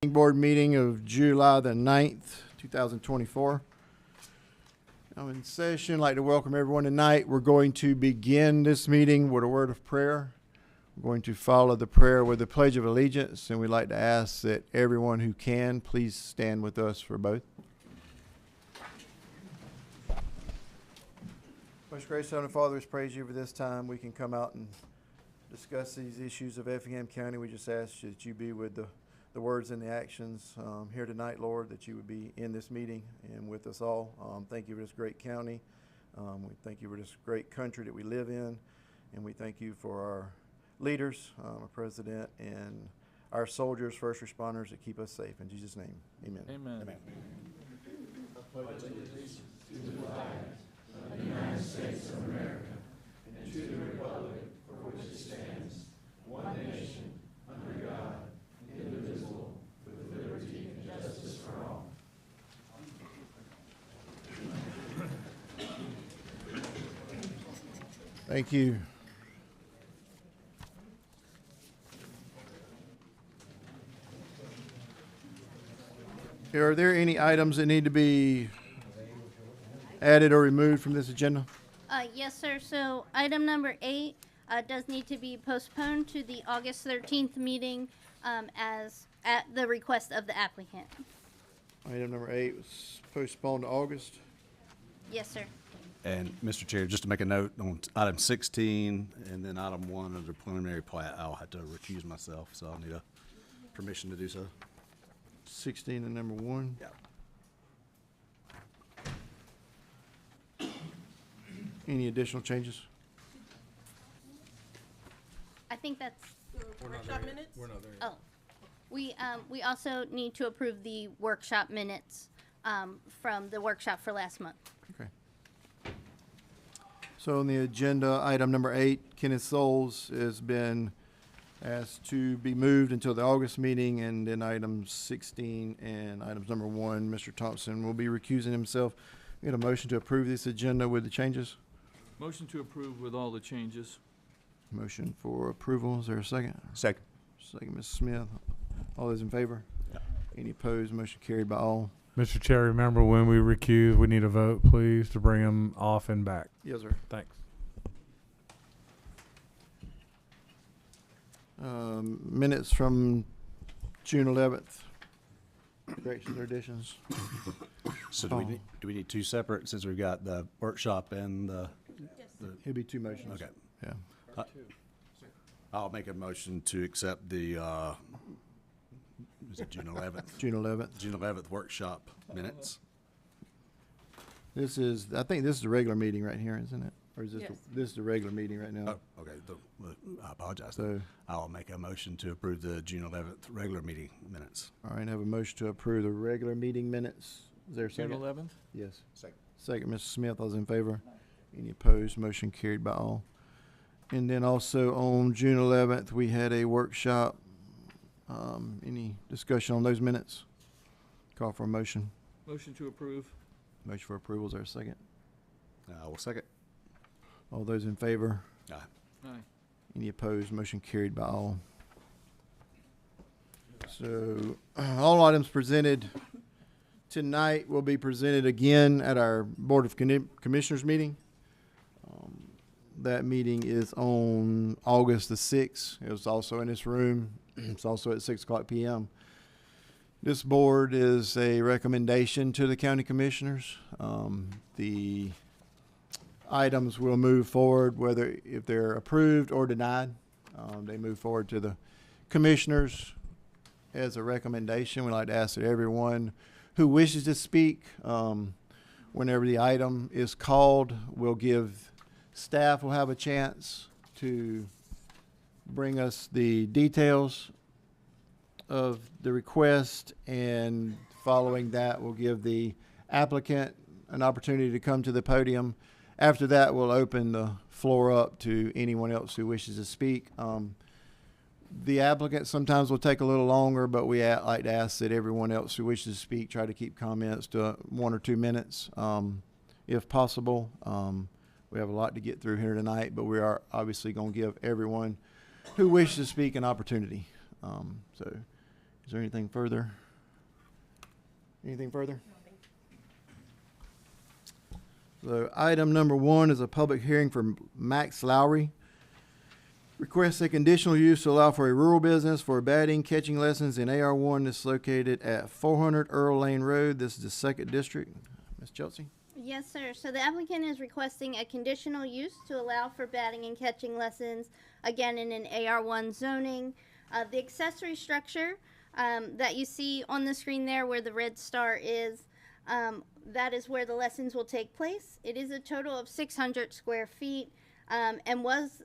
Board meeting of July the 9th, 2024. I'm in session. I'd like to welcome everyone tonight. We're going to begin this meeting with a word of prayer. We're going to follow the prayer with the Pledge of Allegiance, and we'd like to ask that everyone who can, please stand with us for both. Most gracious Heavenly Father, we praise you for this time. We can come out and discuss these issues of Effingham County. We just ask that you be with the words and the actions here tonight, Lord, that you would be in this meeting and with us all. Thank you for this great county. We thank you for this great country that we live in. And we thank you for our leaders, our president, and our soldiers, first responders that keep us safe. In Jesus' name, amen. Amen. Amen. I pledge allegiance to the flag of the United States of America and to the republic for which it stands, one nation, under God, indivisible, with liberty and justice for all. Thank you. Are there any items that need to be added or removed from this agenda? Yes, sir. So item number 8 does need to be postponed to the August 13th meeting as at the request of the applicant. Item number 8 was postponed to August. Yes, sir. And Mr. Chair, just to make a note on item 16 and then item 1 of the preliminary plat, I'll have to recuse myself, so I'll need a permission to do so. 16 and number 1. Yeah. Any additional changes? I think that's, Workshop minutes? We're not there yet. oh. We also need to approve the workshop minutes from the workshop for last month. Okay. So on the agenda, item number 8, Kenneth Souls has been asked to be moved until the August meeting, and then items 16 and items number 1, Mr. Thompson will be recusing himself. We get a motion to approve this agenda with the changes? Motion to approve with all the changes. Motion for approval. Is there a second? Second. Second, Ms. Smith. All those in favor? Yeah. Any opposed? Motion carried by all. Mr. Chair, remember when we recuse, we need a vote, please, to bring them off and back. Yes, sir. Thanks. Minutes from June 11th. Corrections or additions? So do we need two separate, since we've got the workshop and the, It'll be 2 motions. okay. Yeah. I'll make a motion to accept the, is it June 11th? June 11th. June 11th workshop minutes. This is, I think this is the regular meeting right here, isn't it? Or is this, Yes. this is the regular meeting right now? Oh, okay, I apologize. So, I'll make a motion to approve the June 11th regular meeting minutes. all right, I have a motion to approve the regular meeting minutes. Is there a June second? 11th? Yes. Second. Second, Mr. Smith, all those in favor? Any opposed? Motion carried by all. And then also on June 11th, we had a workshop. Any discussion on those minutes? Call for a motion. Motion to approve. Motion for approval, is there a second? I will second. All those in favor? Aye. Aye. Any opposed? Motion carried by all. So all items presented tonight will be presented again at our Board of Commissioners meeting. That meeting is on August the 6th. It was also in this room. It's also at 6 o'clock p.m. This board is a recommendation to the county commissioners. The items will move forward, whether if they're approved or denied. They move forward to the commissioners as a recommendation. We'd like to ask that everyone who wishes to speak, whenever the item is called, will give staff will have a chance to bring us the details of the request, and following that, we'll give the applicant an opportunity to come to the podium. After that, we'll open the floor up to anyone else who wishes to speak. The applicant sometimes will take a little longer, but we like to ask that everyone else who wishes to speak try to keep comments to 1 or 2 minutes, if possible. We have a lot to get through here tonight, but we are obviously going to give everyone who wishes to speak an opportunity. So Is there anything further? Anything further? So item number 1 is a public hearing for Max Lowry. Requests a conditional use to allow for a rural business for batting, catching lessons in AR1. This is located at 400 Earl Lane Road. This is the 2nd District. Ms. Chelsea? Yes, sir. So the applicant is requesting a conditional use to allow for batting and catching lessons, again in an AR1 zoning. The accessory structure that you see on the screen there where the red star is, that is where the lessons will take place. It is a total of 600 square feet and was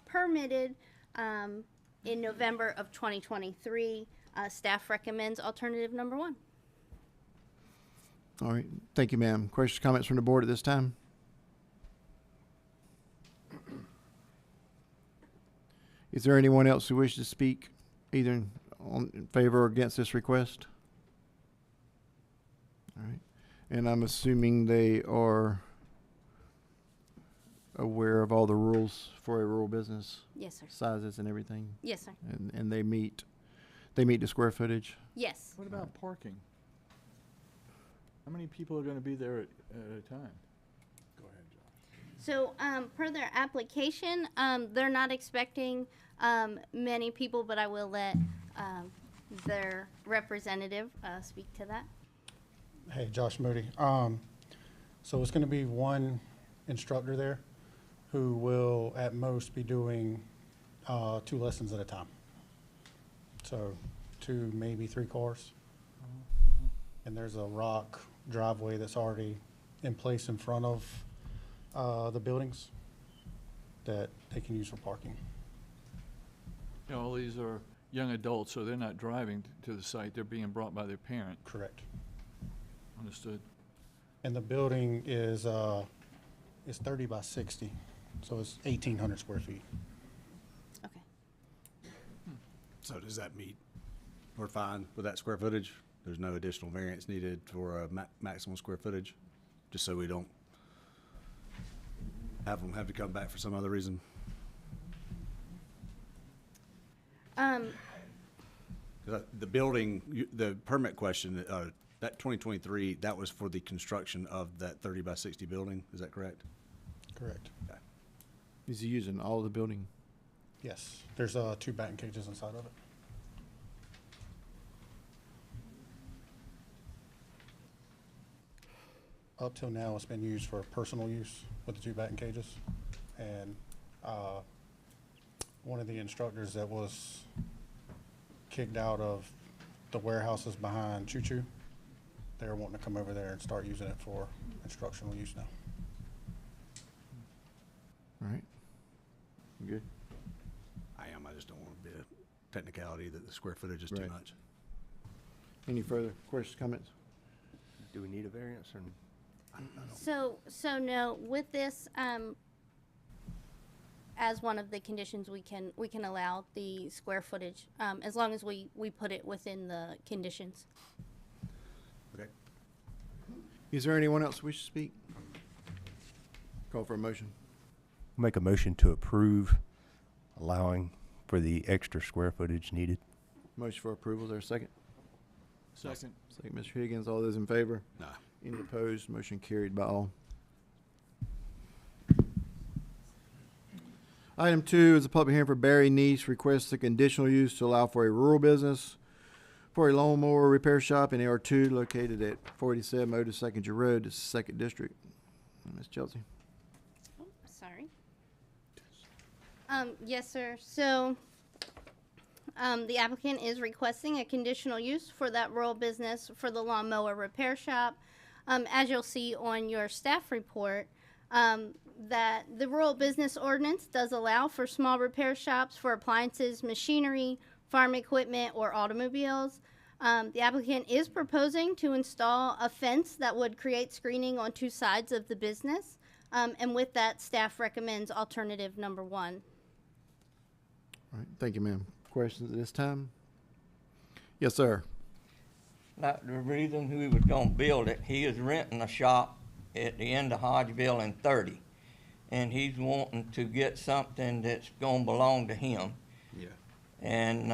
permitted in November of 2023. Staff recommends alternative number 1. All right. Thank you, ma'am. Questions, comments from the board at this time? Is there anyone else who wishes to speak either in favor or against this request? All right. And I'm assuming they are aware of all the rules for a rural business, Yes, sir. sizes and everything, Yes, sir. and they meet the square footage. Yes. What about parking? How many people are gonna be there at a time? Go ahead, Josh. So, per their application, they're not expecting many people, but I will let their representative speak to that. Hey, Josh Moody. So it's going to be one instructor there who will at most be doing 2 lessons at a time. So 2, maybe 3 cars. And there's a rock driveway that's already in place in front of the buildings that they can use for parking. You know, all these are young adults, so they're not driving to the site, they're being brought by their parent. Correct. Understood. And the building is 30 by 60, so it's 1,800 square feet. Okay. So does that meet, we're fine with that square footage? There's no additional variance needed for a maximum square footage? Just so we don't have them have to come back for some other reason? 'Cause the building, the permit question, that 2023, that was for the construction of that 30 by 60 building, is that correct? Correct. Is he using all the building? Yes. There's 2 batting cages inside of it. Up till now, it's been used for personal use with the 2 batting cages. And one of the instructors that was kicked out of the warehouses behind Choo Choo, they're wanting to come over there and start using it for instructional use now. All right. Good. I am, I just don't want to be a technicality that the square footage is too Right. much. Any further questions, comments? Do we need a variance or? So no, with this, as one of the conditions, we can allow the square footage, as long as we put it within the conditions. Okay. Is there anyone else who wishes to speak? Call for a motion. Make a motion to approve, allowing for the extra square footage needed. Motion for approval, is there a second? Second. Second, Mr. Higgins, all those in favor? Nah. Any opposed? Motion carried by all. Item 2 is a public hearing for Barry Neese, requests a conditional use to allow for a rural business for a lawnmower repair shop in AR2 located at 47 Otis Secondary Road, this is 2nd District. Ms. Chelsea? Oh, sorry. Yes, sir. So, the applicant is requesting a conditional use for that rural business for the lawnmower repair shop. As you'll see on your staff report, that the rural business ordinance does allow for small repair shops for appliances, machinery, farm equipment, or automobiles. The applicant is proposing to install a fence that would create screening on 2 sides of the business. And with that, staff recommends alternative number 1. All right, thank you, ma'am. Questions at this time? Yes, sir. Now, the reason he was gonna build it, he is renting a shop at the end of Hodgeville and 30. And he's wanting to get something that's gonna belong to him. Yeah. And,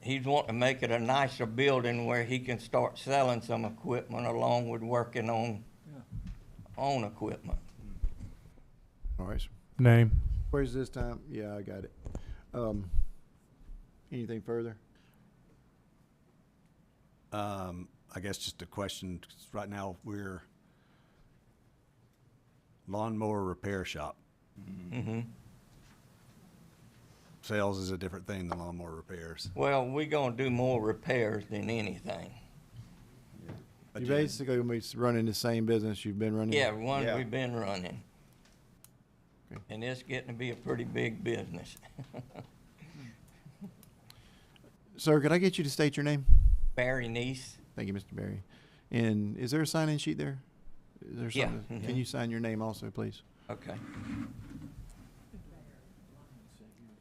he's wanting to make it a nicer building where he can start selling some equipment along with working on own equipment. All right, sir. Name. Where's this time? Yeah, I got it. Anything further? I guess just a question, 'cause right now we're lawnmower repair shop. Mm-hmm. Sales is a different thing than lawnmower repairs. Well, we're gonna do more repairs than anything. But You basically gonna be running the same business you've been running? Yeah, one Yeah. we've been running. Okay. And it's getting to be a pretty big business. Sir, could I get you to state your name? Barry Neese. Thank you, Mr. Berry. And is there a sign-in sheet there? Is there Yeah. something? Can you sign your name also, please? Okay.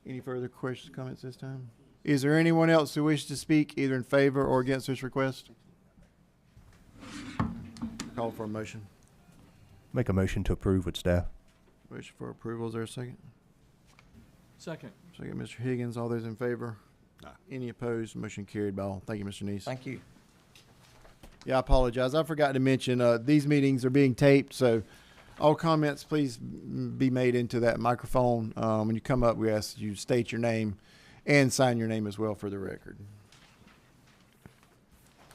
Any further questions, comments this time? Is there anyone else who wishes to speak either in favor or against this request? Call for a motion. Make a motion to approve with staff. Motion for approval. Is there a second? Second. Second, Mr. Higgins. All those in favor? Aye. Any opposed? Motion carried by all. Thank you, Mr. Neese. Thank you. Yeah, I apologize. I forgot to mention, these meetings are being taped, so all comments, please be made into that microphone. When you come up, we ask you state your name and sign your name as well for the record.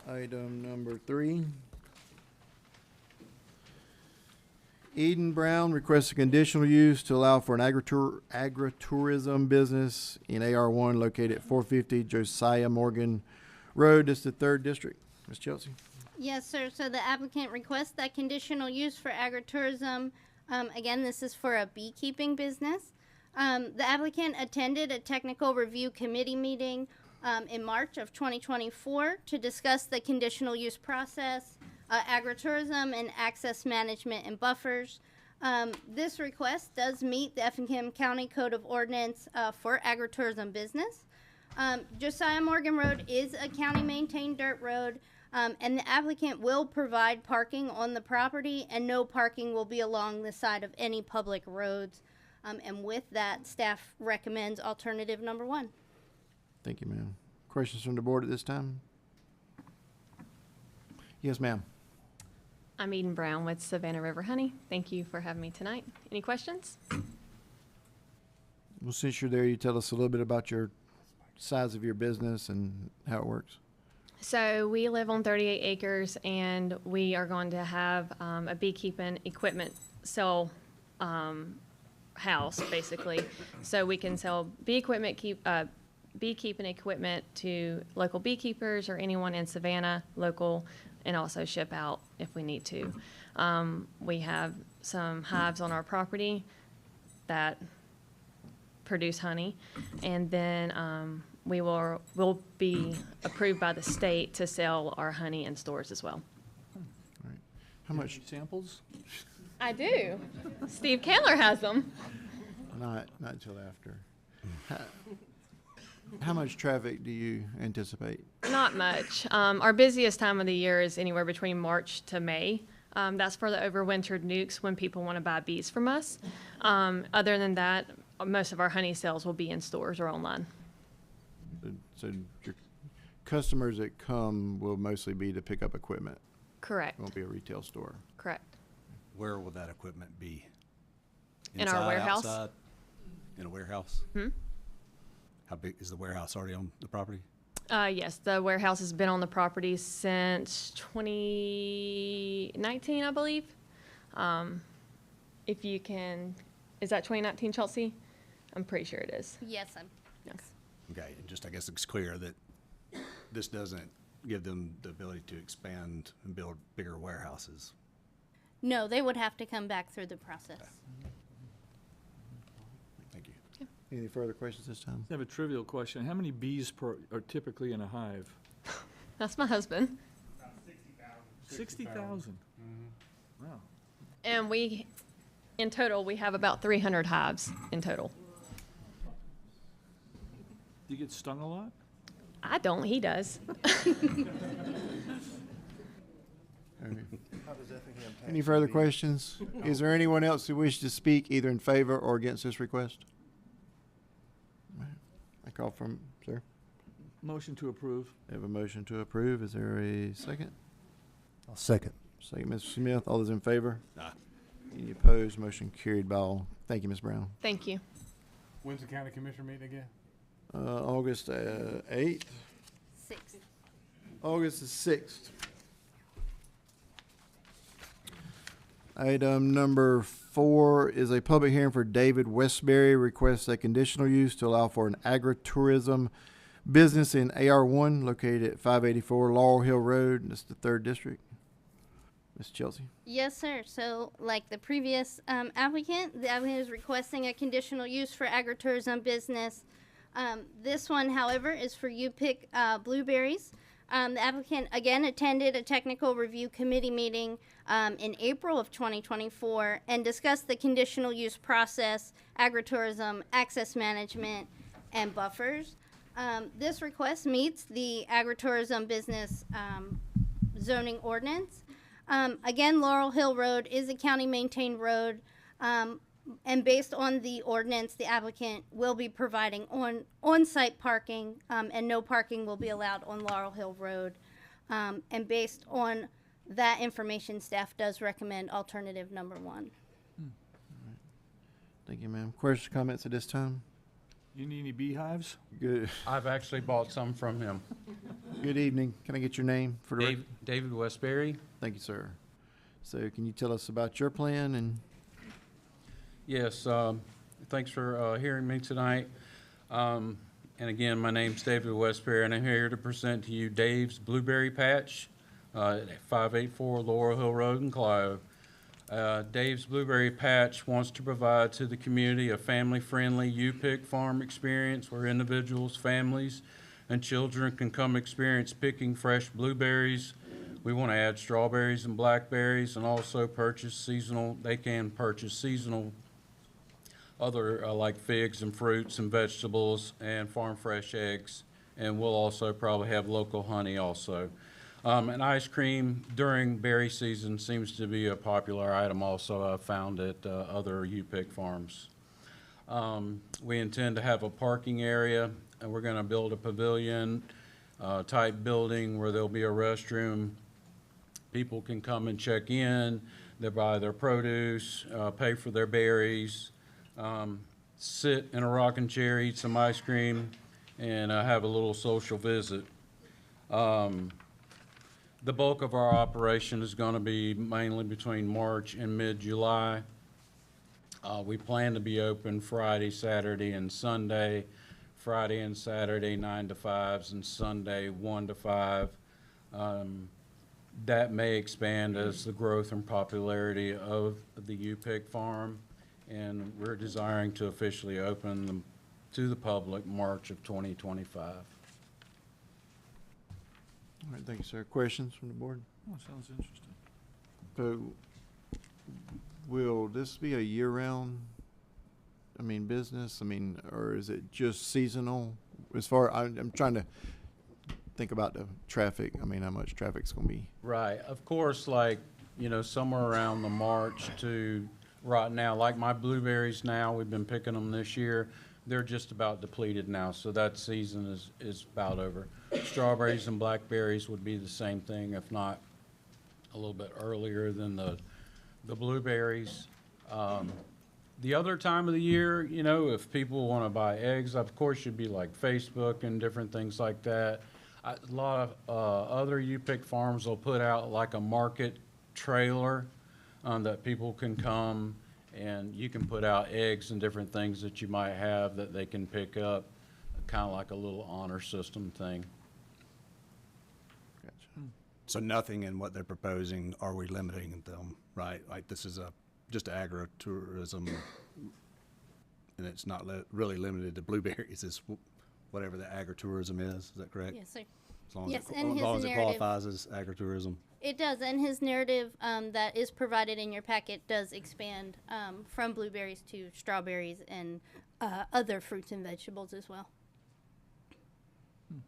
Item number 3. Eden Brown requests a conditional use to allow for an agritourism business in AR1 located at 450 Josiah Morgan Road. This is the 3rd district. Ms. Chelsea? Yes, sir. So the applicant requests that conditional use for agritourism. Again, this is for a beekeeping business. The applicant attended a technical review committee meeting in March of 2024 to discuss the conditional use process, agritourism, and access management and buffers. This request does meet the Effingham County Code of Ordinance for agritourism business. Josiah Morgan Road is a county-maintained dirt road. And the applicant will provide parking on the property, and no parking will be along the side of any public roads. And with that, staff recommends alternative number 1. Thank you, ma'am. Questions from the board at this time? Yes, ma'am. I'm Eden Brown with Savannah River Honey. Thank you for having me tonight. Any questions? Well, since you're there, you tell us a little bit about your size of your business and how it works. So we live on 38 acres, and we are going to have a beekeeping equipment sell house, basically. So we can sell beekeeping equipment to local beekeepers or anyone in Savannah, local, and also ship out if we need to. We have some hives on our property that produce honey, and then we'll be approved by the state to sell our honey in stores as well. All right. How much? Samples? I do. Steve Candler has them. Not until after. How much traffic do you anticipate? Not much. Our busiest time of the year is anywhere between March to May. That's for the overwintered nukes when people want to buy bees from us. Other than that, most of our honey sales will be in stores or online. So your customers that come will mostly be to pick up equipment. Correct. It won't be a retail store. Correct. Where will that equipment be? In our Inside, warehouse. outside? In a warehouse? Hmm? How big is the warehouse already on the property? Yes, the warehouse has been on the property since 2019, I believe. If you can, is that 2019, Chelsea? I'm pretty sure it is. Yes, Yes. Okay, and just I guess it's clear that this doesn't give them the ability to expand and build bigger warehouses. No, they would have to come back through the process. Thank you. Any further questions this time? I have a trivial question. How many bees are typically in a hive? That's my husband. 60,000. Wow. And in total, we have about 300 hives in total. Do you get stung a lot? I don't, he does. Any further questions? Is there anyone else who wishes to speak either in favor or against this request? I call from, sir. Motion to approve. We have a motion to approve. Is there a second? I'll second. Second, Mr. Smith. All those in favor? Aye. Any opposed? Motion carried by all. Thank you, Ms. Brown. Thank you. When's the county commissioner meeting again? August 8th. 6th. August the 6th. Item number 4 is a public hearing for David Westbury, requests a conditional use to allow for an agritourism business in AR1 located at 584 Laurel Hill Road. That's the 3rd District. Ms. Chelsea. Yes, sir. So, like the previous applicant, the applicant is requesting a conditional use for agritourism business. This one, however, is for you pick blueberries. The applicant again attended a technical review committee meeting in April of 2024 and discussed the conditional use process, agritourism, access management, and buffers. This request meets the agritourism business zoning ordinance. Again, Laurel Hill Road is a county maintained road, and based on the ordinance, the applicant will be providing on-site parking, and no parking will be allowed on Laurel Hill Road. And based on that information, staff does recommend alternative number 1. Thank you, ma'am. Questions, comments at this time? You need any beehives? Good. I've actually bought some from him. Good evening. Can I get your name for the record? David Westbury. Thank you, sir. So can you tell us about your plan and? Yes, thanks for hearing me tonight. And again, my name's David Westbury, and I'm here to present to you Dave's Blueberry Patch at 584 Laurel Hill Road in Clio. Dave's Blueberry Patch wants to provide to the community a family-friendly U-Pick farm experience where individuals, families, and children can come experience picking fresh blueberries. We want to add strawberries and blackberries, and also purchase seasonal. They can purchase seasonal other like figs and fruits and vegetables and farm fresh eggs, and we'll also probably have local honey also. And ice cream during berry season seems to be a popular item also I've found at other U-Pick farms. We intend to have a parking area, and we're going to build a pavilion type building where there'll be a restroom. People can come and check in, they buy their produce, pay for their berries, sit in a rocking chair, eat some ice cream, and have a little social visit. The bulk of our operation is going to be mainly between March and mid-July. We plan to be open Friday, Saturday, and Sunday. Friday and Saturday 9 to 5s, and Sunday 1 to 5. That may expand as the growth and popularity of the U-Pick farm, and we're desiring to officially open them to the public March of 2025. All right, thank you, sir. Questions from the board? Oh, sounds interesting. So, will this be a year-round, business? Or is it just seasonal? I'm trying to think about the traffic. How much traffic's gonna be? Right, of course, somewhere around the March to right now, like my blueberries now, we've been picking them this year. They're just about depleted now, so that season is about over. Strawberries and blackberries would be the same thing, if not a little bit earlier than the blueberries. The other time of the year, if people want to buy eggs, of course, should be like Facebook and different things like that. A lot of other U-Pick farms will put out like a market trailer that people can come, and you can put out eggs and different things that you might have that they can pick up, kind of like a little honor system thing. Gotcha. So nothing in what they're proposing are we limiting them, right? Like this is just agritourism, and it's not really limited to blueberries. It's whatever the agritourism is that correct? Yes, sir. As long Yes, as and his it narrative- qualifies as agritourism. It does, and his narrative that is provided in your packet does expand from blueberries to strawberries and other fruits and vegetables as well.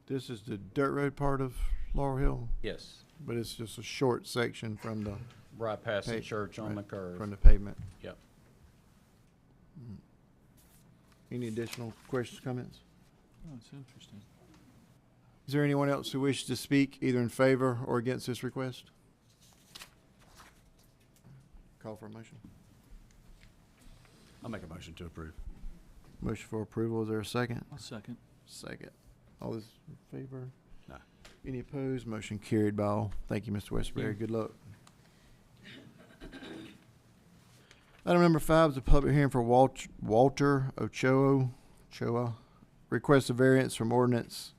This is the dirt road part of Laurel Hill, Yes, but it's just a short section from the right past the Hey, church on right, the curve. from the pavement. Yep. Any additional questions, comments? Oh, it's interesting. Is there anyone else who wishes to speak either in favor or against this request? Call for a motion. I'll make a motion to approve. Motion for approval. Is there a second? I'll second. Second. All those in favor? No. Any opposed? Motion carried by all. Thank you, Mr. Westbury. Good luck. Item number 5 is a public hearing for Walter Ochoa. Request a variance from ordinance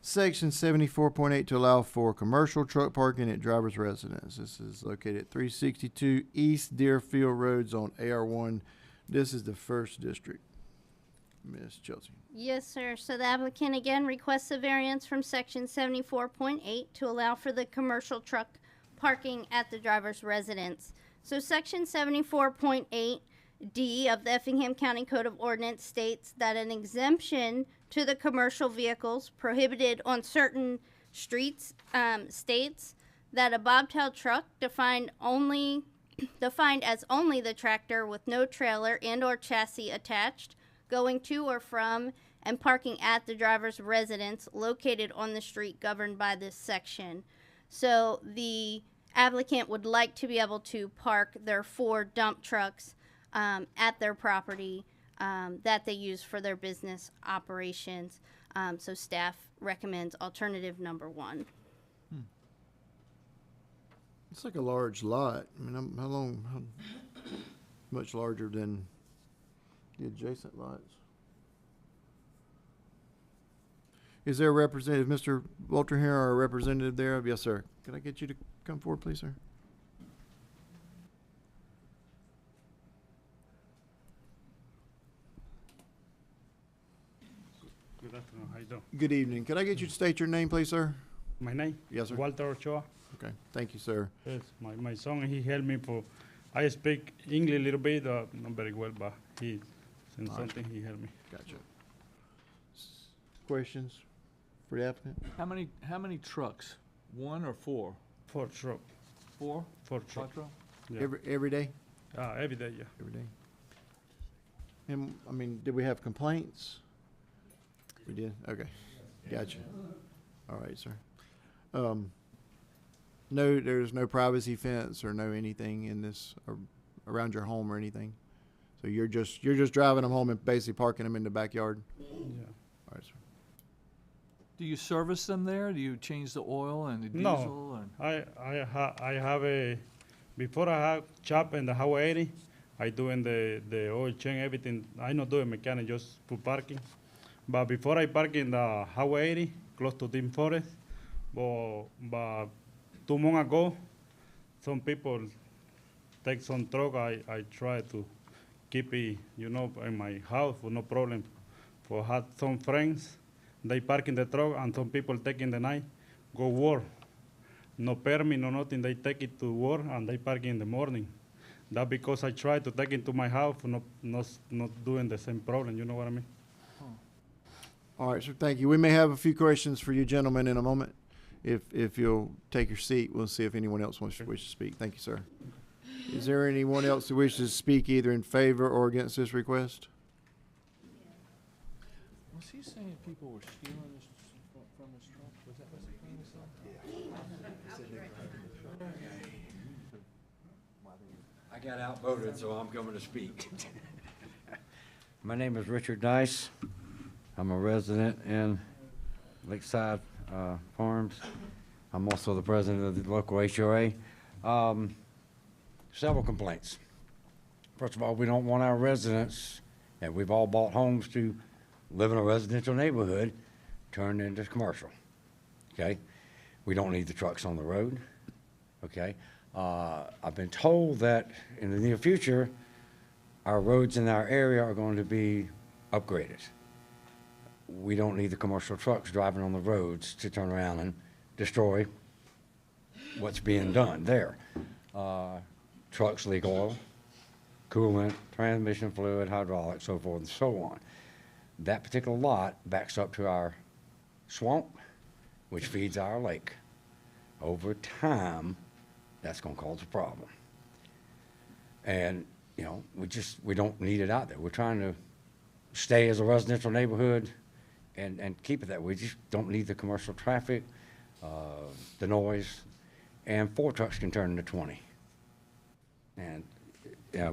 section 74.8 to allow for commercial truck parking at driver's residence. This is located at 362 East Deerfield Roads on AR1. This is the first district. Ms. Chelsea. Yes, sir. So the applicant again requests a variance from section 74.8 to allow for the commercial truck parking at the driver's residence. So section 74.8D of the Effingham County Code of Ordinance states that an exemption to the commercial vehicles prohibited on certain streets states that a bobtail truck defined as only the tractor with no trailer and or chassis attached, going to or from and parking at the driver's residence located on the street governed by this section. So the applicant would like to be able to park their 4 dump trucks at their property that they use for their business operations. So staff recommends alternative number 1. It's like a large lot. I mean, how much larger than the adjacent lots? Is there a representative, Mr. Walter here, or a representative there? Yes, sir. Could I get you to come forward, please, sir? Good afternoon, how you doing? Good evening. Could I get you to state your name, please, sir? My name? Yes, sir. Walter Ochoa. Okay, thank you, sir. Yes, my son, he helped me for, I speak English a little bit, not very well, but he sent All right. something, he helped me. Gotcha. Questions for the applicant? How many trucks? 1 or 4? 4 truck, 4? 4 truck. Quattro? Yeah. Every day? Every day, yeah. Every day. And, I mean, did we have complaints? We did? Okay. Gotcha. All right, sir. No, there's no privacy fence or no anything in this, around your home or anything? So you're just driving them home and basically parking them in the backyard? Yeah. All right, sir. Do you service them there? Do you change the oil and the No. diesel? And I have a, before I have shop in the Highway 80, I doing the oil change, everything. I not doing mechanic, just put parking. But before I park in the Highway 80, close to Dean Forest, but 2 months ago, some people take some truck. I try to keep it, in my house for no problem. For had some friends, they park in the truck, and some people take in the night, go work. No permit, no nothing. They take it to work, and they park in the morning. That because I try to take it to my house, not doing the same problem. You know what I mean? All right, sir, thank you. We may have a few questions for you gentlemen in a moment. If you'll take your seat, we'll see if anyone else wishes to speak. Thank you, sir. Is there anyone else who wishes to speak either in favor or against this request? was he saying people were stealing this from his truck? Was that what he I got outvoted, so I'm going to speak. My name is Richard Dice. I'm a resident in Lakeside Farms. I'm also the president of the local HOA. Several complaints. First of all, we don't want our residents, and we've all bought homes to live in a residential neighborhood, turned into commercial. Okay? We don't need the trucks on the road. Okay? I've been told that in the near future, our roads in our area are going to be upgraded. We don't need the commercial trucks driving on the roads to turn around and destroy what's being done there. Trucks leak oil, coolant, transmission fluid, hydraulics, so forth and so on. That particular lot backs up to our swamp, which feeds our lake. Over time, that's going to cause a problem. And, you know, we don't need it out there. We're trying to stay as a residential neighborhood and keep it that way. We just don't need the commercial traffic, the noise, and 4 trucks can turn into 20. And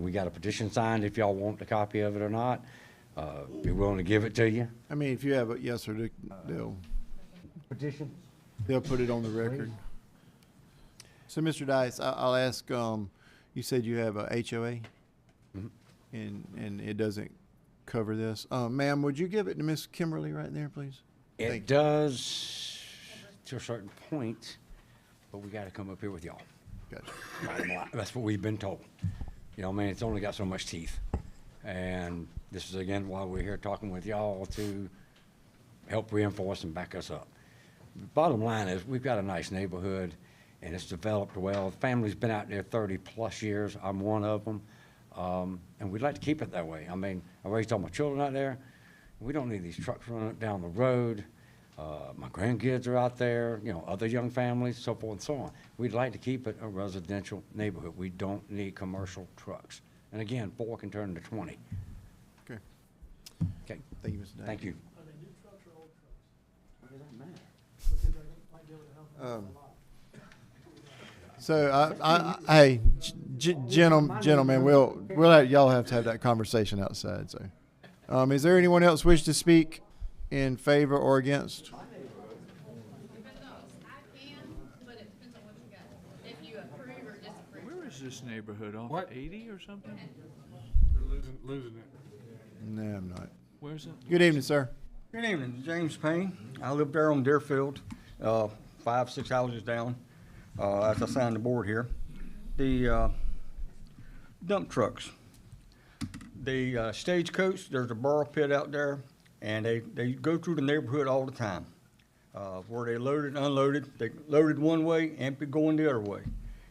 we got a petition signed if y'all want a copy of it or not. Be willing to give it to you. I mean, if you have a yes or they'll Petition? they'll put it on the record. So, Mr. Dice, I'll ask. You said you have a HOA, and it doesn't cover this. Ma'am, would you give it to Miss Kimberly right there, please? It does to a certain point, but we got to come up here with y'all. Gotcha. Bottom line. That's what we've been told. You know, man, it's only got so much teeth. And this is again why we're here talking with y'all to help reinforce and back us up. Bottom line is we've got a nice neighborhood and it's developed well. The family's been out there 30+ years. I'm one of them. And we'd like to keep it that way. I mean, I raised all my children out there. We don't need these trucks running down the road. My grandkids are out there, you know, other young families, so forth and so on. We'd like to keep it a residential neighborhood. We don't need commercial trucks. And again, 4 can turn into 20. Okay. Okay. Thank you, Mr. Dice. Thank you. Are they new trucks or old trucks? What does that matter? Because they might be able to help them a lot. So hey, gentlemen, we'll y'all have to have that conversation outside. So, is there anyone else wish to speak in favor or against? Where is this neighborhood? Off What? 80 or something? They're losing it. No, I'm not. Where's it? Good evening, sir. Good evening, James Payne. I live there on Deerfield, 5, 6 houses down, as I signed the board here. The dump trucks. The stagecoach, there's a borrow pit out there, and they go through the neighborhood all the time. Where they loaded and unloaded, they loaded one way, empty going the other way.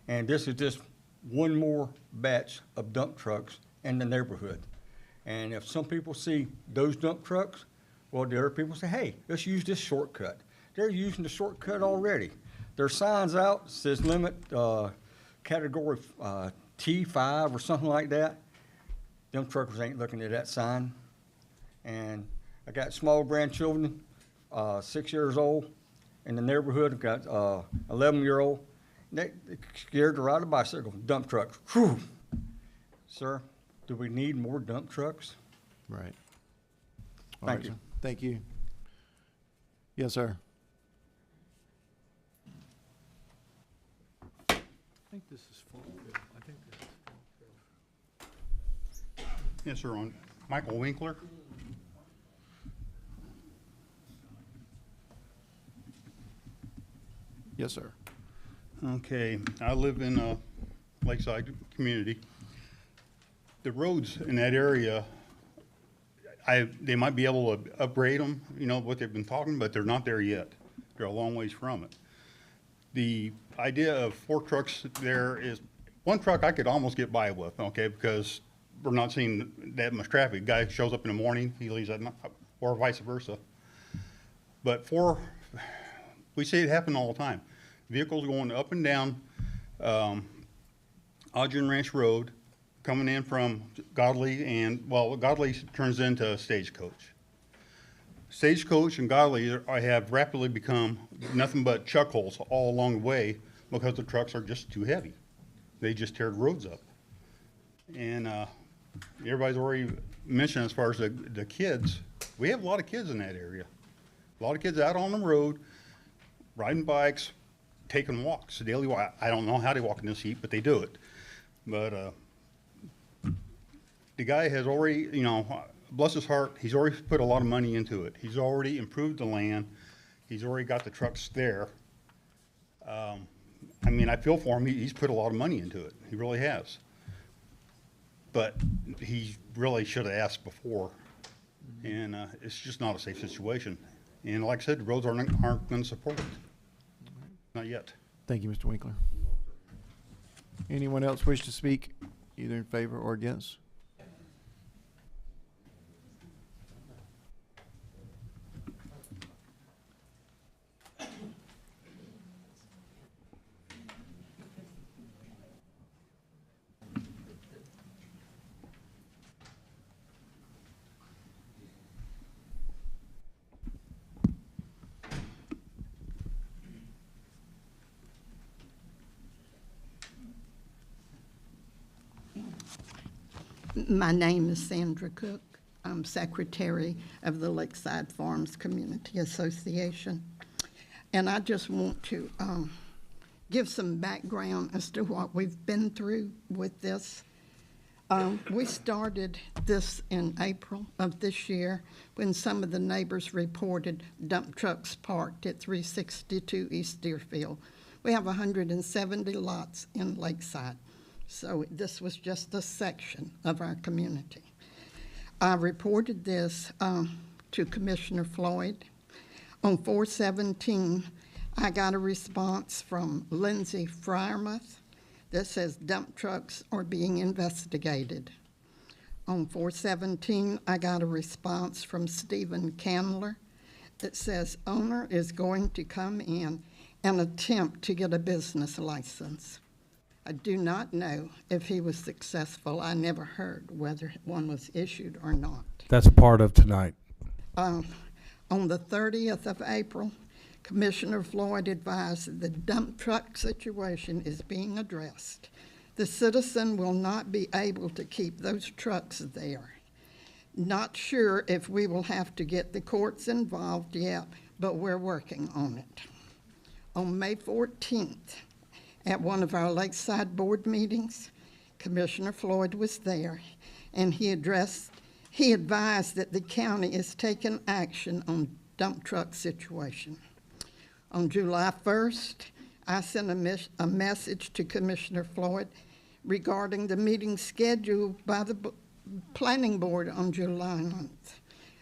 And this is just one more batch of dump trucks in the neighborhood. And if some people see those dump trucks, well, the other people say, hey, let's use this shortcut. They're using the shortcut already. There's signs out, says limit category T5 or something like that. Them truckers ain't looking at that sign. And I got small grandchildren, 6 years old, in the neighborhood. I've got 11-year-old. They scared to ride a bicycle. Dump trucks. Whew. Sir, do we need more dump trucks? Right. Thank you. Sir. Thank you. Yes, sir. I think this is Falkville. I think this is Falkville. Yes, sir. On Michael Winkler. Yes, sir. Okay, I live in a lakeside community. The roads in that area, they might be able to upgrade them, you know, what they've been talking, but they're not there yet. They're a long ways from it. The idea of 4 trucks there is, 1 truck I could almost get by with, okay, because we're not seeing that much traffic. Guy shows up in the morning, he leaves at night, or vice versa. But 4, we see it happen all the time. Vehicles going up and down Ogden Ranch Road, coming in from Godley, and, well, Godley turns into Stagecoach. Stagecoach and Godley have rapidly become nothing but chuck holes all along the way because the trucks are just too heavy. They just tear the roads up. And everybody's already mentioned as far as the kids, we have a lot of kids in that area. A lot of kids out on the road, riding bikes, taking walks, daily walk. I don't know how they walk in this heat, but they do it. But the guy has already, you know, bless his heart, he's already put a lot of money into it. He's already improved the land. He's already got the trucks there. I mean, I feel for him. He's put a lot of money into it. He really has. But he really should have asked before. And it's just not a safe situation. And like I said, the roads aren't going to support it. Not yet. Thank you, Mr. Winkler. Anyone else wish to speak either in favor or against? My name is Sandra Cook. I'm Secretary of the Lakeside Farms Community Association. And I just want to give some background as to what we've been through with this. We started this in April of this year when some of the neighbors reported dump trucks parked at 362 East Deerfield. We have 170 lots in Lakeside, so this was just a section of our community. I reported this to Commissioner Floyd. On 4/17, I got a response from Lindsay Fryermuth that says dump trucks are being investigated. On 4/17, I got a response from Stephen Candler that says owner is going to come in and attempt to get a business license. I do not know if he was successful. I never heard whether one was issued or not. That's part of tonight. On the 30th of April, Commissioner Floyd advised that the dump truck situation is being addressed. The citizen will not be able to keep those trucks there. Not sure if we will have to get the courts involved yet, but we're working on it. On May 14th, at one of our Lakeside board meetings, Commissioner Floyd was there, and he advised that the county is taking action on dump truck situation. On July 1st, I sent a message to Commissioner Floyd regarding the meeting scheduled by the Planning Board on July 9th.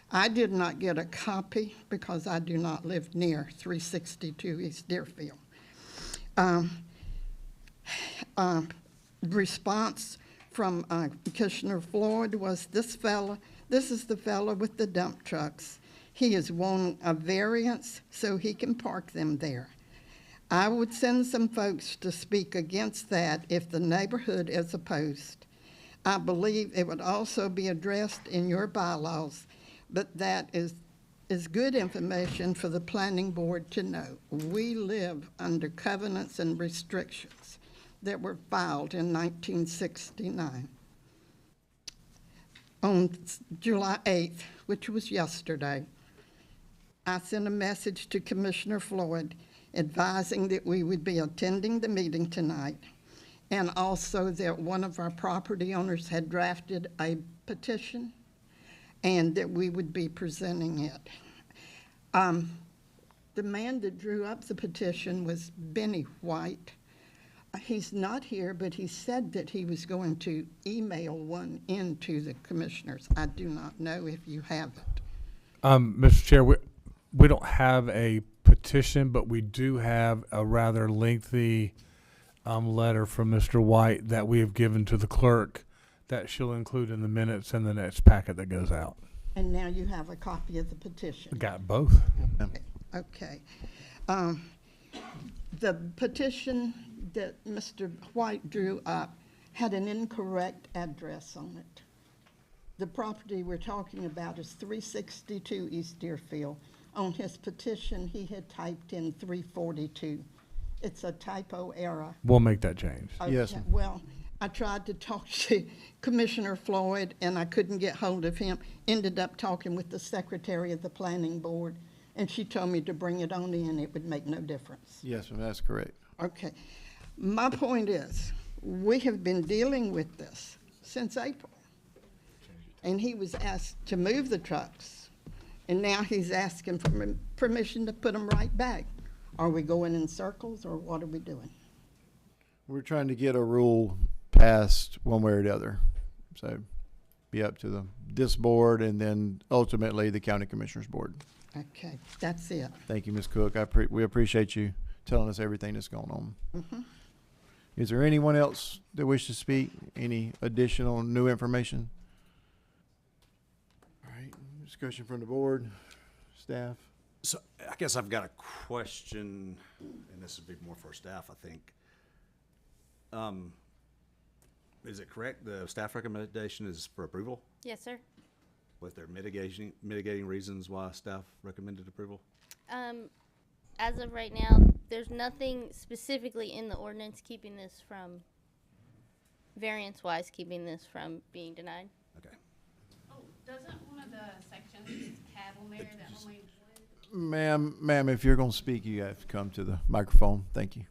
I did not get a copy because I do not live near 362 East Deerfield. Response from Commissioner Floyd was, this is the fella with the dump trucks. He is wanting a variance so he can park them there. I would send some folks to speak against that if the neighborhood is opposed. I believe it would also be addressed in your bylaws, but that is good information for the planning board to know. We live under covenants and restrictions that were filed in 1969. On July 8th, which was yesterday, I sent a message to Commissioner Floyd advising that we would be attending the meeting tonight, and also that one of our property owners had drafted a petition and that we would be presenting it. The man that drew up the petition was Benny White. He's not here, but he said that he was going to email one into the commissioners. I do not know if you have it. Mr. Chair, we don't have a petition, but we do have a rather lengthy letter from Mr. White that we have given to the clerk that she'll include in the minutes in the next packet that goes out. And now you have a copy of the petition. Got both. Okay. The petition that Mr. White drew up had an incorrect address on it. The property we're talking about is 362 East Deerfield. On his petition, he had typed in 342. It's a typo error. We'll make that change. Okay, Yes. well, I tried to talk to Commissioner Floyd, and I couldn't get hold of him. Ended up talking with the secretary of the planning board, and she told me to bring it on in. It would make no difference. Yes, ma'am, that's correct. Okay. My point is, we have been dealing with this since April. And he was asked to move the trucks, and now he's asking for permission to put them right back. Are we going in circles, or what are we doing? We're trying to get a rule passed one way or the other. So be up to this board and then ultimately the county commissioners board. Okay, that's it. Thank you, Ms. Cook. We appreciate you telling us everything that's going on. Mhm. Is there anyone else that wishes to speak? Any additional new information? All right, discussion from the board, staff. So I guess I've got a question, and this would be more for staff, I think. Is it correct, the staff recommendation is for approval? Yes, sir. Was there mitigating reasons why staff recommended approval? As of right now, there's nothing specifically in the ordinance keeping this from, variance-wise, keeping this from being denied. Okay. Oh, doesn't one of the sections cattle there that only Ma'am, if you're gonna speak, you have to come to the microphone. Thank you.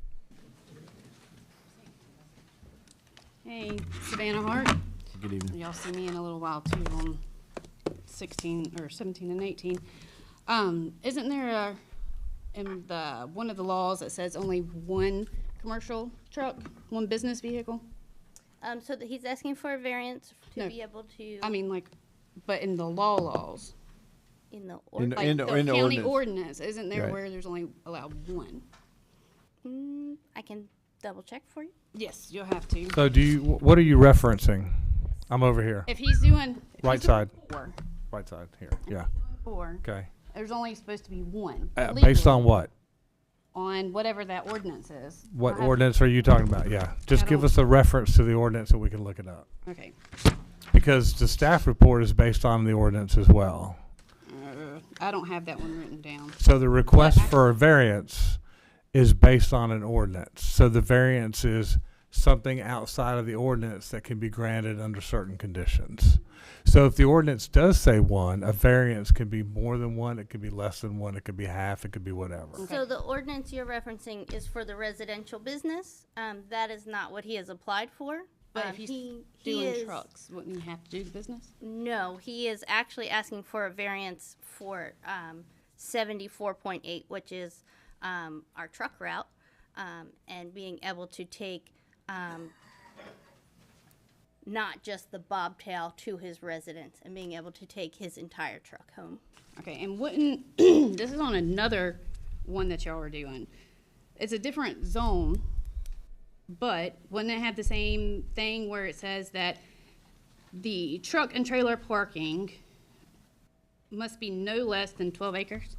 Hey, Savannah Hart. Good evening. Y'all see me in a little while too on 16 or 17 and 18. Isn't there in one of the laws that says only one commercial truck, one business vehicle? So that he's asking for a variance to No. be able to. I mean, like, but in the laws, in the In like in the the county ordinance. ordinance, isn't there Right. where there's only allowed one? I can double check for you. Yes, you'll have to. So what are you referencing? I'm over here. If he's doing Right he's doing side. four, Right side here. Yeah. okay. There's only supposed to be one. Based legally, on what? On whatever that ordinance is. What I have- ordinance are you talking about? Yeah. Just I give don't- us a reference to the ordinance so we can look it up. Okay. Because the staff report is based on the ordinance as well. I don't have that one written down. So the request for a variance is based on an ordinance. So the variance is something outside of the ordinance that can be granted under certain conditions. So if the ordinance does say one, a variance can be more than one, it could be less than one, it could be half, it could be whatever. So the ordinance you're referencing is for the residential business. That is not what he has applied for. But if he's doing trucks, wouldn't he have to do the business? No, he is actually asking for a variance for 74.8, which is our truck route, and being able to take not just the bobtail to his residence, and being able to take his entire truck home. Okay, and wouldn't, this is on another one that y'all are doing. It's a different zone, but wouldn't it have the same thing where it says that the truck and trailer parking must be no less than 12 acres?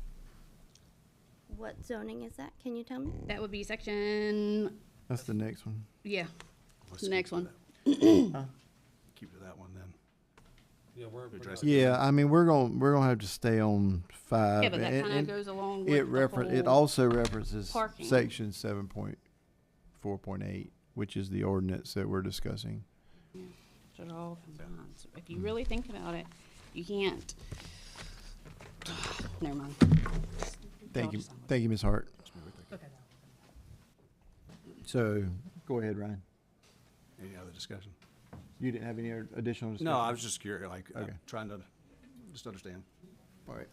What zoning is that? Can you tell me? That would be section, That's the next one. yeah, Let's the next keep one. Keep to that one then. Yeah, Yeah, I mean, we're gonna have to stay on 5. Yeah, but that and- kinda and goes along It with the it whole also references parking. section 7.4.8, which is the ordinance that we're discussing. So it all combines. If you really think about it, you can't. Never mind. Thank you, Y'all decide. thank you, Ms. Hart. Okay. So, go ahead, Ryan. Any other discussion? You didn't have any other additional discussion? No, I was just curious, like, Okay. trying to just understand. All right.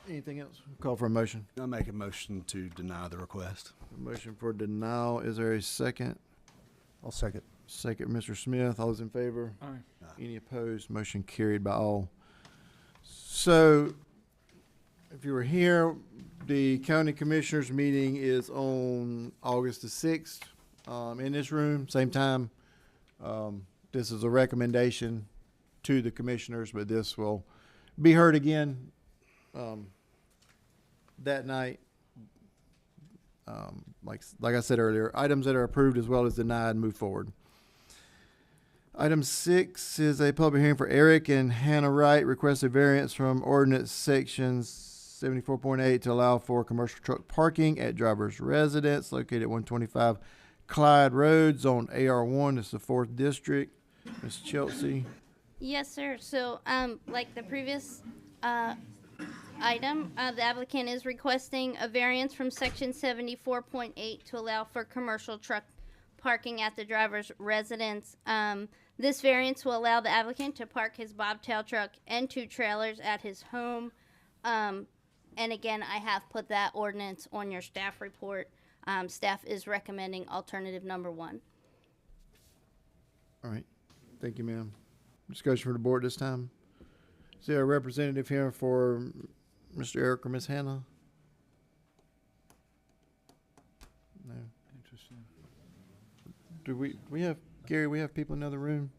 Anything else? Call for a motion. I'll make a motion to deny the request. A motion for denial. Is there a second? I'll second. Second, Mr. Smith. All those in favor? Aye. Any opposed? Motion carried by all. So, if you were here, the county commissioners meeting is on August the 6th, in this room, same time. This is a recommendation to the commissioners, but this will be heard again, that night. Like I said earlier, items that are approved as well as denied move forward. Item 6 is a public hearing for Eric and Hannah Wright, requested variance from ordinance sections 74.8 to allow for commercial truck parking at driver's residence located at 125 Clyde Road, Zone AR1. It's the 4th District. Ms. Chelsea. Yes, sir. So, like the previous item, the applicant is requesting a variance from section 74.8 to allow for commercial truck parking at the driver's residence. This variance will allow the applicant to park his bobtail truck and 2 trailers at his home. And again, I have put that ordinance on your staff report. Staff is recommending alternative number 1. All right. Thank you, ma'am. Discussion for the board this time. Is there a representative here for Mr. Eric or Ms. Hannah? No. Interesting. Do we have, Gary, we have people in the other room?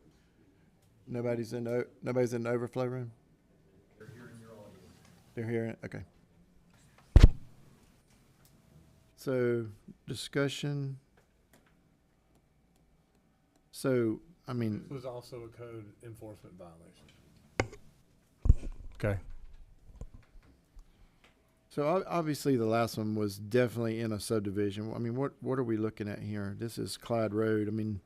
Nobody's in the overflow room? They're hearing your audio. They're hearing, okay. So, discussion. So, I mean. This was also a code enforcement violation. Okay. So obviously the last one was definitely in a subdivision. I mean, what are we looking at here? This is Clyde Road. I mean,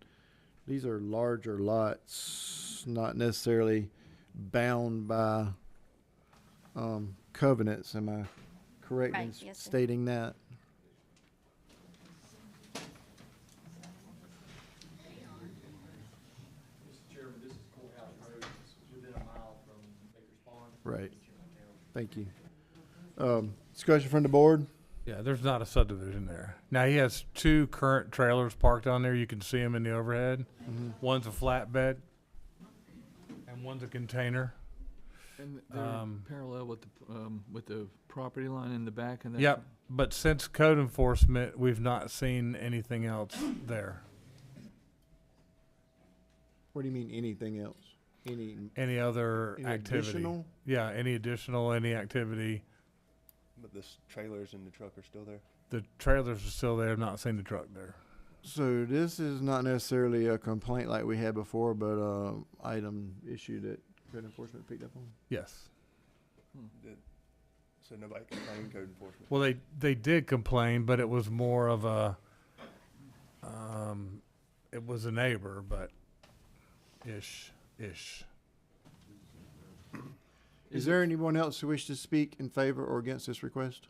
these are larger lots, not necessarily bound by, covenants. Am I correct in Right, yes, sir. stating that? Mr. Chairman, this is Courthouse Road, it's within a mile from Baker's Pond. Right. Thank you. Discussion from the board? Yeah, there's not a subdivision there. Now, he has two current trailers parked on there. You can see them in the overhead. One's a flatbed and one's a container. And they're parallel with the property line in the back and that? Yep, but since code enforcement, we've not seen anything else there. What do you mean, anything else? Any other Any activity? additional? Yeah, any additional, any activity. But the trailers and the truck are still there? The trailers are still there. I've not seen the truck there. So this is not necessarily a complaint like we had before, but item issue that code enforcement picked up on? Yes. So nobody can claim code enforcement? Well, they did complain, but it was more of a, it was a neighbor, but ish. Is there anyone else who wishes to speak in favor or against this request?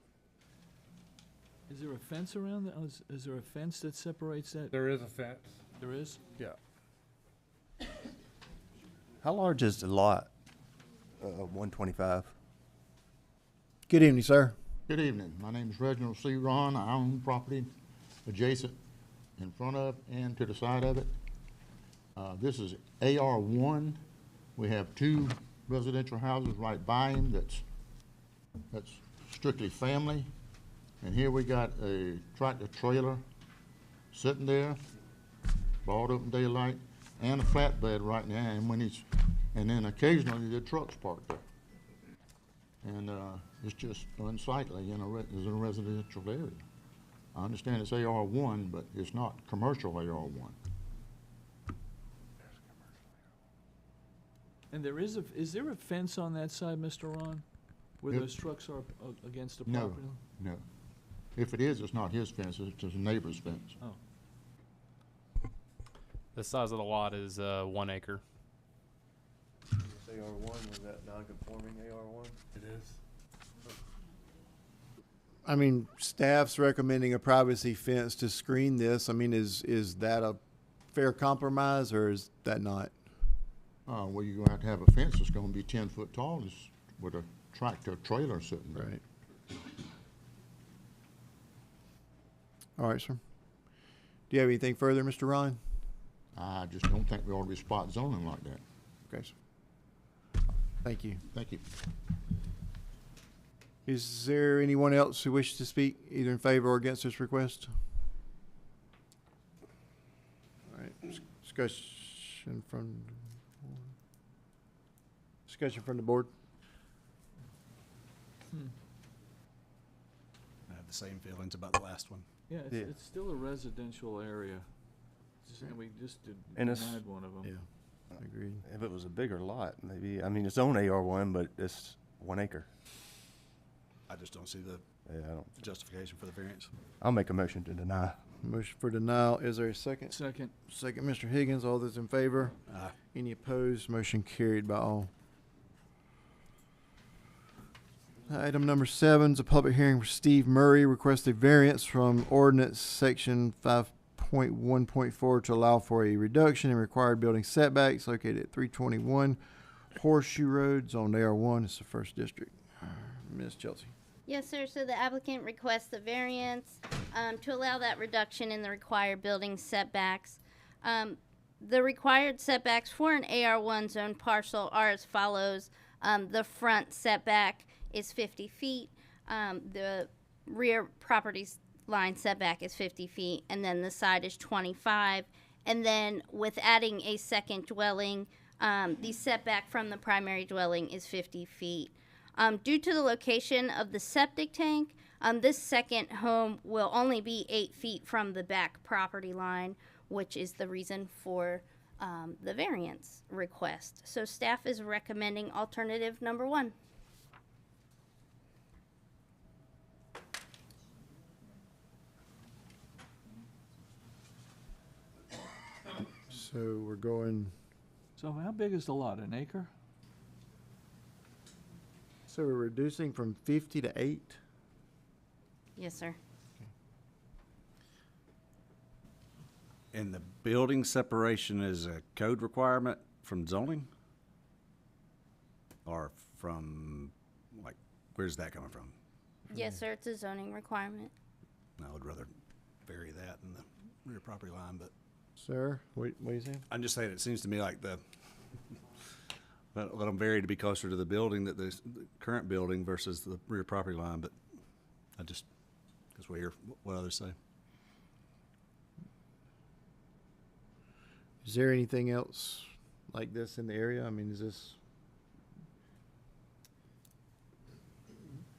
Is there a fence around that? Is there a fence that separates that? There is a fence. There is? Yeah. How large is the lot, 125? Good evening, sir. Good evening. My name is Reginald C. Ron. I own property adjacent in front of and to the side of it. This is AR1. We have two residential houses right by him that's strictly family. And here we got a tractor trailer sitting there, broad open daylight, and a flatbed right now. And then occasionally the truck's parked there. And it's just unsightly in a residential area. I understand it's AR1, but it's not commercial AR1. And is there a fence on that side, Mr. Ron? Where Yep. those trucks are against the No, property line? no. If it is, it's not his fence, it's just a neighbor's fence. Oh. The size of the lot is 1 acre. AR1, was that non-conforming AR1? It is. I mean, staff's recommending a privacy fence to screen this. I mean, is that a fair compromise or is that not? Well, you're gonna have to have a fence that's gonna be 10 foot tall with a tractor trailer sitting there. Right. All right, sir. Do you have anything further, Mr. Ron? I just don't think we ought to be spot zoning like that. Okay, sir. Thank you. Thank you. Is there anyone else who wishes to speak either in favor or against this request? All right, discussion from the board. I have the same feelings about the last one. Yeah, Yeah. it's still a residential area. And we just And it's- denied one of them. Yeah, agreed. If it was a bigger lot, maybe, I mean, it's own AR1, but it's 1 acre. I just don't see the Yeah, I don't, justification for the variance. I'll make a motion to deny. Motion for denial. Is there a second? Second. Second, Mr. Higgins. All those in favor? Aye. Any opposed? Motion carried by all. Item number 7 is a public hearing for Steve Murray, requested variance from ordinance section 5.1.4 to allow for a reduction in required building setbacks located at 321 Horseshoe Road, zone AR1. It's the first district. Ms. Chelsea. Yes, sir. So the applicant requests the variance to allow that reduction in the required building setbacks. The required setbacks for an AR1 zone parcel are as follows. The front setback is 50 feet. The rear property line setback is 50 feet. And then the side is 25. And then with adding a second dwelling, the setback from the primary dwelling is 50 feet. Due to the location of the septic tank, this second home will only be 8 feet from the back property line, which is the reason for the variance request. So staff is recommending alternative number 1. So we're going, So how big is the lot? An acre? So we're reducing from 50 to 8? Yes, sir. And the building separation is a code requirement from zoning? Or from, like, where's that coming from? Yes, sir, it's a zoning requirement. I would rather vary that in the rear property line, but Sir, what are you saying? I'm just saying, it seems to me like let them vary to be closer to the building, that the current building versus the rear property line, but I just, because we hear what others say. Is there anything else like this in the area? I mean, is this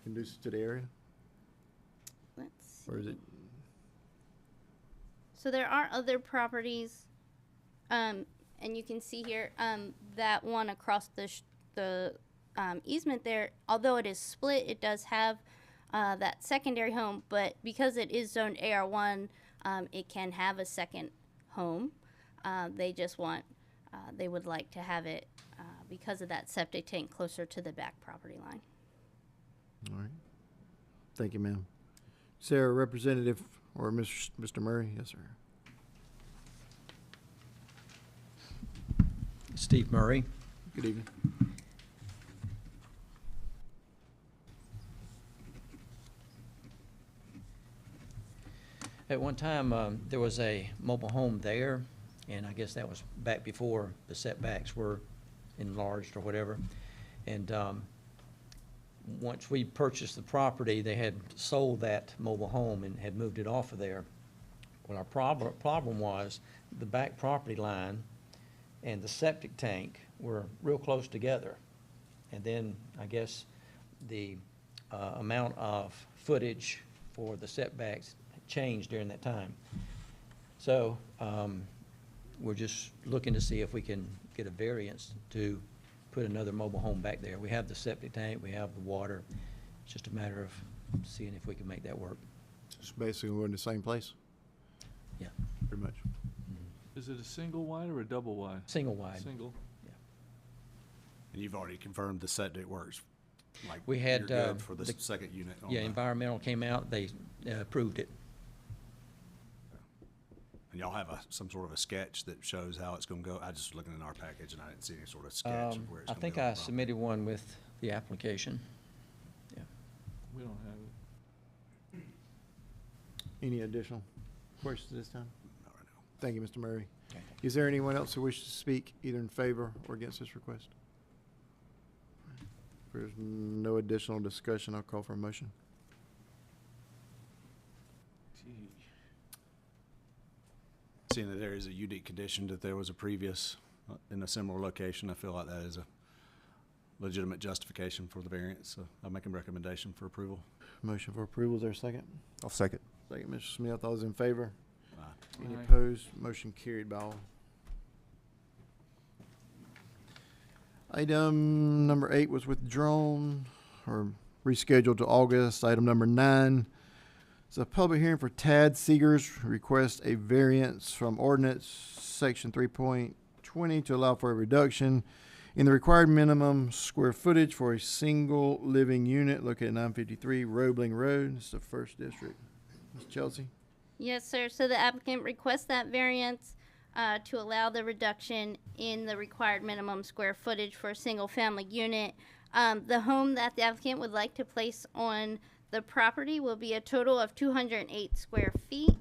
conducive to the area? Let's see. Or is it? So there are other properties, and you can see here that one across the easement there. Although it is split, it does have that secondary home. But because it is zoned AR1, it can have a second home. They just want, they would like to have it because of that septic tank closer to the back property line. All right. Thank you, ma'am. Sarah, Representative or Mr. Murray? Yes, sir. Steve Murray. Good evening. At one time, there was a mobile home there, and I guess that was back before the setbacks were enlarged or whatever. And once we purchased the property, they had sold that mobile home and had moved it off of there. Well, our problem was the back property line and the septic tank were real close together. And then I guess the amount of footage for the setbacks changed during that time. So we're just looking to see if we can get a variance to put another mobile home back there. We have the septic tank, we have the water. It's just a matter of seeing if we can make that work. Just basically we're in the same place? Yeah. Pretty much. Is it a single wide or a double wide? Single wide. Single. And you've already confirmed the septic works, like, We had, you're good for the second unit on Yeah, the- environmental came out, they approved it. And y'all have some sort of a sketch that shows how it's gonna go? I just was looking in our package and I didn't see any sort of sketch of where it's I gonna think go on I the property. submitted one with the application. Yeah. We don't have it. Any additional questions this time? Not right now. Thank you, Mr. Murray. Okay. Is there anyone else who wishes to speak either in favor or against this request? If there's no additional discussion, I'll call for a motion. Seeing that there is a unique condition that there was a previous in a similar location, I feel like that is a legitimate justification for the variance, so I'll make a recommendation for approval. Motion for approval, is there a second? I'll second. Second, Mr. Smith, all those in favor? Aye. Any Aye. opposed? Motion carried by all. Item number 8 was withdrawn or rescheduled to August. Item number 9 is a public hearing for Tad Seegers, request a variance from ordinance section 3.20 to allow for a reduction in the required minimum square footage for a single living unit located at 953 Roebling Road. It's the first district. Ms. Chelsea? Yes, sir. So the applicant requests that variance to allow the reduction in the required minimum square footage for a single-family unit. The home that the applicant would like to place on the property will be a total of 208 square feet.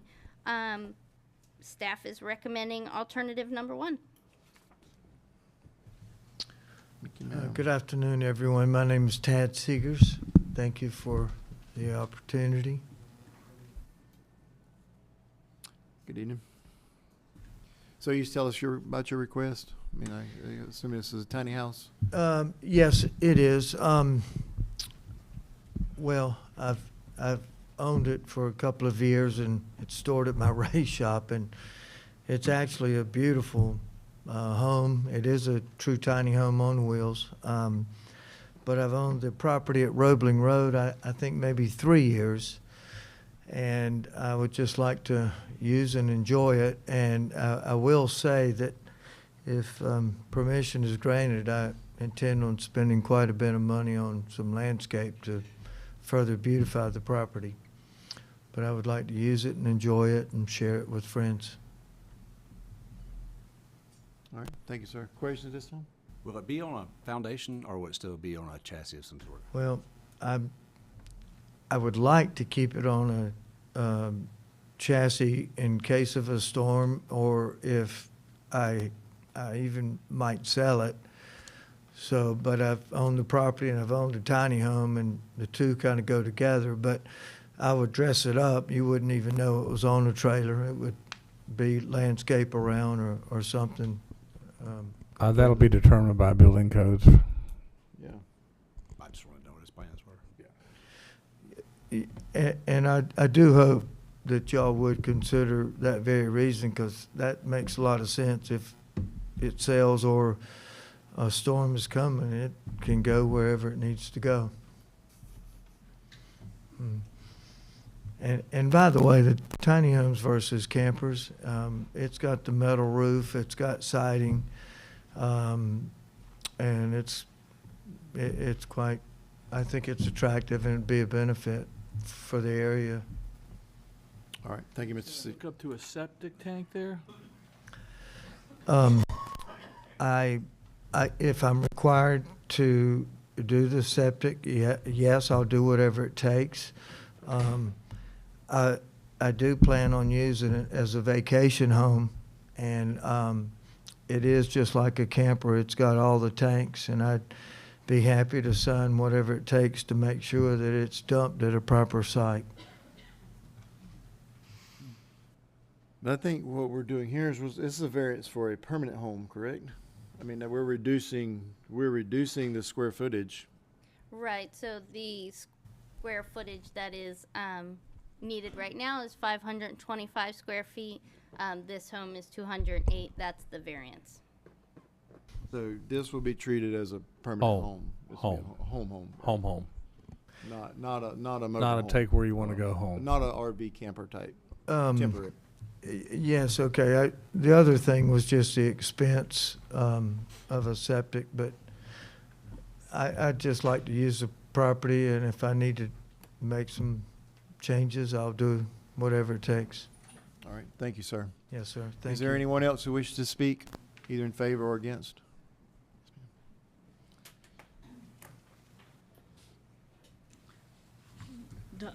Staff is recommending alternative number 1. Good afternoon, everyone. My name is Tad Seegers. Thank you for the opportunity. Good evening. So you tell us about your request? I mean, I assume this is a tiny house? Yes, it is. Well, I've owned it for a couple of years, and it's stored at my race shop, and it's actually a beautiful home. It is a true tiny home on wheels. But I've owned the property at Roebling Road, I think maybe 3 years. And I would just like to use and enjoy it. And I will say that if permission is granted, I intend on spending quite a bit of money on some landscape to further beautify the property. But I would like to use it and enjoy it and share it with friends. All right, thank you, sir. Questions this time? Will it be on a foundation or will it still be on a chassis of some sort? Well, I would like to keep it on a chassis in case of a storm, or if I even might sell it. So, but I've owned the property and I've owned a tiny home, and the two kind of go together. But I would dress it up. You wouldn't even know it was on a trailer. It would be landscape around or something. That'll be determined by building codes. Yeah. I just want to know what his plans were. Yeah. And I do hope that y'all would consider that very reason, because that makes a lot of sense. If it sells or a storm is coming, it can go wherever it needs to go. And by the way, the tiny homes versus campers, it's got the metal roof, it's got siding, and it's quite, I think it's attractive and it'd be a benefit for the area. All right, thank you, Mr. C. Hook up to a septic tank there? If I'm required to do the septic, yes, I'll do whatever it takes. I do plan on using it as a vacation home, and it is just like a camper. It's got all the tanks, and I'd be happy to sign whatever it takes to make sure that it's dumped at a proper site. But I think what we're doing here is, this is a variance for a permanent home, correct? I mean, that we're reducing the square footage. Right, so the square footage that is needed right now is 525 square feet. This home is 208. That's the variance. So this will be treated as a permanent home. This will be a home. Home. Not a mobile Not a home. take where you want to go home. Not a RV camper type. Temporary. Yes, okay. The other thing was just the expense of a septic, but I'd just like to use the property, and if I need to make some changes, I'll do whatever it takes. All right, thank you, sir. Yes, sir. Thank you. Is there anyone else who wishes to speak, either in favor or against?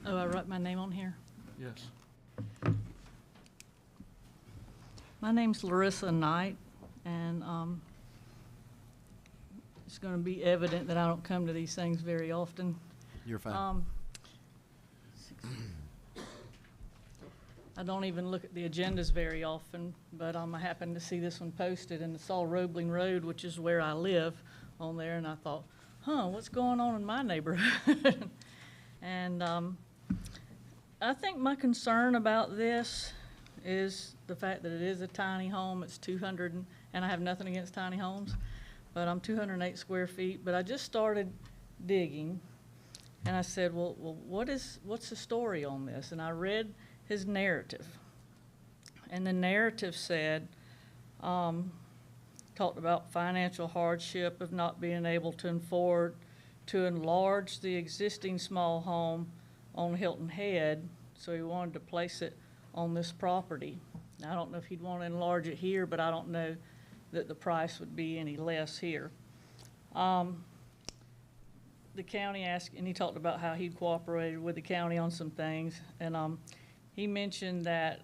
Oh, I wrote my name on here. Yes. My name's Larissa Knight, and it's going to be evident that I don't come to these things very often. You're fine. I don't even look at the agendas very often, but I happened to see this one posted, and it's all Roebling Road, which is where I live, on there, and I thought, what's going on in my neighborhood? And I think my concern about this is the fact that it is a tiny home. It's 200, and I have nothing against tiny homes, but I'm 208 square feet. But I just started digging, and I said, well, what's the story on this? And I read his narrative, and the narrative said, talked about financial hardship of not being able to afford to enlarge the existing small home on Hilton Head, so he wanted to place it on this property. Now, I don't know if he'd want to enlarge it here, but I don't know that the price would be any less here. The county asked, and he talked about how he'd cooperated with the county on some things, and he mentioned that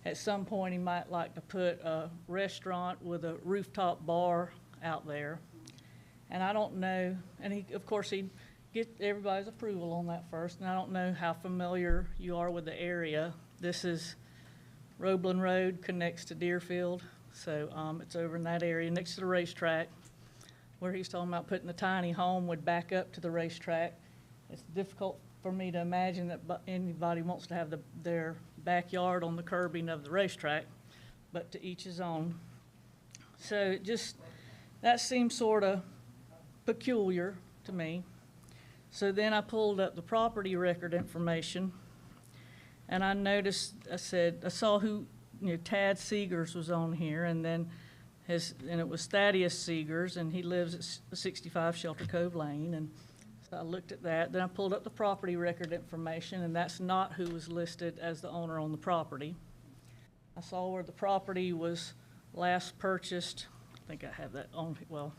at some point he might like to put a restaurant with a rooftop bar out there. And I don't know, and of course he'd get everybody's approval on that first, and I don't know how familiar you are with the area. This is Roebling Road, connects to Deerfield, so it's over in that area next to the racetrack, where he's talking about putting the tiny home would back up to the racetrack. It's difficult for me to imagine that anybody wants to have their backyard on the curbing of the racetrack, but to each his own. So that seems sort of peculiar to me. So then I pulled up the property record information, and I noticed, I saw who, Tad Seegers was on here, and then and it was Thaddeus Seegers, and he lives at 65 Shelter Cove Lane, and so I looked at that. Then I pulled up the property record information, and that's not who was listed as the owner on the property. I saw where the property was last purchased. I think I have that on, well,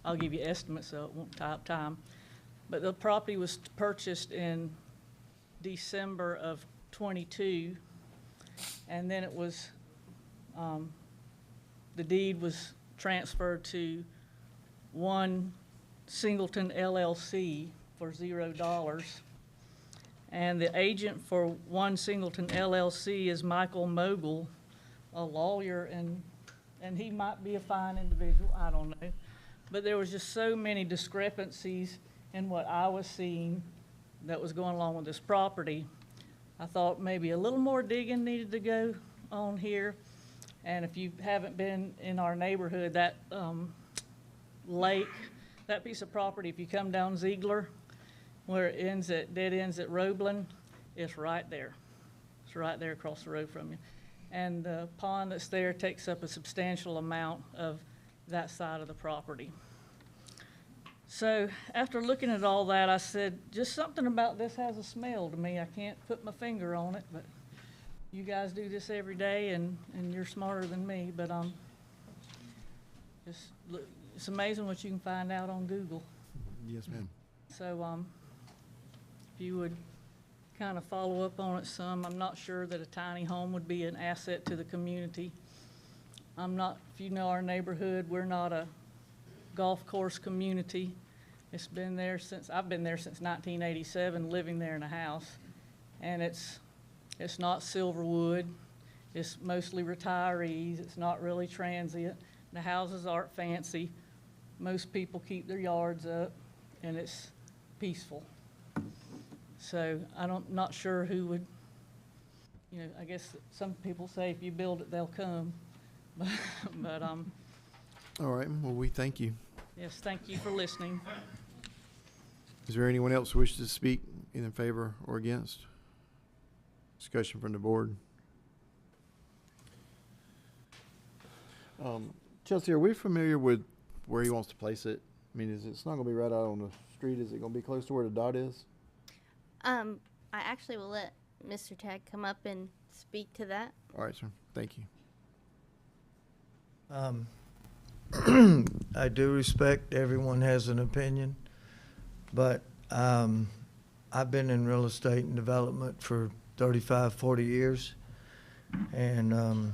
I'll give you estimates so it won't tie up time. But the property was purchased in December of '22, and then it was, the deed was transferred to One Singleton LLC for $0. And the agent for One Singleton LLC is Michael Mogul, a lawyer, and he might be a fine individual, I don't know. But there was just so many discrepancies in what I was seeing that was going along with this property. I thought maybe a little more digging needed to go on here. And if you haven't been in our neighborhood, that lake, that piece of property, if you come down Ziegler, where it ends at, dead ends at Roeblen, it's right there. It's right there across the road from you. And the pond that's there takes up a substantial amount of that side of the property. So after looking at all that, I said, just something about this has a smell to me. I can't put my finger on it, but you guys do this every day, and you're smarter than me, but just look, it's amazing what you can find out on Google. Yes, ma'am. So if you would kind of follow up on it some. I'm not sure that a tiny home would be an asset to the community. I'm not, if you know our neighborhood, we're not a golf course community. It's been there since, I've been there since 1987, living there in a house. And it's not Silverwood. It's mostly retirees. It's not really transient. The houses aren't fancy. Most people keep their yards up, and it's peaceful. So not sure who would, you know, I guess some people say if you build it, they'll come. But All right, well, we thank you. yes, thank you for listening. Is there anyone else who wishes to speak in favor or against? Discussion from the board. Chelsea, are we familiar with where he wants to place it? I mean, it's not going to be right out on the street. Is it going to be close to where the dot is? I actually will let Mr. Tag come up and speak to that. All right, sir. Thank you. I do respect everyone has an opinion, but I've been in real estate and development for 35, 40 years, and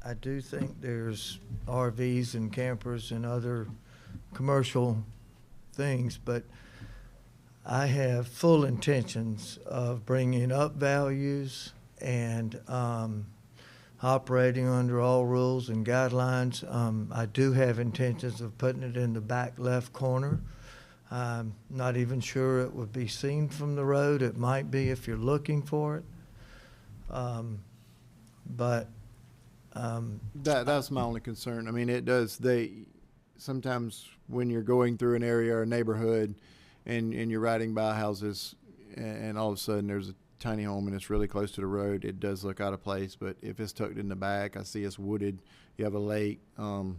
I do think there's RVs and campers and other commercial things, but I have full intentions of bringing up values and operating under all rules and guidelines. I do have intentions of putting it in the back left corner. I'm not even sure it would be seen from the road. It might be if you're looking for it. That's my only concern. I mean, it does, sometimes when you're going through an area or a neighborhood and you're riding by houses and all of a sudden there's a tiny home and it's really close to the road, it does look out of place. But if it's tucked in the back, I see it's wooded, you have a lake. For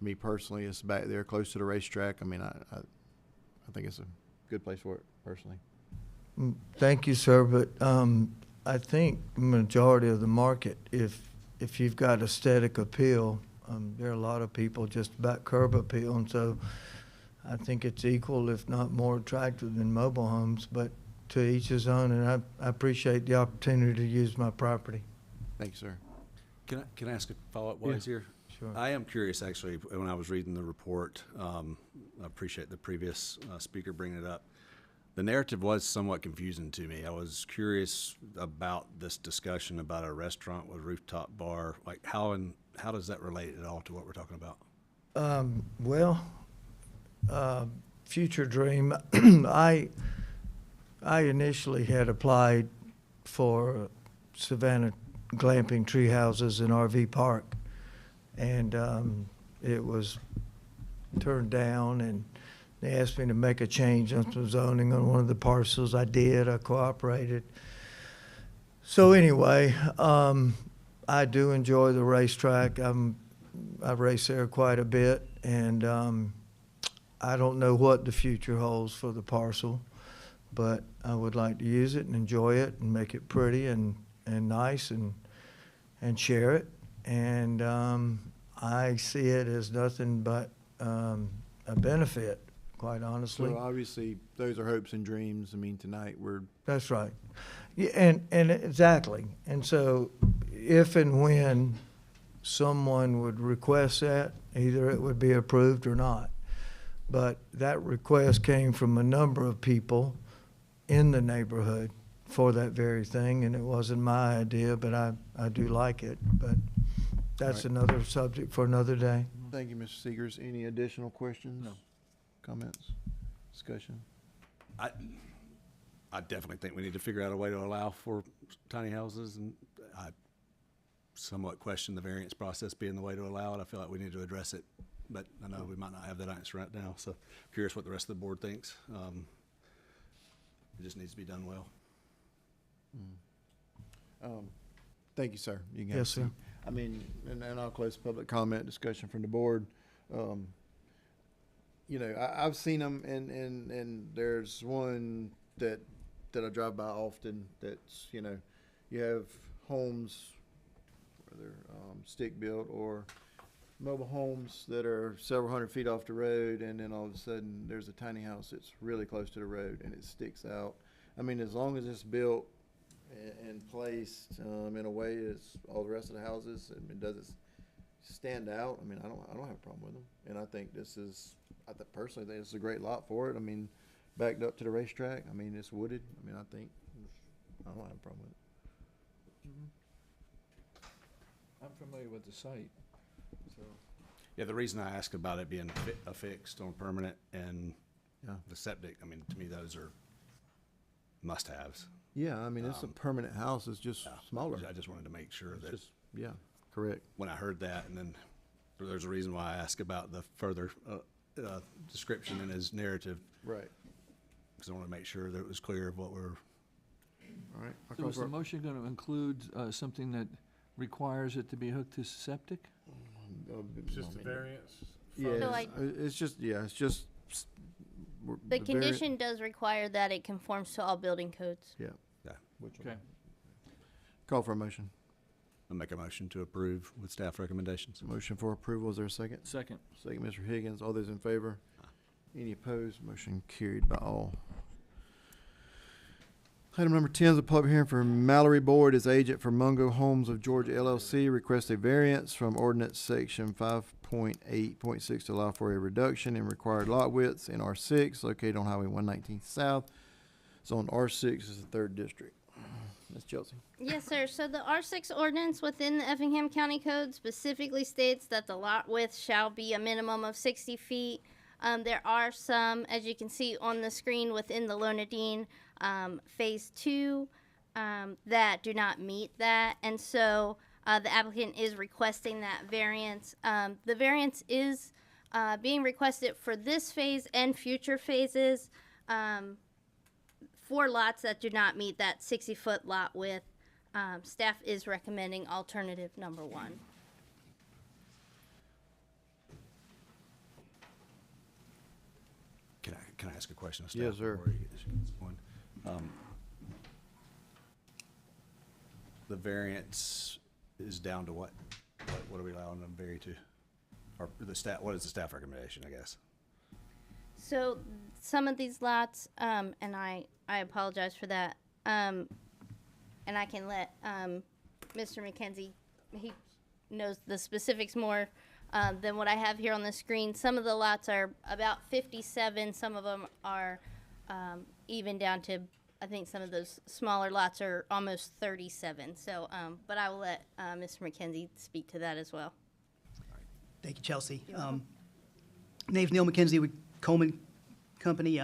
me personally, it's back there close to the racetrack. I mean, I think it's a good place for it personally. Thank you, sir, but I think majority of the market, if you've got aesthetic appeal, there are a lot of people just about curb appeal, and so I think it's equal, if not more attractive than mobile homes, but to each his own, and I appreciate the opportunity to use my property. Thank you, sir. Can I ask a follow-up while he's here? Sure. I am curious, actually, when I was reading the report, I appreciate the previous speaker bringing it up. The narrative was somewhat confusing to me. I was curious about this discussion about a restaurant with rooftop bar. Like, how does that relate at all to what we're talking about? Future dream. I initially had applied for Savannah glamping tree houses and RV park, and it was turned down, and they asked me to make a change on some zoning on one of the parcels. I did. I cooperated. So anyway, I do enjoy the racetrack. I race there quite a bit, and I don't know what the future holds for the parcel, but I would like to use it and enjoy it and make it pretty and nice and share it. And I see it as nothing but a benefit, quite honestly. So obviously, those are hopes and dreams. I mean, tonight we're. That's right. Yeah, and exactly. And so if and when someone would request that, either it would be approved or not. But that request came from a number of people in the neighborhood for that very thing, and it wasn't my idea, but I do like it. But that's Right. another subject for another day. Thank you, Mr. Seegers. Any additional questions? No. Comments? Discussion? I definitely think we need to figure out a way to allow for tiny houses, and I somewhat question the variance process being the way to allow it. I feel like we need to address it, but I know we might not have that answer right now, so curious what the rest of the board thinks. It just needs to be done well. Thank you, sir. You can have Yes, a seat. sir. I mean, and I'll close public comment discussion from the board. You know, I've seen them, and there's one that I drive by often. That's, you know, you have homes, whether stick built or mobile homes that are several hundred feet off the road, and then all of a sudden there's a tiny house that's really close to the road and it sticks out. I mean, as long as it's built and placed in a way as all the rest of the houses, I mean, does it stand out? I mean, I don't have a problem with them, and I think personally think this is a great lot for it. I mean, backed up to the racetrack. I mean, it's wooded. I mean, I don't have a problem with it. I'm familiar with the site, so. Yeah, the reason I ask about it being affixed on permanent and the septic, I mean, to me, those are must-haves. Yeah, I mean, it's a permanent house. It's just smaller. I just wanted to make sure that. Yeah, correct. When I heard that, and then there's a reason why I asked about the further description in his narrative. Right. Because I want to make sure that it was clear of what we're. All right. So is the motion going to include something that requires it to be hooked to septic? It's just a variance. Yeah, So it's just The condition does require that it conforms to all building codes. Yeah. Yeah. Okay. Call for a motion. I'll make a motion to approve with staff recommendations. Motion for approval. Is there a second? Second. Second, Mr. Higgins. All those in favor? Any opposed? Motion carried by all. Item number 10 is a public hearing for Mallory Boyd as agent for Mungo Homes of Georgia LLC. Request a variance from ordinance section 5.8.6 to allow for a reduction in required lot widths in R6 located on Highway 119 South. Zone R6 is the 3rd district. Ms. Chelsea. Yes, sir. So the R6 ordinance within the Effingham County Code specifically states that the lot width shall be a minimum of 60 feet. There are some, as you can see on the screen within the Lonadine Phase 2 that do not meet that. And so the applicant is requesting that variance. The variance is being requested for this phase and future phases. For lots that do not meet that 60-foot lot width, staff is recommending alternative number 1. Can I ask a question of staff? Yes, sir. before he gets going? The variance is down to what? What are we allowing them to vary to? Or the staff, what is the staff recommendation, I guess? So some of these lots, and I apologize for that, and I can let Mr. McKenzie, he knows the specifics more than what I have here on the screen. Some of the lots are about 57. Some of them are even down to, I think some of those smaller lots are almost 37. So, but I will let Mr. McKenzie speak to that as well. Thank you, Chelsea. Name's Neil McKenzie with Coleman Company.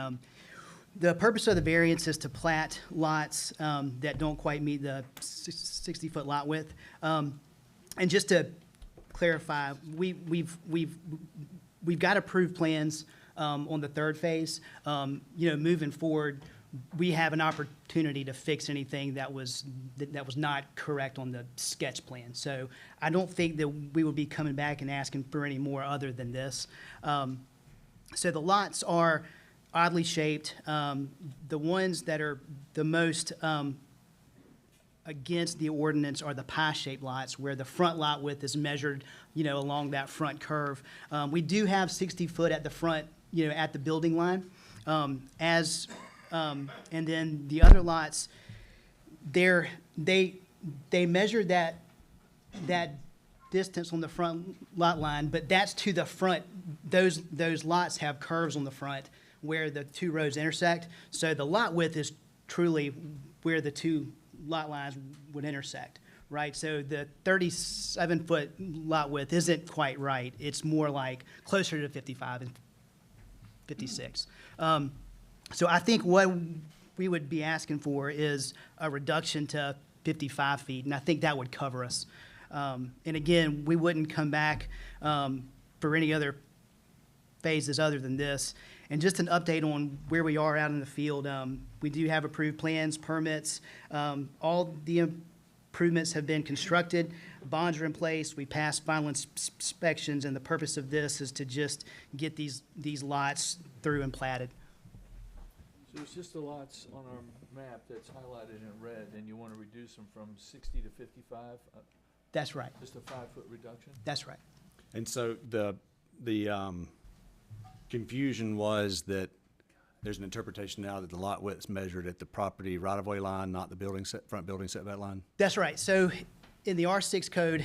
The purpose of the variance is to plat lots that don't quite meet the 60-foot lot width. And just to clarify, we've got approved plans on the 3rd phase. You know, moving forward, we have an opportunity to fix anything that was not correct on the sketch plan. So I don't think that we would be coming back and asking for any more other than this. So the lots are oddly shaped. The ones that are the most against the ordinance are the pie-shaped lots, where the front lot width is measured, along that front curve. We do have 60 foot at the front, at the building line. And then the other lots, they measure that distance on the front lot line, but that's to the front. Those lots have curves on the front where the two roads intersect. So the lot width is truly where the two lot lines would intersect, right? So the 37-foot lot width isn't quite right. It's more like closer to 55 and 56. So I think what we would be asking for is a reduction to 55 feet, and I think that would cover us. And again, we wouldn't come back for any other phases other than this. And just an update on where we are out in the field. We do have approved plans, permits. All the improvements have been constructed. Bonds are in place. We passed final inspections, and the purpose of this is to just get these lots through and platted. So it's just the lots on our map that's highlighted in red, and you want to reduce them from 60 to 55? That's right. Just a 5-foot reduction? That's right. And so the confusion was that there's an interpretation now that the lot width's measured at the property right-of-way line, not the front building setback line? That's right. So in the R6 code,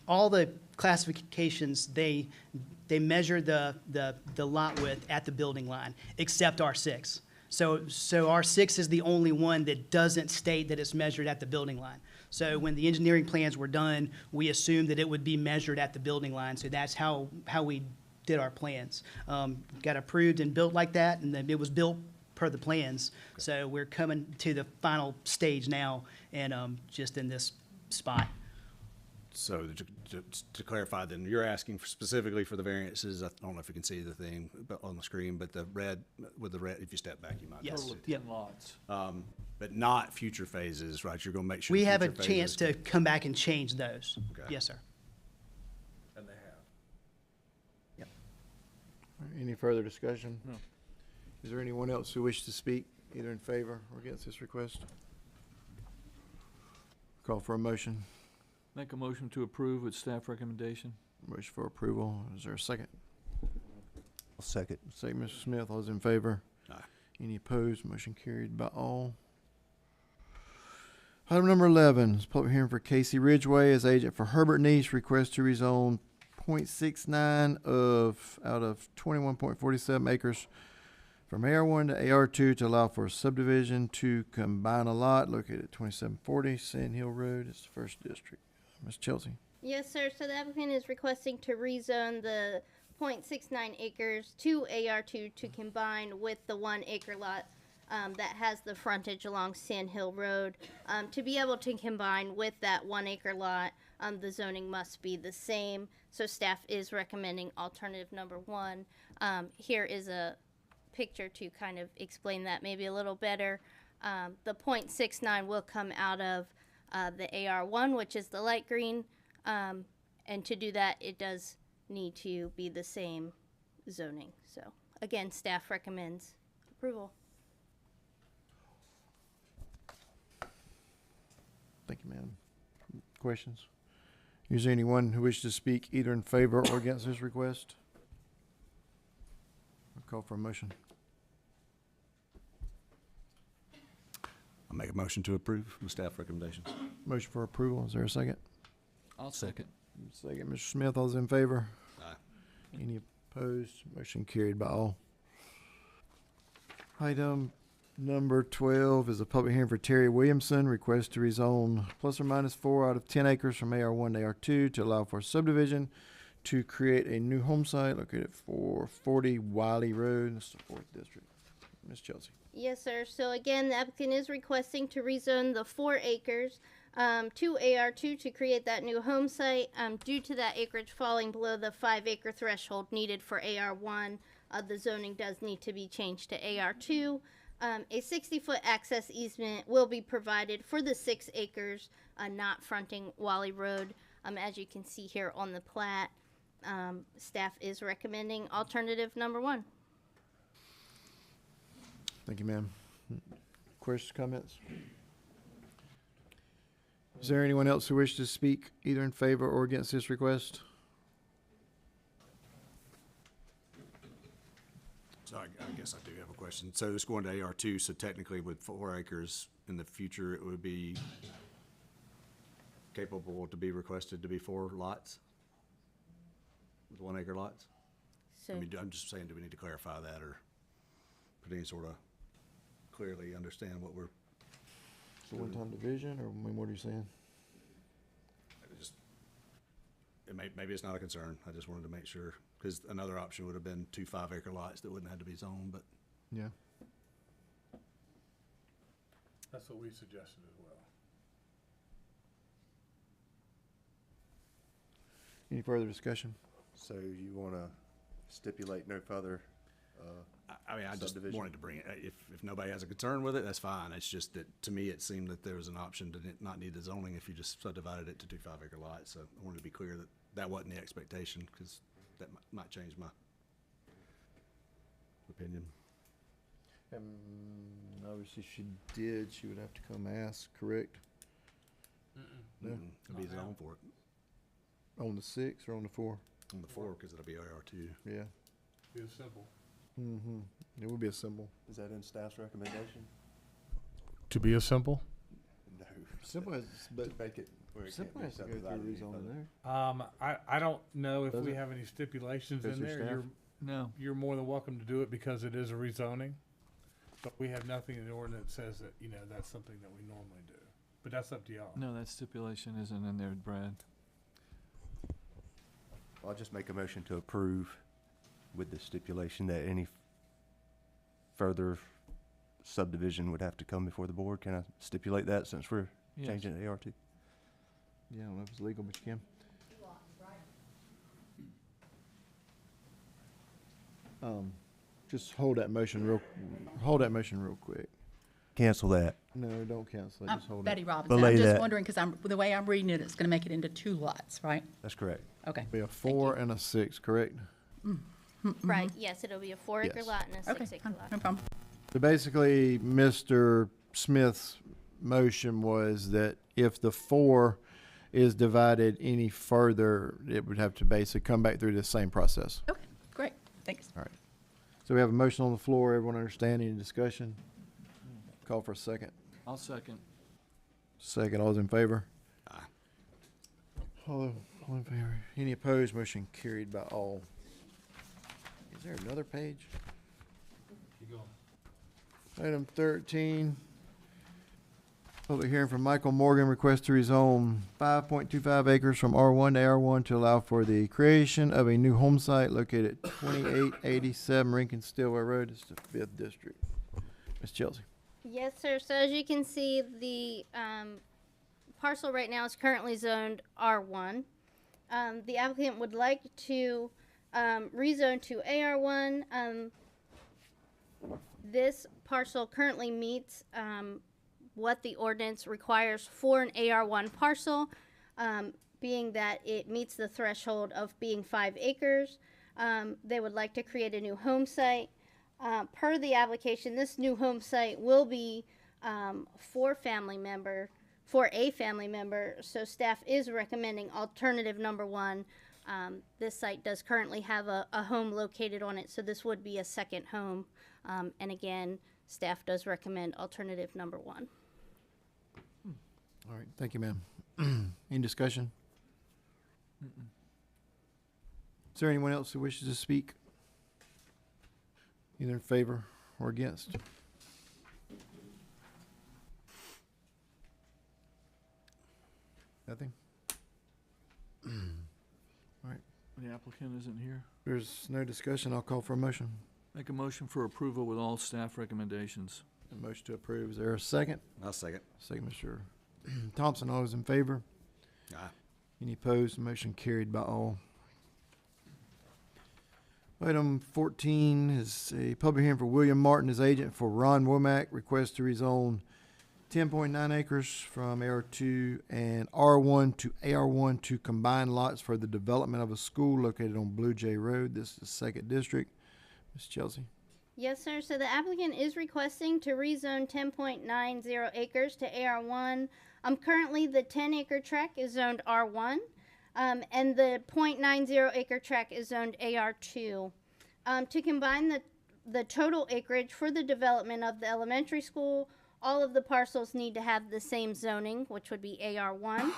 all the classifications, they measure the lot width at the building line, except R6. So R6 is the only one that doesn't state that it's measured at the building line. So when the engineering plans were done, we assumed that it would be measured at the building line. So that's how we did our plans. Got approved and built like that, and then it was built per the plans. So we're coming to the final stage now, and just in this spot. So to clarify, then, you're asking specifically for the variances. I don't know if you can see the thing on the screen, but the red, if you step back, you might. Yes. Total of 10 lots. But not future phases, right? You're gonna make sure. We have a future chance phases to come back and change those. Okay. Yes, sir. And they have. Yep. Any further discussion? No. Is there anyone else who wishes to speak, either in favor or against this request? Call for a motion. Make a motion to approve with staff recommendation. Motion for approval. Is there a second? I'll second. Second, Mr. Smith. All those in favor? Aye. Any opposed? Motion carried by all. Item number 11 is public hearing for Casey Ridgeway as agent for Herbert Niece. Request to rezone 0.69 out of 21.47 acres from AR1 to AR2 to allow for a subdivision to combine a lot located at 2740 Sand Hill Road. It's the first district. Ms. Chelsea. Yes, sir. So the applicant is requesting to rezone the 0.69 acres to AR2 to combine with the 1 acre lot that has the frontage along Sand Hill Road. To be able to combine with that 1 acre lot, the zoning must be the same. So staff is recommending alternative number 1. Here is a picture to kind of explain that maybe a little better. The 0.69 will come out of the AR1, which is the light green, and to do that, it does need to be the same zoning. So again, staff recommends approval. Thank you, ma'am. Questions? Is there anyone who wishes to speak either in favor or against this request? I'll call for a motion. I'll make a motion to approve with staff recommendations. Motion for approval. Is there a second? I'll second. Second, Mr. Smith. All those in favor? Aye. Any opposed? Motion carried by all. Item number 12 is a public hearing for Terry Williamson. Request to rezone ±4 out of 10 acres from AR1 to AR2 to allow for subdivision to create a new home site located at 440 Wiley Road. This is the 4th district. Ms. Chelsea. Yes, sir. So again, the applicant is requesting to rezone the 4 acres to AR2 to create that new home site. Due to that acreage falling below the 5 acre threshold needed for AR1, the zoning does need to be changed to AR2. A 60-foot access easement will be provided for the 6 acres not fronting Wally Road. As you can see here on the plat, staff is recommending alternative number 1. Thank you, ma'am. Questions, comments? Is there anyone else who wishes to speak either in favor or against this request? So I guess I do have a question. So this going to AR2, so technically with 4 acres in the future, it would be capable to be requested to be 4 lots? With 1 acre lots? So, I mean, I'm just saying, do we need to clarify that or put any sort of clearly understand what we're So one-time division, or I mean, what are you saying? Maybe it's not a concern. I just wanted to make sure, because another option would have been 2 5-acre lots that wouldn't have to be zoned, but Yeah. That's what we suggested as well. Any further discussion? So you want to stipulate no further, I mean, I just subdivision? wanted to bring it. If nobody has a concern with it, that's fine. It's just that, to me, it seemed that there was an option to not need the zoning if you just subdivided it to 2 5-acre lots. So I wanted to be clear that that wasn't the expectation, because that might change my opinion. Obviously, she did. She would have to come ask, correct? No? It'd be zoned for it On the 6 or on the 4? on the 4, because it'll be AR2. Yeah. Be as simple. Mm-hmm. It would be a symbol. Is that in staff's recommendation? To be a simple? No. Simple has, but To make it where it can't simple be has to go subdivided through any rezoning further. there. I don't know if Does we it? have any stipulations Goes in through there. staff? No. You're more than welcome to do it because it is a rezoning. But we have nothing in the ordinance that says that, that's something that we normally do. But that's up to y'all. No, that stipulation isn't in there, Brad. I'll just make a motion to approve with the stipulation that any further subdivision would have to come before the board. Can I stipulate that since we're Yes. changing it to AR2? Yeah, I don't know if it's legal, but you can. Just hold that motion real quick. Cancel that. No, don't cancel it. I'm Just hold Betty it. Robinson. Belay I'm just that. wondering, because the way I'm reading it, it's going to make it into 2 lots, right? That's correct. Okay. Be a 4 and a 6, correct? right, yes, it'll be a 4-acre Yes. lot and a Okay, 6-acre lot. no problem. So basically, Mr. Smith's motion was that if the 4 is divided any further, it would have to basically come back through the same process. Okay, great. Thanks. All right. So we have a motion on the floor. Everyone understand? Any discussion? Call for a second. I'll second. Second, all those in favor? Aye. All in favor? Any opposed? Motion carried by all. Is there another page? Keep going. Item 13. Public hearing from Michael Morgan, request to rezone 5.25 acres from R1 to R1 to allow for the creation of a new home site located at 2887 Rankin Stillwell Road. It's the 5th district. Ms. Chelsea. Yes, sir. So as you can see, the parcel right now is currently zoned R1. The applicant would like to rezone to AR1. This parcel currently meets what the ordinance requires for an AR1 parcel, being that it meets the threshold of being 5 acres. They would like to create a new home site. Per the application, this new home site will be for a family member, so staff is recommending alternative number 1. This site does currently have a home located on it, so this would be a second home. And again, staff does recommend alternative number 1. All right, thank you, ma'am. Any discussion? Is there anyone else who wishes to speak? Either in favor or against? Nothing? All right, The applicant isn't here. there's no discussion. I'll call for a motion. Make a motion for approval with all staff recommendations. A motion to approve. Is there a second? I'll second. Second, Mr. Thompson. All those in favor? Aye. Any opposed? Motion carried by all. Item 14 is a public hearing for William Martin as agent for Ron Womack, request to rezone 10.9 acres from AR2 and R1 to AR1 to combine lots for the development of a school located on Blue Jay Road. This is second district. Ms. Chelsea. Yes, sir. So the applicant is requesting to rezone 10.90 acres to AR1. Currently the 10-acre tract is zoned R1, and the .90 acre tract is zoned AR2. To combine the total acreage for the development of the elementary school, all of the parcels need to have the same zoning, which would be AR1.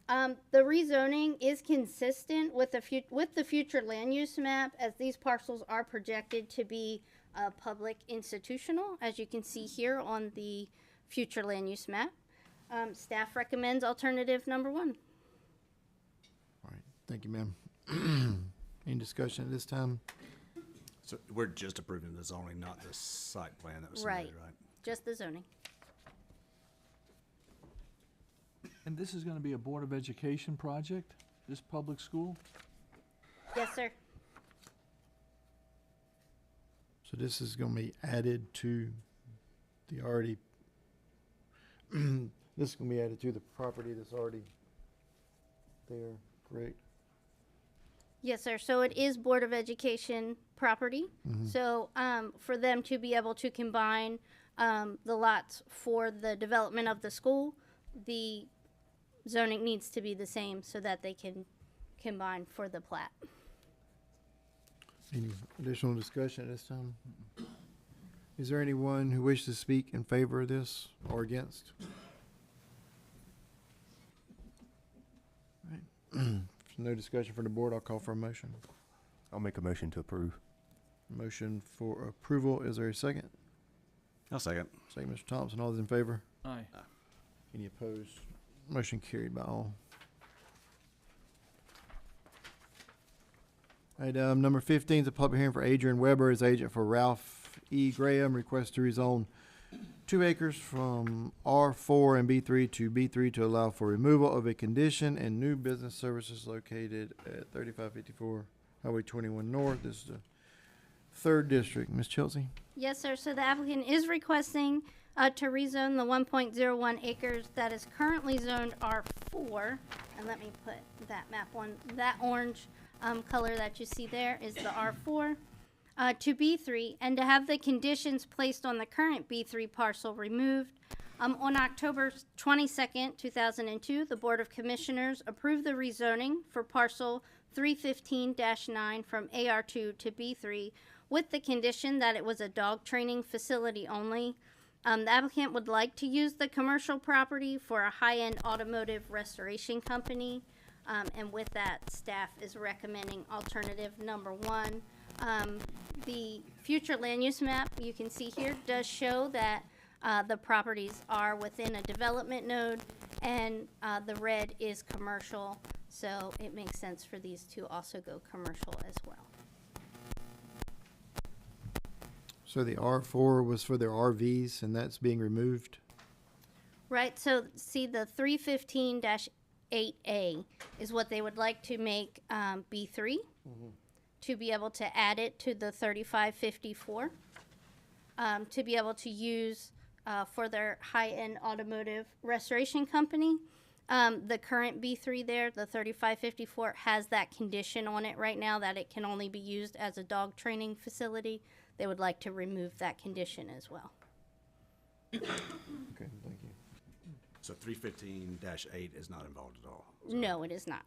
The rezoning is consistent with the future land use map, as these parcels are projected to be public institutional, as you can see here on the future land use map. Staff recommends alternative number 1. All right, thank you, ma'am. Any discussion at this time? So we're just approving the zoning, not the site plan that was Right. submitted, right? Just the zoning. And this is gonna be a Board of Education project, this public school? Yes, sir. So this is gonna be added to the already, this is gonna be added to the property that's already there, correct? Yes, sir. So it is Board of Education property. So for them to be able to combine the lots for the development of the school, the zoning needs to be the same so that they can combine for the plat. Any additional discussion at this time? Is there anyone who wishes to speak in favor of this or against? All right. If no discussion from the board, I'll call for a motion. I'll make a motion to approve. Motion for approval, is there a second? I'll second. Second, Mr. Thompson, all those in favor? Aye. Any opposed? Motion carried by all. Item number 15 is a public hearing for Adrian Weber as agent for Ralph E. Graham. Request to rezone 2 acres from R4 and B3 to B3 to allow for removal of a condition and new business services located at 3554 Highway 21 North. This is the third district. Ms. Chelsea? Yes, sir. So the applicant is requesting to rezone the 1.01 acres that is currently zoned R4. And let me put that map on. That orange color that you see there is the R4 to B3, and to have the conditions placed on the current B3 parcel removed. On October 22nd, 2002, the Board of Commissioners approved the rezoning for parcel 315-9 from AR2 to B3 with the condition that it was a dog training facility only. The applicant would like to use the commercial property for a high-end automotive restoration company. And with that, staff is recommending alternative number 1. The future land use map you can see here does show that the properties are within a development node, and the red is commercial, so it makes sense for these to also go commercial as well. So the R4 was for their RVs, and that's being removed? Right, so see the 315-8A is what they would like to make B3 to be able to add it to the 3554 to be able to use for their high-end automotive restoration company. The current B3 there, the 3554, has that condition on it right now that it can only be used as a dog training facility. They would like to remove that condition as well. Okay, thank you. So 315-8 is not involved at all? No, it is not.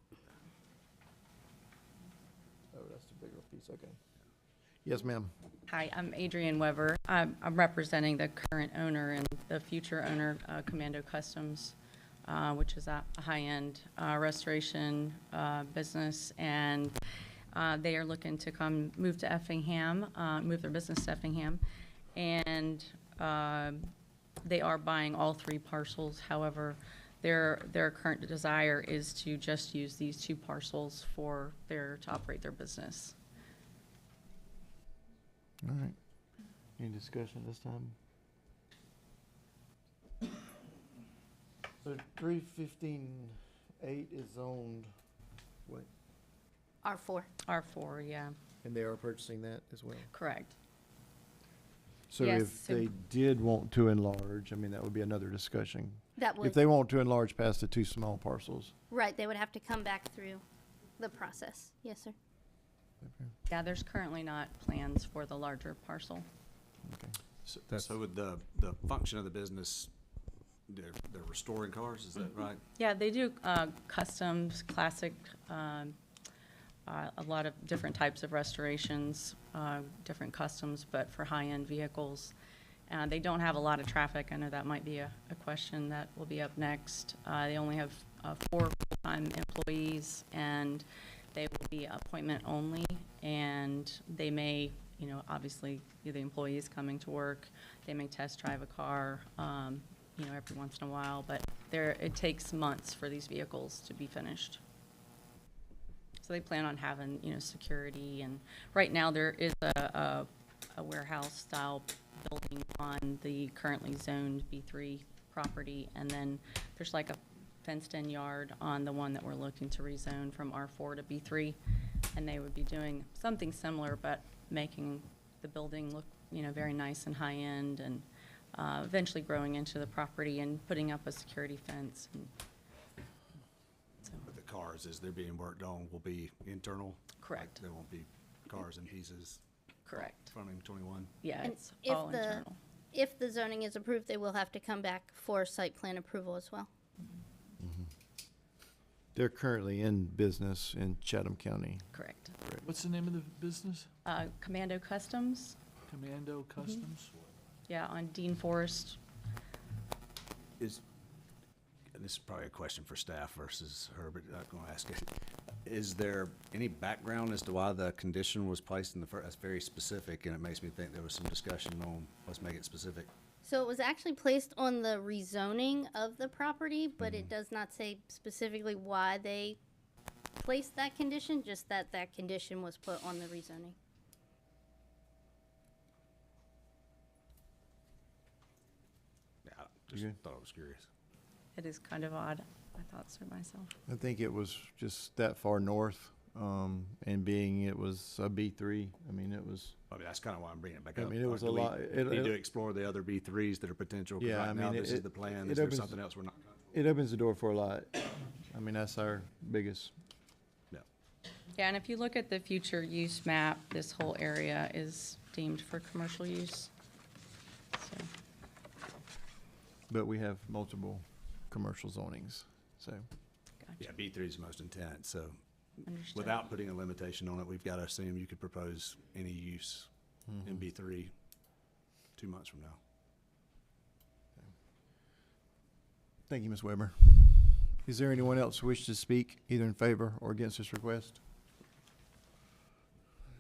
Oh, that's the bigger piece, okay. Yes, ma'am. Hi, I'm Adrian Weber. I'm representing the current owner and the future owner, Commando Customs, which is a high-end restoration business, and they are looking to come move to Effingham, move their business to Effingham, and they are buying all 3 parcels. However, their current desire is to just use these 2 parcels to operate their business. All right. Any discussion this time? So 315-8 is zoned, what? R4. R4, yeah. And they are purchasing that as well? Correct. So Yes, if so- they did want to enlarge, I mean, that would be another discussion. That would. If they want to enlarge past the 2 small parcels. Right, they would have to come back through the process. Yes, sir. Yeah, there's currently not plans for the larger parcel. So with the function of the business, they're restoring cars, is that right? Yeah, they do customs, classic, a lot of different types of restorations, different customs, but for high-end vehicles. They don't have a lot of traffic. I know that might be a question that will be up next. They only have 4 full-time employees, and they will be appointment only, and they may, you know, obviously, the employees coming to work, they may test drive a car, you know, every once in a while, but it takes months for these vehicles to be finished. So they plan on having, you know, security, and right now there is a warehouse-style building on the currently zoned B3 property, and then there's like a fenced-in yard on the one that we're looking to rezone from R4 to B3, and they would be doing something similar, but making the building look, you know, very nice and high-end, and eventually growing into the property and putting up a security fence. And But the cars, as they're being worked on, will be internal? Correct. Like, there won't be cars and pieces? Correct. Fronting 21? Yeah, And it's all if internal. if the zoning is approved, they will have to come back for site plan approval as well. They're currently in business in Chatham County. Correct. What's the name of the business? Commando Customs, Commando Customs? yeah, on Dean Forest. And this is probably a question for staff versus her, but I'm going to ask it. Is there any background as to why the condition was placed in the first? That's very specific, and it makes me think there was some discussion on, let's make it specific. So it was actually placed on the rezoning of the property, but it does not say specifically why they placed that condition, just that that condition was put on the rezoning. Yeah, just Okay. thought I was curious. It is kind of odd. I thought so myself. I think it was just that far north, and being it was a B3, I mean, it was, I mean, that's kind of why I'm bringing it back I up. mean, it was Like, a do we lot- it- Need to it- explore the other B3s that are potential, because Yeah, I right now, mean, this is it- the plan. it Is there opens- something else we're not? it opens the door for a lot. I mean, that's our biggest, Yeah, and if you look at the future use map, this whole area is deemed for commercial use. So, but we have multiple commercial zonings, so. Yeah, B3 is the most intense, so understood. without putting a limitation on it, we've got to assume you could propose any use in B3 2 months from now. Thank you, Ms. Weber. Is there anyone else who wishes to speak either in favor or against this request?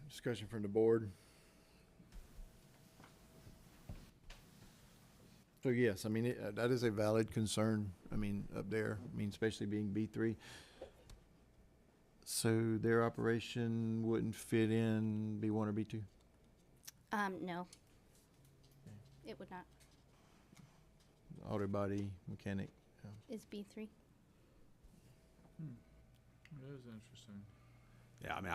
Discussion from the board. So yes, I mean, that is a valid concern, I mean, up there, I mean, especially being B3. So their operation wouldn't fit in B1 or B2? No. It would not. Auto body mechanic. Is B3. That is interesting. Yeah, I mean,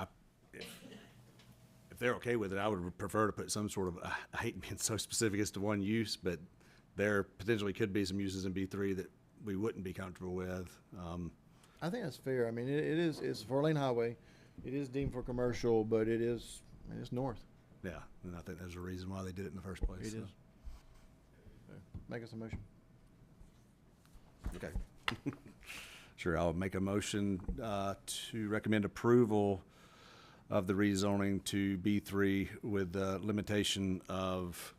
if they're okay with it, I would prefer to put some sort of, I hate being so specific as to one use, but there potentially could be some uses in B3 that we wouldn't be comfortable with. I think that's fair. I mean, it's a 4-lane highway. It is deemed for commercial, but it's north. Yeah, and I think there's a reason why they did it in the first place. It so. is. So, make us a motion. Okay. Sure, I'll make a motion to recommend approval of the rezoning to B3 with the limitation of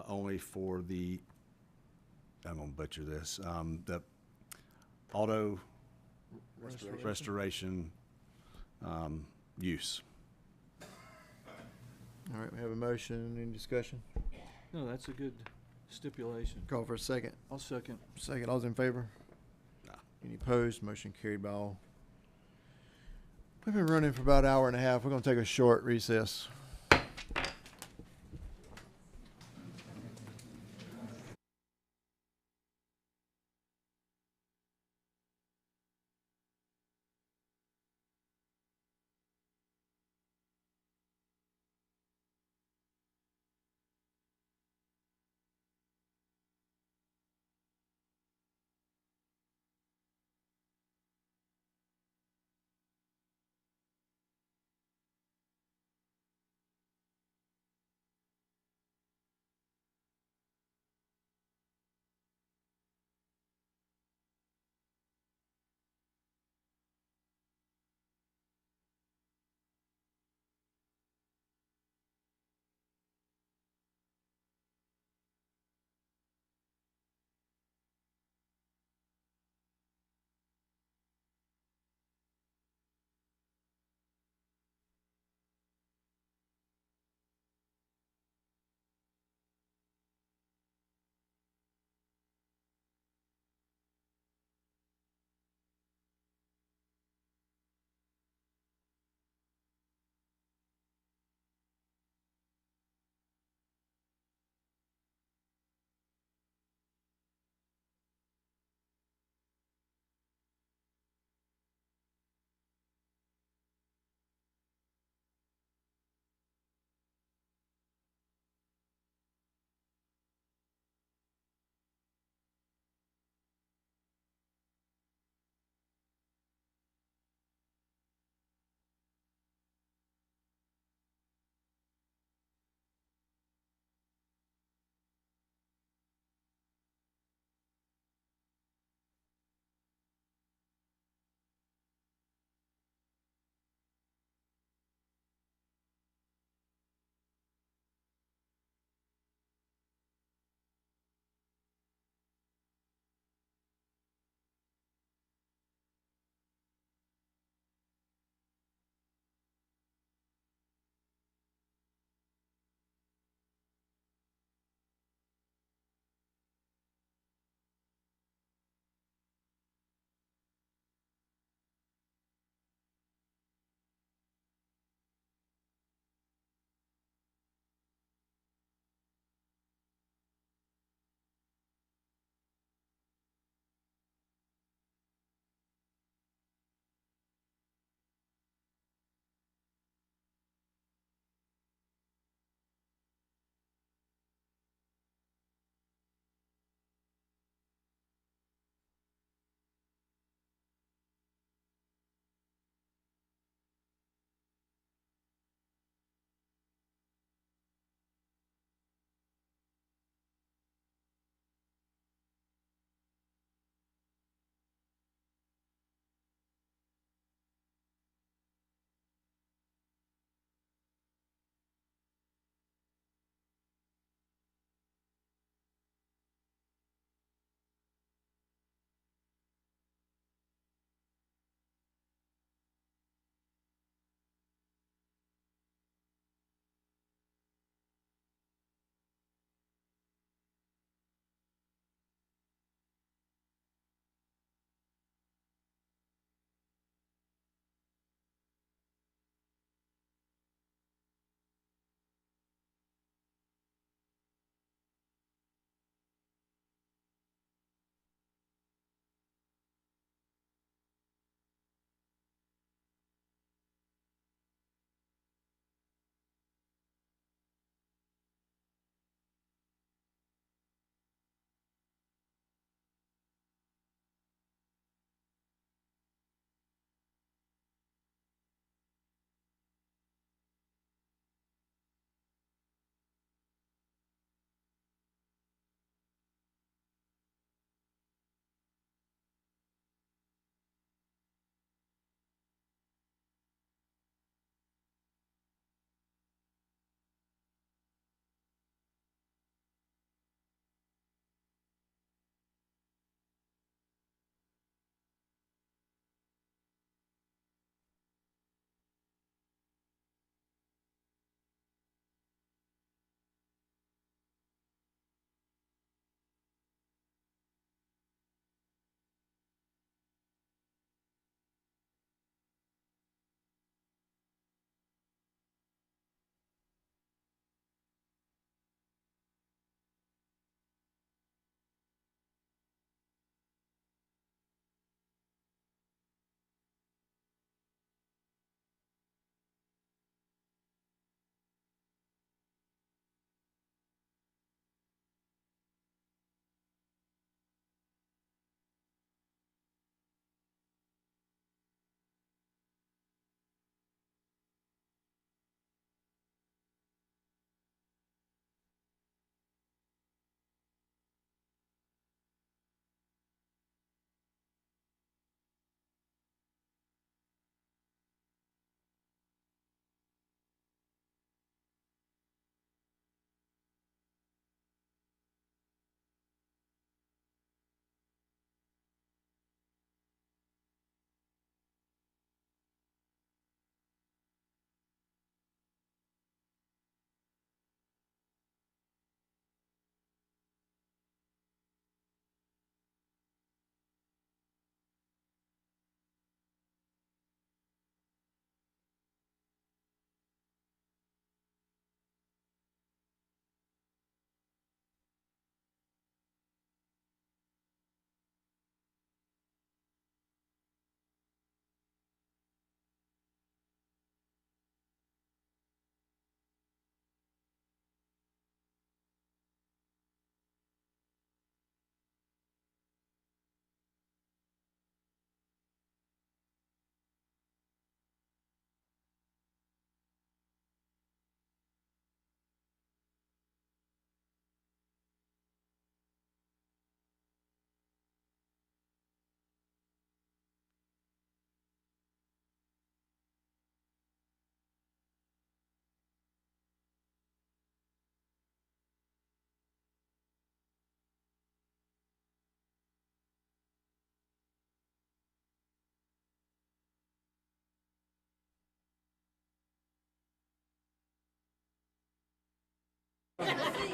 only for the, I'm gonna butcher this, the auto restoration use. All right, we have a motion. Any discussion? No, that's a good stipulation. Call for a second. I'll second. Second, all's in favor? Any opposed? Motion carried by all. We've been running for about an hour and a half. We're gonna take a short recess.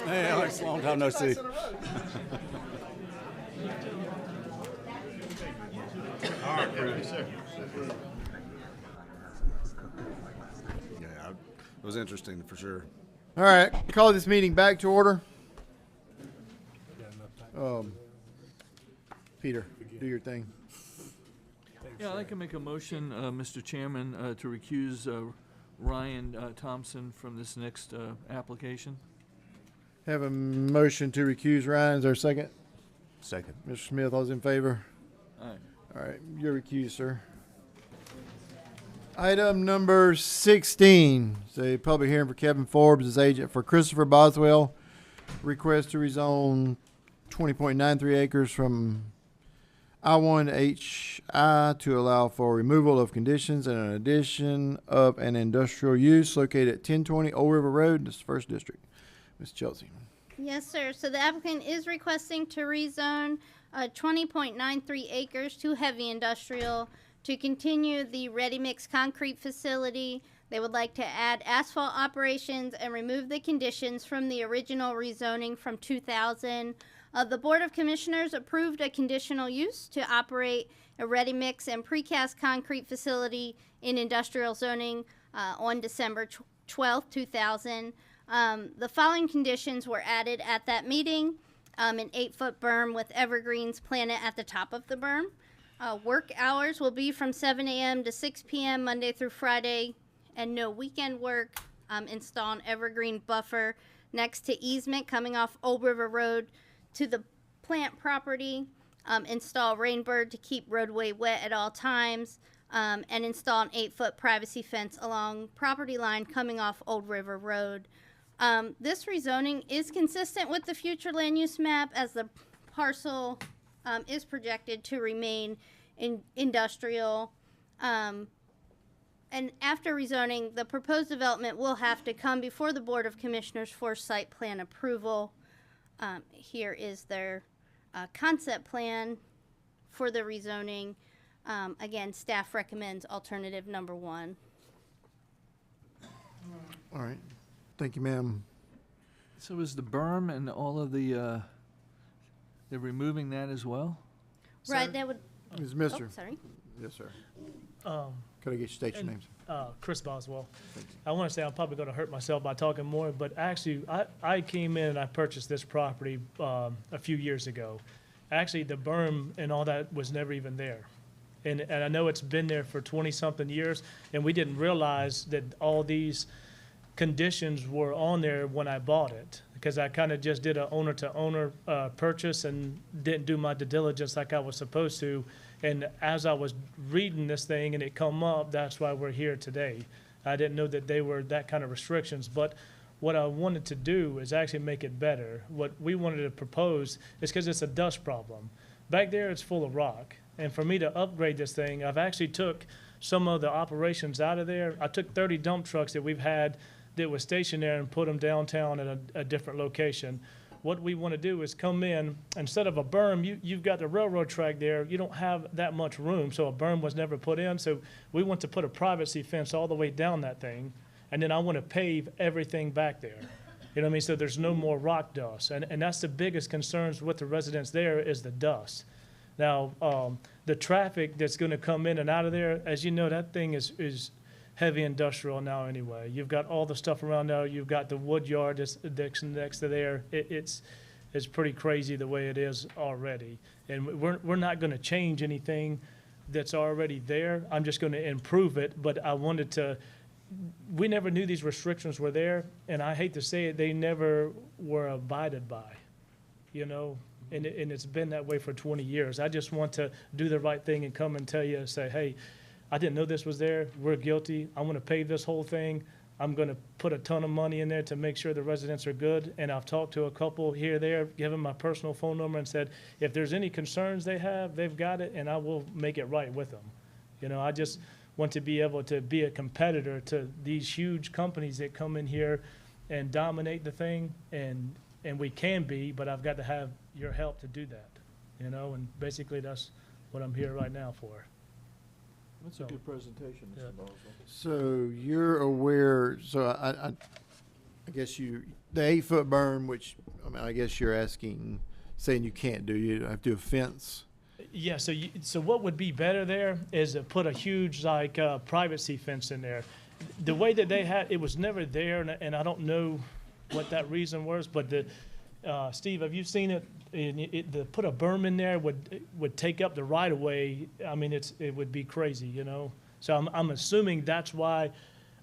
Hey, Alex, long time no see. All right, Chris. Yeah, it was interesting for sure. All right, call this meeting back to order. Peter, do your thing. Yeah, I'd like to make a motion, Mr. Chairman, to recuse Ryan Thompson from this next application. Have a motion to recuse Ryan. Is there a second? Second. Mr. Smith, all those in favor? Aye. All right, you're recused, sir. Item number 16, it's a public hearing for Kevin Forbes as agent for Christopher Boswell. Request to rezone 20.93 acres from I1HI to allow for removal of conditions and an addition of an industrial use located at 1020 Old River Road, this is First District. Ms. Chelsea. Yes, sir. So the applicant is requesting to rezone 20.93 acres to heavy industrial to continue the ready-mix concrete facility. They would like to add asphalt operations and remove the conditions from the original rezoning from 2000. The Board of Commissioners approved a conditional use to operate a ready-mix and precast concrete facility in industrial zoning on December 12, 2000. The following conditions were added at that meeting. An 8-foot berm with evergreens planted at the top of the berm. Work hours will be from 7 a.m. to 6 p.m. Monday through Friday, and no weekend work. Install an evergreen buffer next to easement coming off Old River Road to the plant property. Install rainbird to keep roadway wet at all times. And install an 8-foot privacy fence along property line coming off Old River Road. This rezoning is consistent with the future land use map as the parcel is projected to remain industrial. And after rezoning, the proposed development will have to come before the Board of Commissioners for site plan approval. Here is their concept plan for the rezoning. Again, staff recommends alternative number 1. All right. Thank you, ma'am. So is the berm and all of the, they're removing that as well? Right, that would. Ms. Mister. Oh, sorry. Yes, sir. Could I get you to state your names? Chris Boswell. I want to say I'm probably going to hurt myself by talking more, but actually, I came in and I purchased this property a few years ago. Actually, the berm and all that was never even there. And I know it's been there for 20-something years, and we didn't realize that all these conditions were on there when I bought it, because I kind of just did a owner-to-owner purchase and didn't do my due diligence like I was supposed to. And as I was reading this thing and it come up, that's why we're here today. I didn't know that they were that kind of restrictions, but what I wanted to do is actually make it better. What we wanted to propose is because it's a dust problem. Back there, it's full of rock. And for me to upgrade this thing, I've actually took some of the operations out of there. I took 30 dump trucks that we've had that was stationed there and put them downtown at a different location. What we want to do is come in, instead of a berm, you've got the railroad track there, you don't have that much room, so a berm was never put in. So we want to put a privacy fence all the way down that thing, and then I want to pave everything back there. You know what I mean? So there's no more rock dust. And that's the biggest concerns with the residents there is the dust. Now, the traffic that's going to come in and out of there, as you know, that thing is heavy industrial now anyway. You've got all the stuff around there. You've got the wood yard that's next to there. It's pretty crazy the way it is already. And we're not going to change anything that's already there. I'm just going to improve it. But I wanted to, we never knew these restrictions were there. And I hate to say it, they never were abided by, you know. And it's been that way for 20 years. I just want to do the right thing and come and tell you and say, hey, I didn't know this was there. We're guilty. I'm going to pave this whole thing. I'm going to put a ton of money in there to make sure the residents are good. And I've talked to a couple here, there, given my personal phone number and said, if there's any concerns they have, they've got it, and I will make it right with them. You know, I just want to be able to be a competitor to these huge companies that come in here and dominate the thing. And we can be, but I've got to have your help to do that, you know, and basically that's what I'm here right now for. That's a good presentation, Mr. Boswell. So you're aware, so I guess the 8-foot berm, which, I mean, I guess you're asking, saying you can't do, you have to do a fence. Yeah, so what would be better there is to put a huge, like, privacy fence in there. The way that they had, it was never there, and I don't know what that reason was, but Steve, have you seen it? To put a berm in there would take up the right of way. I mean, it would be crazy, you know? So I'm assuming that's why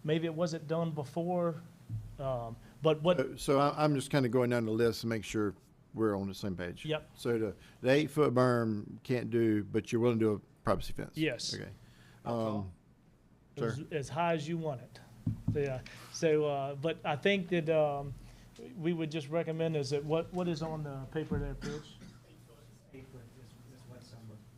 maybe it wasn't done before, but what? So I'm just kind of going down the list to make sure we're on the same page. Yep. So the 8-foot berm can't do, but you're willing to do a privacy fence? Yes. Okay. Sir? As high as you want it. Yeah. So, but I think that we would just recommend is that what is on the paper there, Pitch? 8 foot.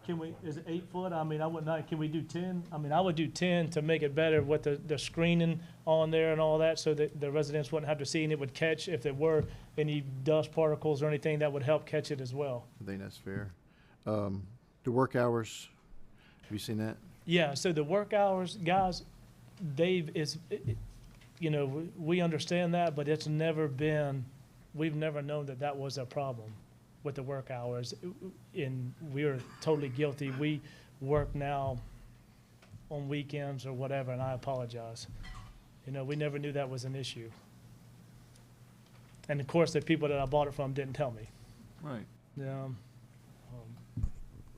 Can we? Is it 8 foot? I mean, I would not. Can we do 10? I mean, I would do 10 to make it better with the screening on there and all that, so that the residents wouldn't have to see, and it would catch if there were any dust particles or anything that would help catch it as well. I think that's fair. The work hours, have you seen that? Yeah. So the work hours, guys, you know, we understand that, but it's never been. We've never known that was a problem with the work hours, and we are totally guilty. We work now on weekends or whatever, and I apologize. You know, we never knew that was an issue. And of course, the people that I bought it from didn't tell me. Right. Yeah.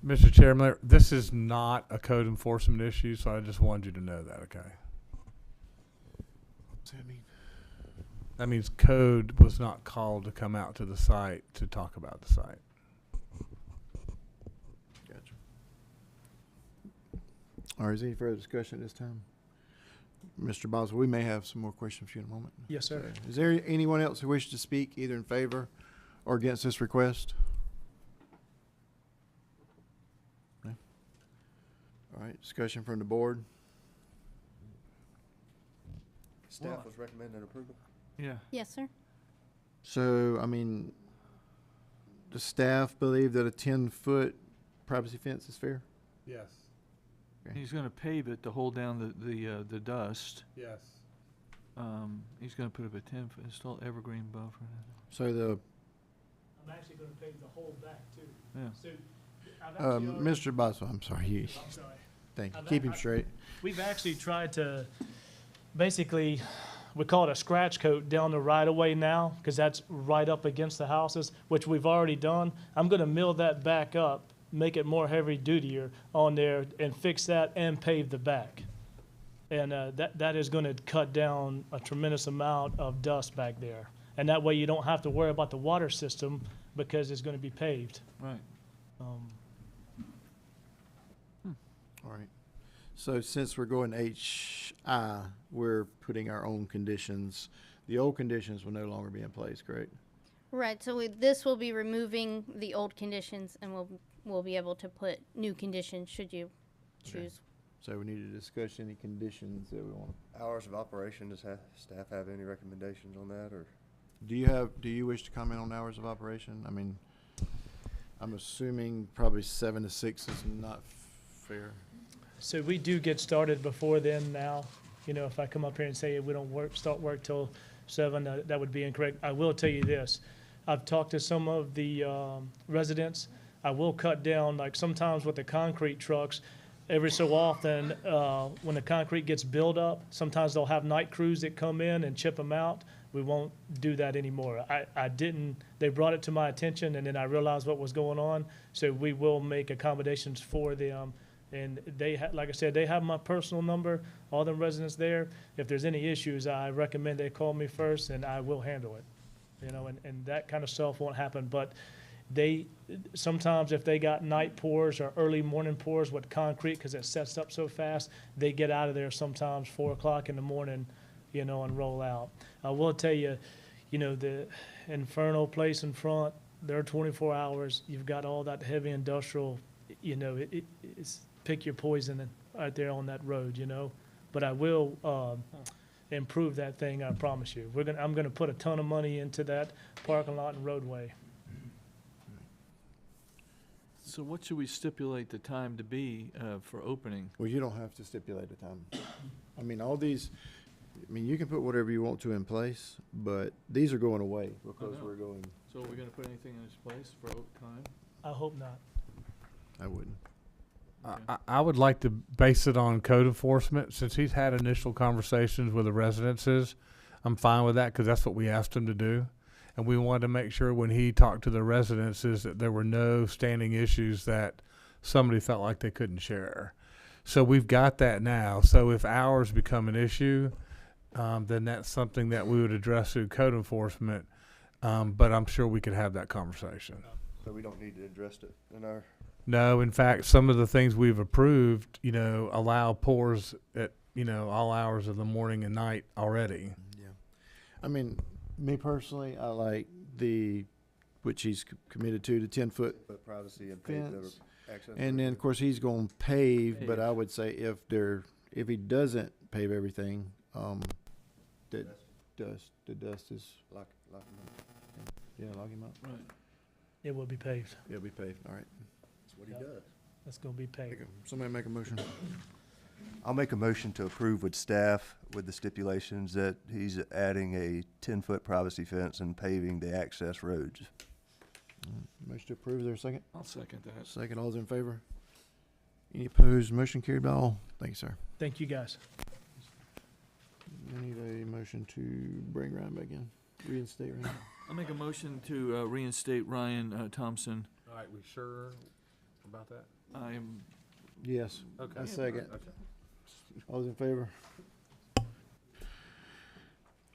Mr. Chairman, this is not a code enforcement issue, so I just wanted you to know that, okay? What's that mean? That means code was not called to come out to the site to talk about the site. Gotcha. All right, is there any further discussion at this time? Mr. Boswell, we may have some more questions for you in a moment. Yes, sir. Is there anyone else who wishes to speak either in favor or against this request? No? All right, discussion from the board. Staff was recommending approval? Yeah. Yes, sir. So, I mean, does staff believe that a 10-foot privacy fence is fair? Yes. Okay. He's gonna pave it to hold down the dust. Yes. He's gonna put up a 10-foot, install evergreen buffer. So I'm actually going to pave the whole back too. Yeah. So I've actually Mr. Boswell, I'm sorry. I'm sorry. Thank you. Keep him straight. We've actually tried to, basically, we call it a scratch coat down the right of way now, because that's right up against the houses, which we've already done. I'm gonna mill that back up, make it more heavy dutier on there, and fix that and pave the back. And that is gonna cut down a tremendous amount of dust back there. And that way you don't have to worry about the water system, because it's gonna be paved. Right. All right. So since we're going HI, we're putting our own conditions. The old conditions will no longer be in place, correct? Right. So this will be removing the old conditions, and we'll be able to put new conditions should you choose. So we need to discuss any conditions that we want. Hours of operation, does staff have any recommendations on that, or? Do you wish to comment on hours of operation? I mean, I'm assuming probably 7 to 6 is not fair. So we do get started before then now. You know, if I come up here and say we don't start work till 7, that would be incorrect. I will tell you this. I've talked to some of the residents. I will cut down, like sometimes with the concrete trucks, every so often, when the concrete gets built up, sometimes they'll have night crews that come in and chip them out. We won't do that anymore. They brought it to my attention, and then I realized what was going on. So we will make accommodations for them. And like I said, they have my personal number, all the residents there. If there's any issues, I recommend they call me first, and I will handle it. You know, and that kind of stuff won't happen. But sometimes if they got night pours or early morning pours with concrete, because it sets up so fast, they get out of there sometimes 4 o'clock in the morning, you know, and roll out. I will tell you, you know, the Inferno place in front, they're 24 hours. You've got all that heavy industrial, you know, it's pick your poison out there on that road, you know. But I will improve that thing, I promise you. I'm gonna put a ton of money into that parking lot and roadway. So what should we stipulate the time to be for opening? Well, you don't have to stipulate a time. I mean, all these, I mean, you can put whatever you want to in place, but these are going away because know. we're going, So are we gonna put anything in its place for oak time? I hope not. I wouldn't. I would like to base it on code enforcement, since he's had initial conversations with the residences. I'm fine with that, because that's what we asked him to do. And we wanted to make sure when he talked to the residences that there were no standing issues that somebody felt like they couldn't share. So we've got that now. So if hours become an issue, then that's something that we would address through code enforcement. But I'm sure we could have that conversation. So we don't need to address it in our. No, in fact, some of the things we've approved, allow pours at, all hours of the morning and night already. Yeah. I mean, me personally, I like which he's committed to, the 10-foot But privacy and fence. access. And then, of course, he's going to pave, but I would say if he doesn't pave everything, the dust is. Lock him up. Yeah, lock him up. Right. It will be paved. It'll be paved, all right. That's what he Yep. does. That's gonna be paved. Somebody make a motion. I'll make a motion to approve with staff with the stipulations that he's adding a 10-foot privacy fence and paving the access roads. Motion to approve, is there a second? I'll second that. Second, all's in favor? Any opposed? Motion carried by all. Thank you, sir. Thank you, guys. We need a motion to bring Ryan back in, reinstate Ryan. I'll make a motion to reinstate Ryan Thompson. All right, we sure about that? I'm, Yes. Okay. A second. Okay. All those in favor?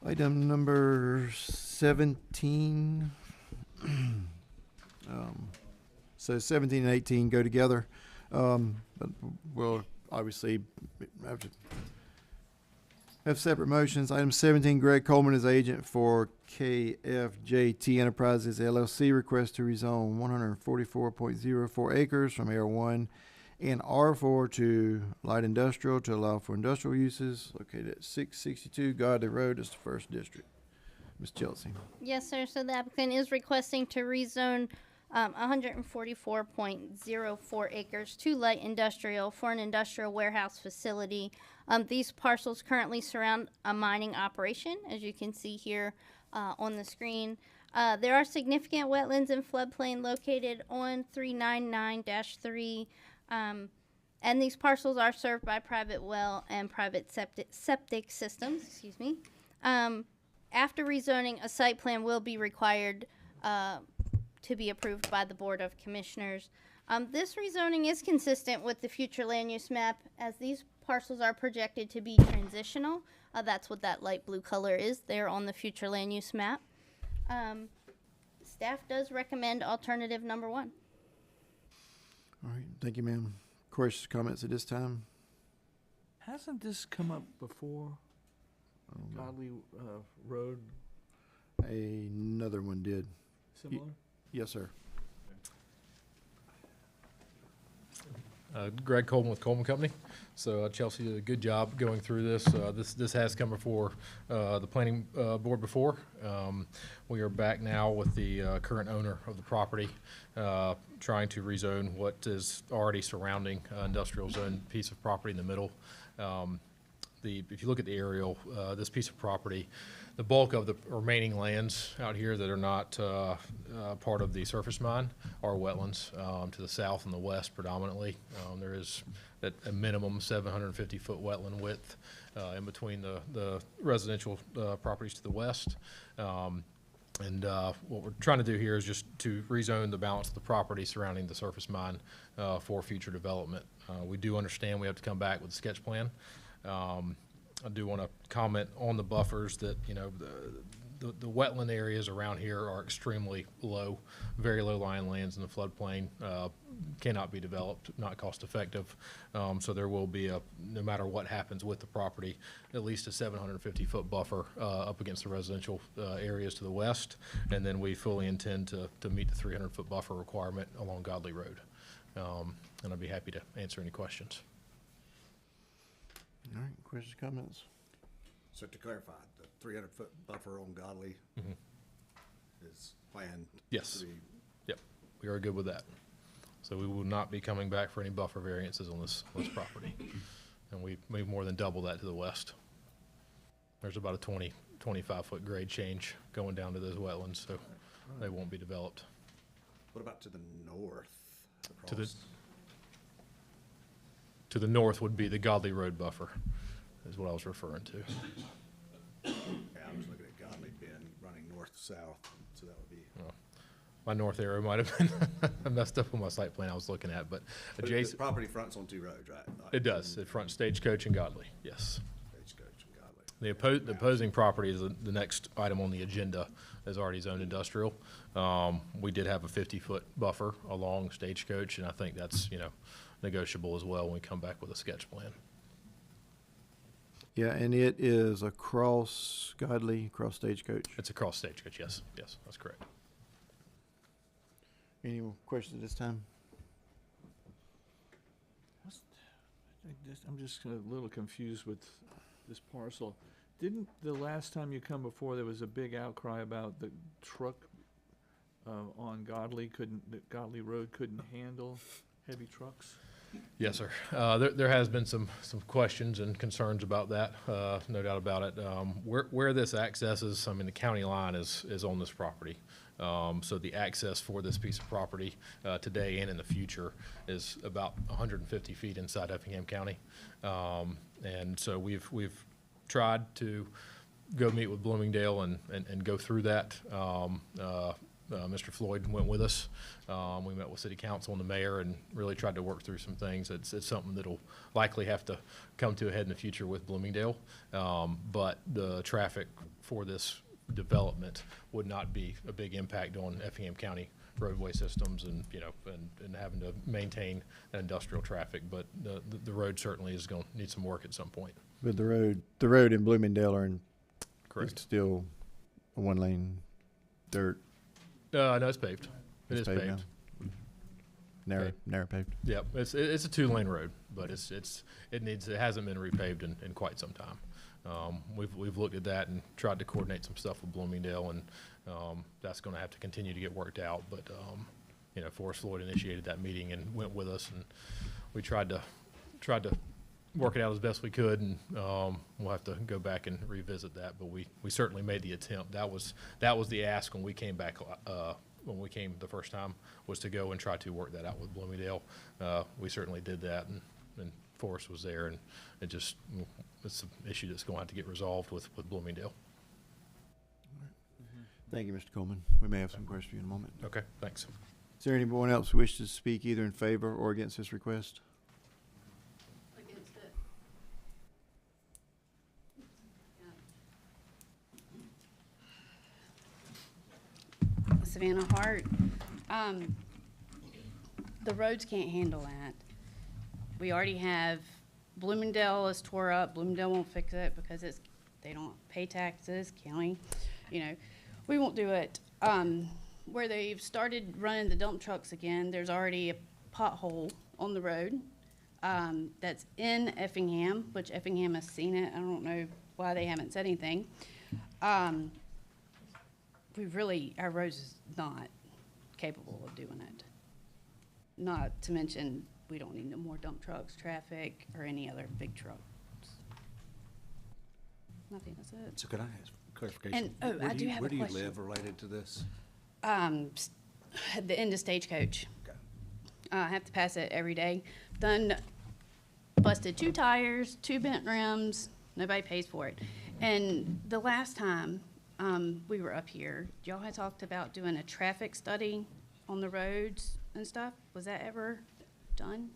Item number 17. So 17 and 18 go together. But we'll obviously have separate motions. Item 17, Greg Coleman is agent for KFJT Enterprises LLC. Request to rezone 144.04 acres from R1 and R4 to light industrial to allow for industrial uses located at 662 Godley Road. It's the first district. Ms. Chelsea. Yes, sir. So the applicant is requesting to rezone 144.04 acres to light industrial for an industrial warehouse facility. These parcels currently surround a mining operation, as you can see here on the screen. There are significant wetlands and floodplain located on 399-3, and these parcels are served by private well and private septic systems. Excuse me. After rezoning, a site plan will be required to be approved by the Board of Commissioners. This rezoning is consistent with the future land use map, as these parcels are projected to be transitional. That's what that light blue color is there on the future land use map. Staff does recommend alternative number 1. All right. Thank you, ma'am. Questions, comments at this time? hasn't this come up before? Godley Road, Another one did. similar? Yes, sir. Greg Coleman with Coleman Company. So Chelsea did a good job going through this. This has come before the planning board before. We are back now with the current owner of the property, trying to rezone what is already surrounding industrial zone piece of property in the middle. If you look at the aerial, this piece of property, the bulk of the remaining lands out here that are not part of the surface mine are wetlands to the south and the west predominantly. There is at a minimum 750-foot wetland width in between the residential properties to the west. And what we're trying to do here is just to rezone the balance of the property surrounding the surface mine for future development. We do understand we have to come back with a sketch plan. I do want to comment on the buffers that, you know, the wetland areas around here are extremely low, very low lying lands in the floodplain, cannot be developed, not cost effective. So there will be no matter what happens with the property, at least a 750-foot buffer up against the residential areas to the west. And then we fully intend to meet the 300-foot buffer requirement along Godley Road. And I'd be happy to answer any questions. All right, questions, comments? So to clarify, the 300-foot buffer on Godley is planned? Yes. to be- Yep, we are good with that. So we will not be coming back for any buffer variances on this property. And we more than double that to the west. There's about a 25-foot grade change going down to those wetlands, so they won't be developed. What about to the north? To the, across- to the north would be the Godley Road buffer, is what I was referring to. Yeah, I was looking at Godley Bend running north to south, so that would be. My north arrow might have been messed up on my site plan I was looking at, but But adjacent. The property fronts on two roads, right? Like It does. It fronts Stagecoach and Godley, yes. Stagecoach and Godley. The opposing property is the next item on the agenda, is already zoned industrial. We did have a 50-foot buffer along Stagecoach, and I think that's, negotiable as well when we come back with a sketch plan. Yeah, and it is across Godley, across Stagecoach. It's across Stagecoach, yes, that's correct. Any more questions at this time? I'm just a little confused with this parcel. Didn't the last time you come before, there was a big outcry about the truck on Godley that Godley Road couldn't handle heavy trucks? Yes, sir. There has been some questions and concerns about that, no doubt about it. Where this accesses, I mean, the county line is on this property. So the access for this piece of property today and in the future is about 150 feet inside Effingham County. And so we've tried to go meet with Bloomingdale and go through that. Mr. Floyd went with us. We met with City Council and the mayor and really tried to work through some things. It's something that'll likely have to come to a head in the future with Bloomingdale. But the traffic for this development would not be a big impact on Effingham County roadway systems and, and having to maintain that industrial traffic. But the road certainly is going to need some work at some point. But the road in Bloomingdale are Correct. it's still a one-lane dirt. No, it's paved. It is paved paved. now. Okay. Narrow paved. Yep, it's a 2-lane road, but it hasn't been repaved in quite some time. We've looked at that and tried to coordinate some stuff with Bloomingdale, and that's going to have to continue to get worked out. But Forrest Floyd initiated that meeting and went with us, and we tried to work it out as best we could, and we'll have to go back and revisit that. But we certainly made the attempt. That was the ask when we came back. When we came the first time, was to go and try to work that out with Bloomingdale. We certainly did that, and Forrest was there, and it's an issue that's going to have to get resolved with Bloomingdale. Thank you, Mr. Coleman. We may have some questions for you in a moment. Okay, thanks. Is there anyone else who wishes to speak either in favor or against this request? Against it. Savannah Hart. The roads can't handle that. We already have, Bloomingdale is tore up. Bloomingdale won't fix it because they don't pay taxes, county, we won't do it. Where they've started running the dump trucks again, there's already a pothole on the road that's in Effingham, which Effingham has seen it. I don't know why they haven't said anything. Our roads is not capable of doing it. Not to mention, we don't need no more dump trucks, traffic, or any other big trucks. I think that's it. So could I ask clarification? And, I do have a Where do you question. live related to this? At the end of Stagecoach. Okay. I have to pass it every day. Busted 2 tires, 2 bent rims, nobody pays for it. And the last time we were up here, y'all had talked about doing a traffic study on the roads and stuff. Was that ever done?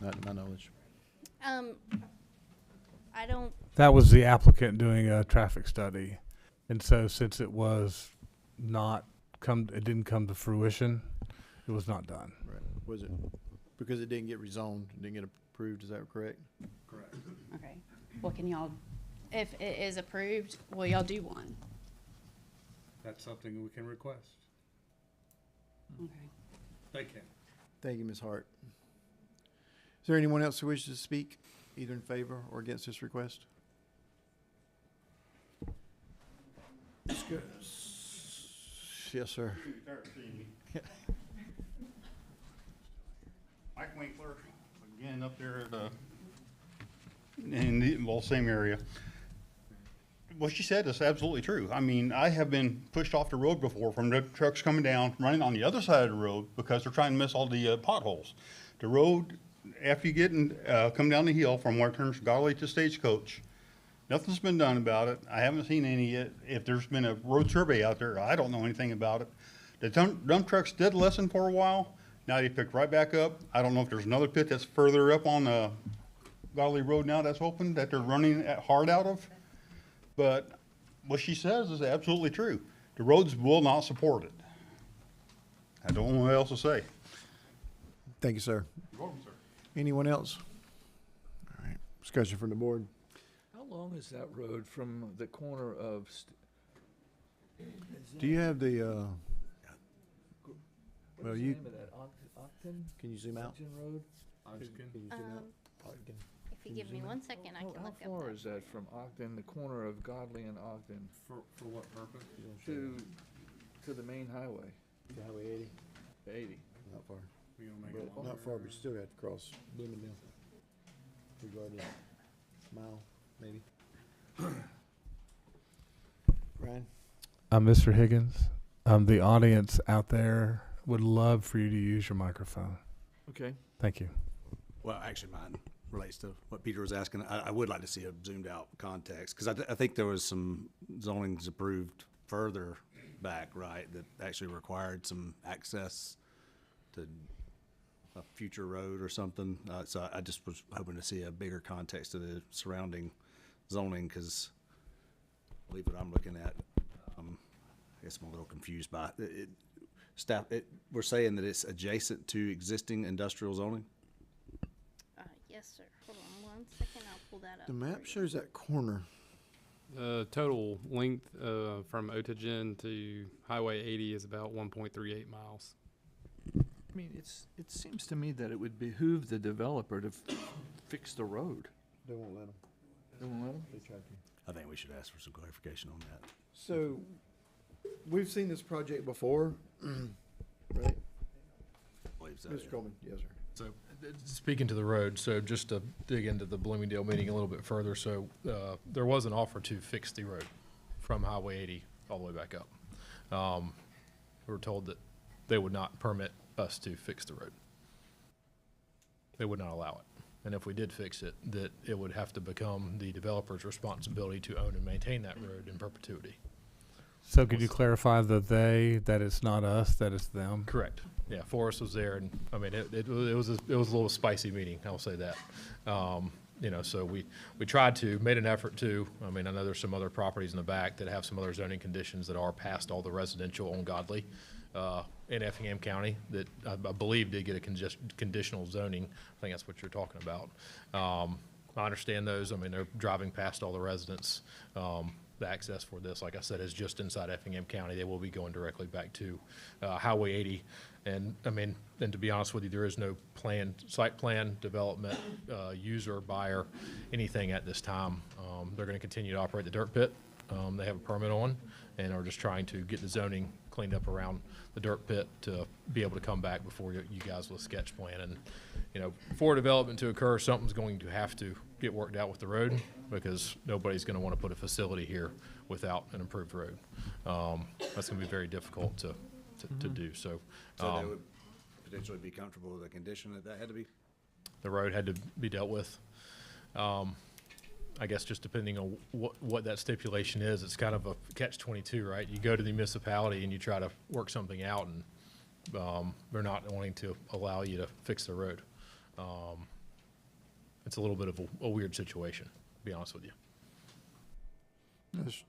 Not to my knowledge. I don't, That was the applicant doing a traffic study. And so since it was it didn't come to fruition, it was not done. Right. Was it because it didn't get rezoned, didn't get approved? Is that correct? Correct. Okay. Well, can y'all, if it is approved, will y'all do one? That's something we can request. Okay. They can. Thank you, Ms. Hart. Is there anyone else who wishes to speak either in favor or against this request? Yes, sir. Mike Winkler, again, up there at in the, well, same area. What she said is absolutely true. I mean, I have been pushed off the road before from the trucks coming down, running on the other side of the road because they're trying to miss all the potholes. The road, after you get in, come down the hill from where it turns Godly to Stagecoach, nothing's been done about it. I haven't seen any yet. If there's been a road survey out there, I don't know anything about it. The dump trucks did listen for a while. Now they picked right back up. I don't know if there's another pit that's further up on Godly Road now that's open that they're running hard out of. But what she says is absolutely true. The roads will not support it. I don't know what else to say. Thank you, sir. You're welcome, sir. Anyone else? All right, discussion from the board. How long is that road from the corner of? Do you have the, What well, is the you, name of that? Ogden? can you zoom out? Ogden Road? Can you zoom out? Ogden. If you give me 1 second, I can How look up far that. is that from Ogden, the corner of Godly and Ogden? For what purpose? To the main highway, To Highway 80? the 80. Not far. We gonna make it Not far, but you still got to cross Bloomingdale. Regardless, mile, maybe. Ryan? Mr. Higgins, the audience out there would love for you to use your microphone. Okay. Thank you. Well, actually, mine relates to what Peter was asking. I would like to see a zoomed out context, because I think there was some zonings approved further back, right, that actually required some access to a future road or something. So I just was hoping to see a bigger context of the surrounding zoning, because I believe what I'm looking at, I guess I'm a little confused by it. We're saying that it's adjacent to existing industrial zoning? Yes, sir. Hold on 1 second, I'll pull that up. The map shows that corner. The total length from Otagen to Highway 80 is about 1.38 miles. I mean, it seems to me that it would behoove the developer to fix the road. They won't let them. They won't let 'em? They tried to. I think we should ask for some clarification on that. So, we've seen this project before, right? I believe so, Mr. yeah. Coleman, yes, sir. So, speaking to the road, so just to dig into the Bloomingdale meeting a little bit further, so there was an offer to fix the road from Highway 80 all the way back up. We were told that they would not permit us to fix the road. They would not allow it. And if we did fix it, that it would have to become the developer's responsibility to own and maintain that road in perpetuity. So could you clarify that it's not us, that it's them? Correct. Yeah, Forrest was there, and I mean, it was a little spicy meeting, I'll say that. You know, so we made an effort to, I mean, I know there's some other properties in the back that have some other zoning conditions that are past all the residential on Godly in Effingham County that I believe did get a conditional zoning. I think that's what you're talking about. I understand those. I mean, they're driving past all the residents. The access for this, like I said, is just inside Effingham County. They will be going directly back to Highway 80. And I mean, and to be honest with you, there is no site plan, development, user, buyer, anything at this time. They're going to continue to operate the dirt pit. They have a permit on and are just trying to get the zoning cleaned up around the dirt pit to be able to come back before you guys with a sketch plan. And, you know, for development to occur, something's going to have to get worked out with the road, because nobody's going to want to put a facility here without an improved road. That's going to be very difficult to do. So So they would potentially be comfortable with a condition that had to be? the road had to be dealt with. I guess just depending on what that stipulation is, it's kind of a catch-22, right? You go to the municipality and you try to work something out, and they're not wanting to allow you to fix the road. It's a little bit of a weird situation, to be honest with you.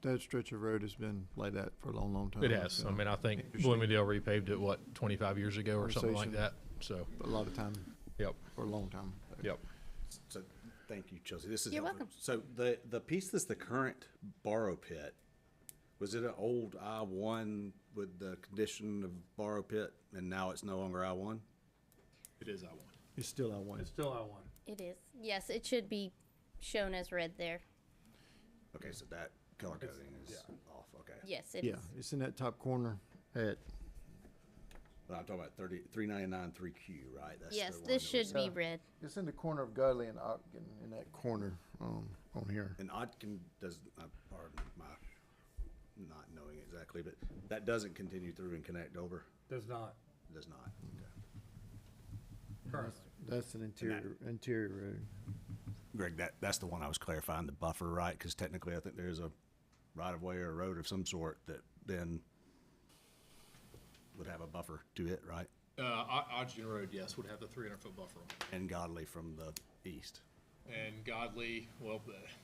That stretch of road has been like that for a long, long time. It has. so I mean, I think interesting Bloomingdale repaved it, 25 years ago or something like conversation. that, so. A lot of time. Yep. For a long time. Yep. So, thank you, Chelsea. This is You're helpful. welcome. So the piece that's the current borrow pit, was it an old I-1 with the condition of borrow pit, and now it's no longer I-1? It is I-1. It's still I-1. It's still I-1. It is. Yes, it should be shown as red there. Okay, so that color coding is off, okay. Yes, it is. Yeah, it's in that top corner at, I I'm talking about 399 3Q, right? That's Yes, the one this that was- should be red. It's in the corner of Godley and Ogden, in that corner, on here. And Odkin does, pardon my not knowing exactly, but that doesn't continue through and connect over? Does not. Does not, okay. That's an interior road. Greg, that's the one I was clarifying, the buffer, right? Because technically, I think there's a right-of-way or a road of some sort that then would have a buffer to it, right? Ogden Road, yes, would have the 300-foot buffer on it. And Godley from the east. And Godley, well,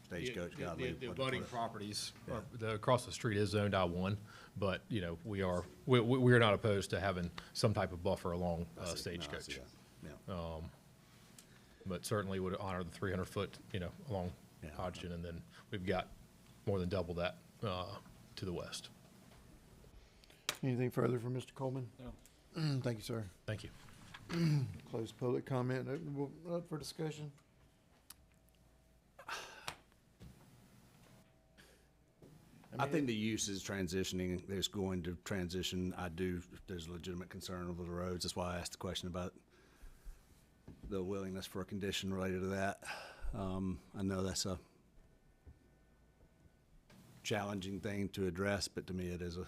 Stagecoach, Godley, the what- abutting what- properties, across the street is zoned I-1, but, you know, we are not opposed to having some type of buffer along I see. No, I see Stagecoach. that. Yeah. But certainly would honor the 300-foot, you know, along Ogden, and then we've got more than double that to the west. Anything further from Mr. Coleman? No. Thank you, sir. Thank you. Close public comment, up for discussion. I think the use is transitioning. There's going to transition. There's a legitimate concern over the roads. That's why I asked the question about the willingness for a condition related to that. I know that's a challenging thing to address, but to me it is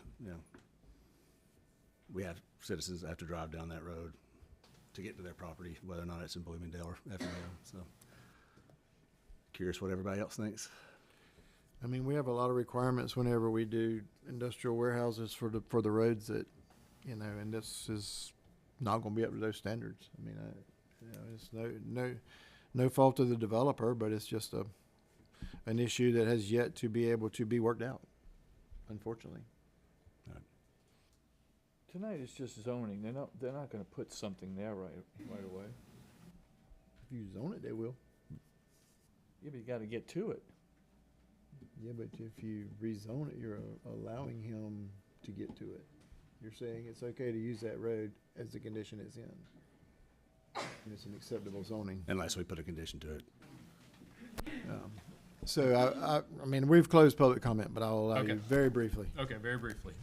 we have citizens that have to drive down that road to get to their property, whether or not it's in Bloomingdale or Effingham. So curious what everybody else thinks. I mean, we have a lot of requirements whenever we do industrial warehouses for the roads that, and this is not gonna be up to those standards. I mean, it's no fault of the developer, but it's just an issue that has yet to be able to be worked out, unfortunately. Tonight it's just zoning. They're not gonna put something there right away. If you zone it, they will. Yeah, but you gotta get to it. Yeah, but if you rezone it, you're allowing him to get to it. You're saying it's okay to use that road as the condition it's in. And it's an acceptable zoning. Unless we put a condition to it. So I mean, we've closed public comment, but I'll allow Okay. you very briefly. Okay, very briefly.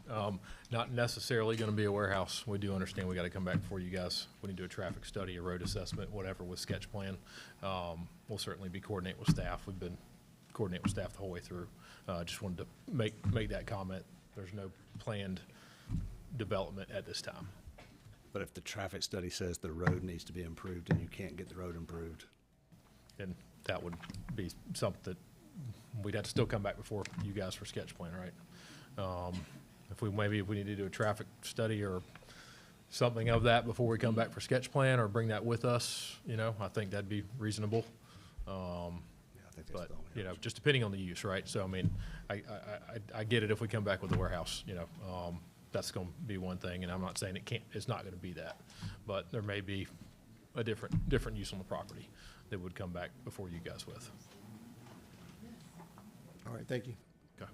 Not necessarily going to be a warehouse. We do understand we got to come back before you guys. We need to do a traffic study, a road assessment, whatever with sketch plan. We'll certainly be coordinating with staff. We've been coordinating with staff the whole way through. Just wanted to make that comment. There's no planned development at this time. But if the traffic study says the road needs to be improved and you can't get the road improved, then that would be something that we'd have to still come back before you guys for sketch plan, right? If we need to do a traffic study or something of that before we come back for sketch plan, or bring that with us, I think that'd be reasonable. I think that's But, the only just depending on the use, right? So, I mean, I get it if we come back with a warehouse, that's gonna be one thing, and I'm not saying it's not gonna be that. But there may be a different use on the property that would come back before you guys with. All right, thank you. Okay.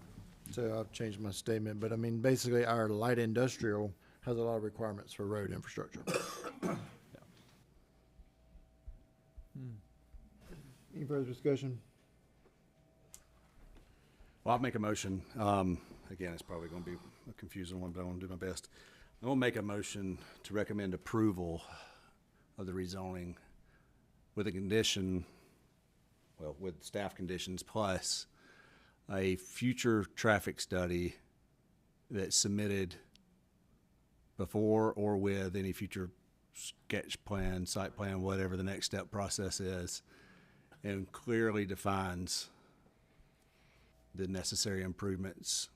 So I've changed my statement, but I mean, basically, our light industrial has a lot of requirements for road infrastructure. Any further discussion? Well, I'll make a motion. Again, it's probably going to be a confusing one, but I want to do my best. I'm going to make a motion to recommend approval of the rezoning with a condition, with staff conditions plus a future traffic study that's submitted before or with any future sketch plan, site plan, whatever the next step process is, and clearly defines the necessary improvements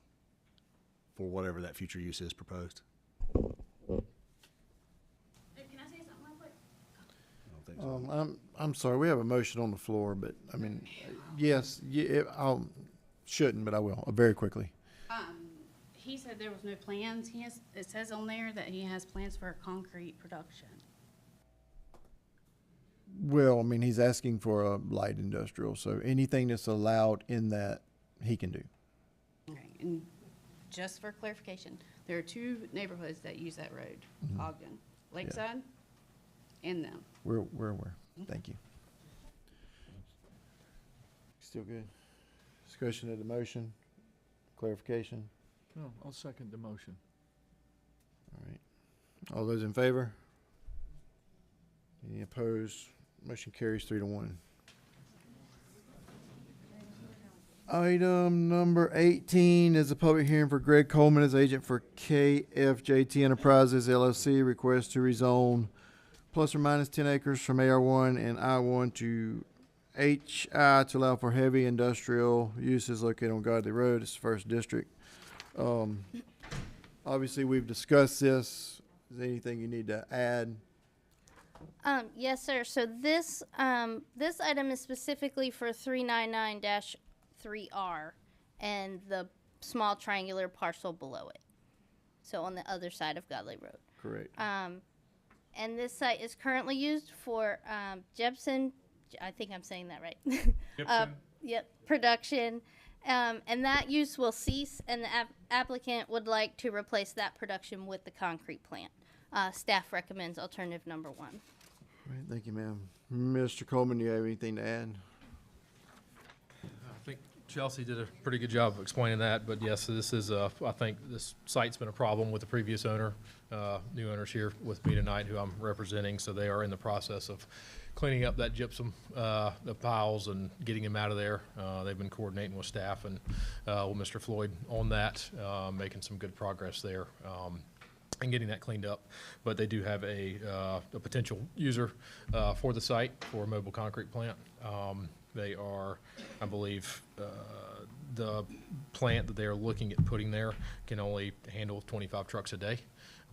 for whatever that future use is proposed. Can I say something real quick? I don't think so. I'm sorry, we have a motion on the floor, but I mean, yes, shouldn't, but I will, very quickly. He said there was no plans. It says on there that he has plans for a concrete production. Well, I mean, he's asking for a light industrial, so anything that's allowed in that, he can do. Okay, and just for clarification, there are two neighborhoods that use that road, Ogden, Lakeside, and them. We're aware. Thank you. Still good? Discussion of the motion, clarification? No, I'll second the motion. All right. All those in favor? Any opposed? Motion carries 3-1. Item number 18 is a public hearing for Greg Coleman as agent for KFJT Enterprises LLC. Request to rezone plus or minus 10 acres from AR1 and I1 to HI to allow for heavy industrial uses located on Godly Road. It's the first district. Obviously, we've discussed this. Is there anything you need to add? Yes, sir. So this item is specifically for 399-3R and the small triangular parcel below it. So on the other side of Godley Road. Correct. And this site is currently used for Jepson. I think I'm saying that right. Gibson. Yep. Production. And that use will cease, and the applicant would like to replace that production with the concrete plant. Staff recommends alternative number 1. All right, thank you, ma'am. Mr. Coleman, do you have anything to add? I think Chelsea did a pretty good job of explaining that, but yes, this is, I think this site's been a problem with the previous owner. New owners here with me tonight who I'm representing, so they are in the process of cleaning up that gypsum, the piles, and getting them out of there. They've been coordinating with staff and with Mr. Floyd on that, making some good progress there. And getting that cleaned up, but they do have a potential user for the site for a mobile concrete plant. They are, I believe, the plant that they are looking at putting there can only handle 25 trucks a day.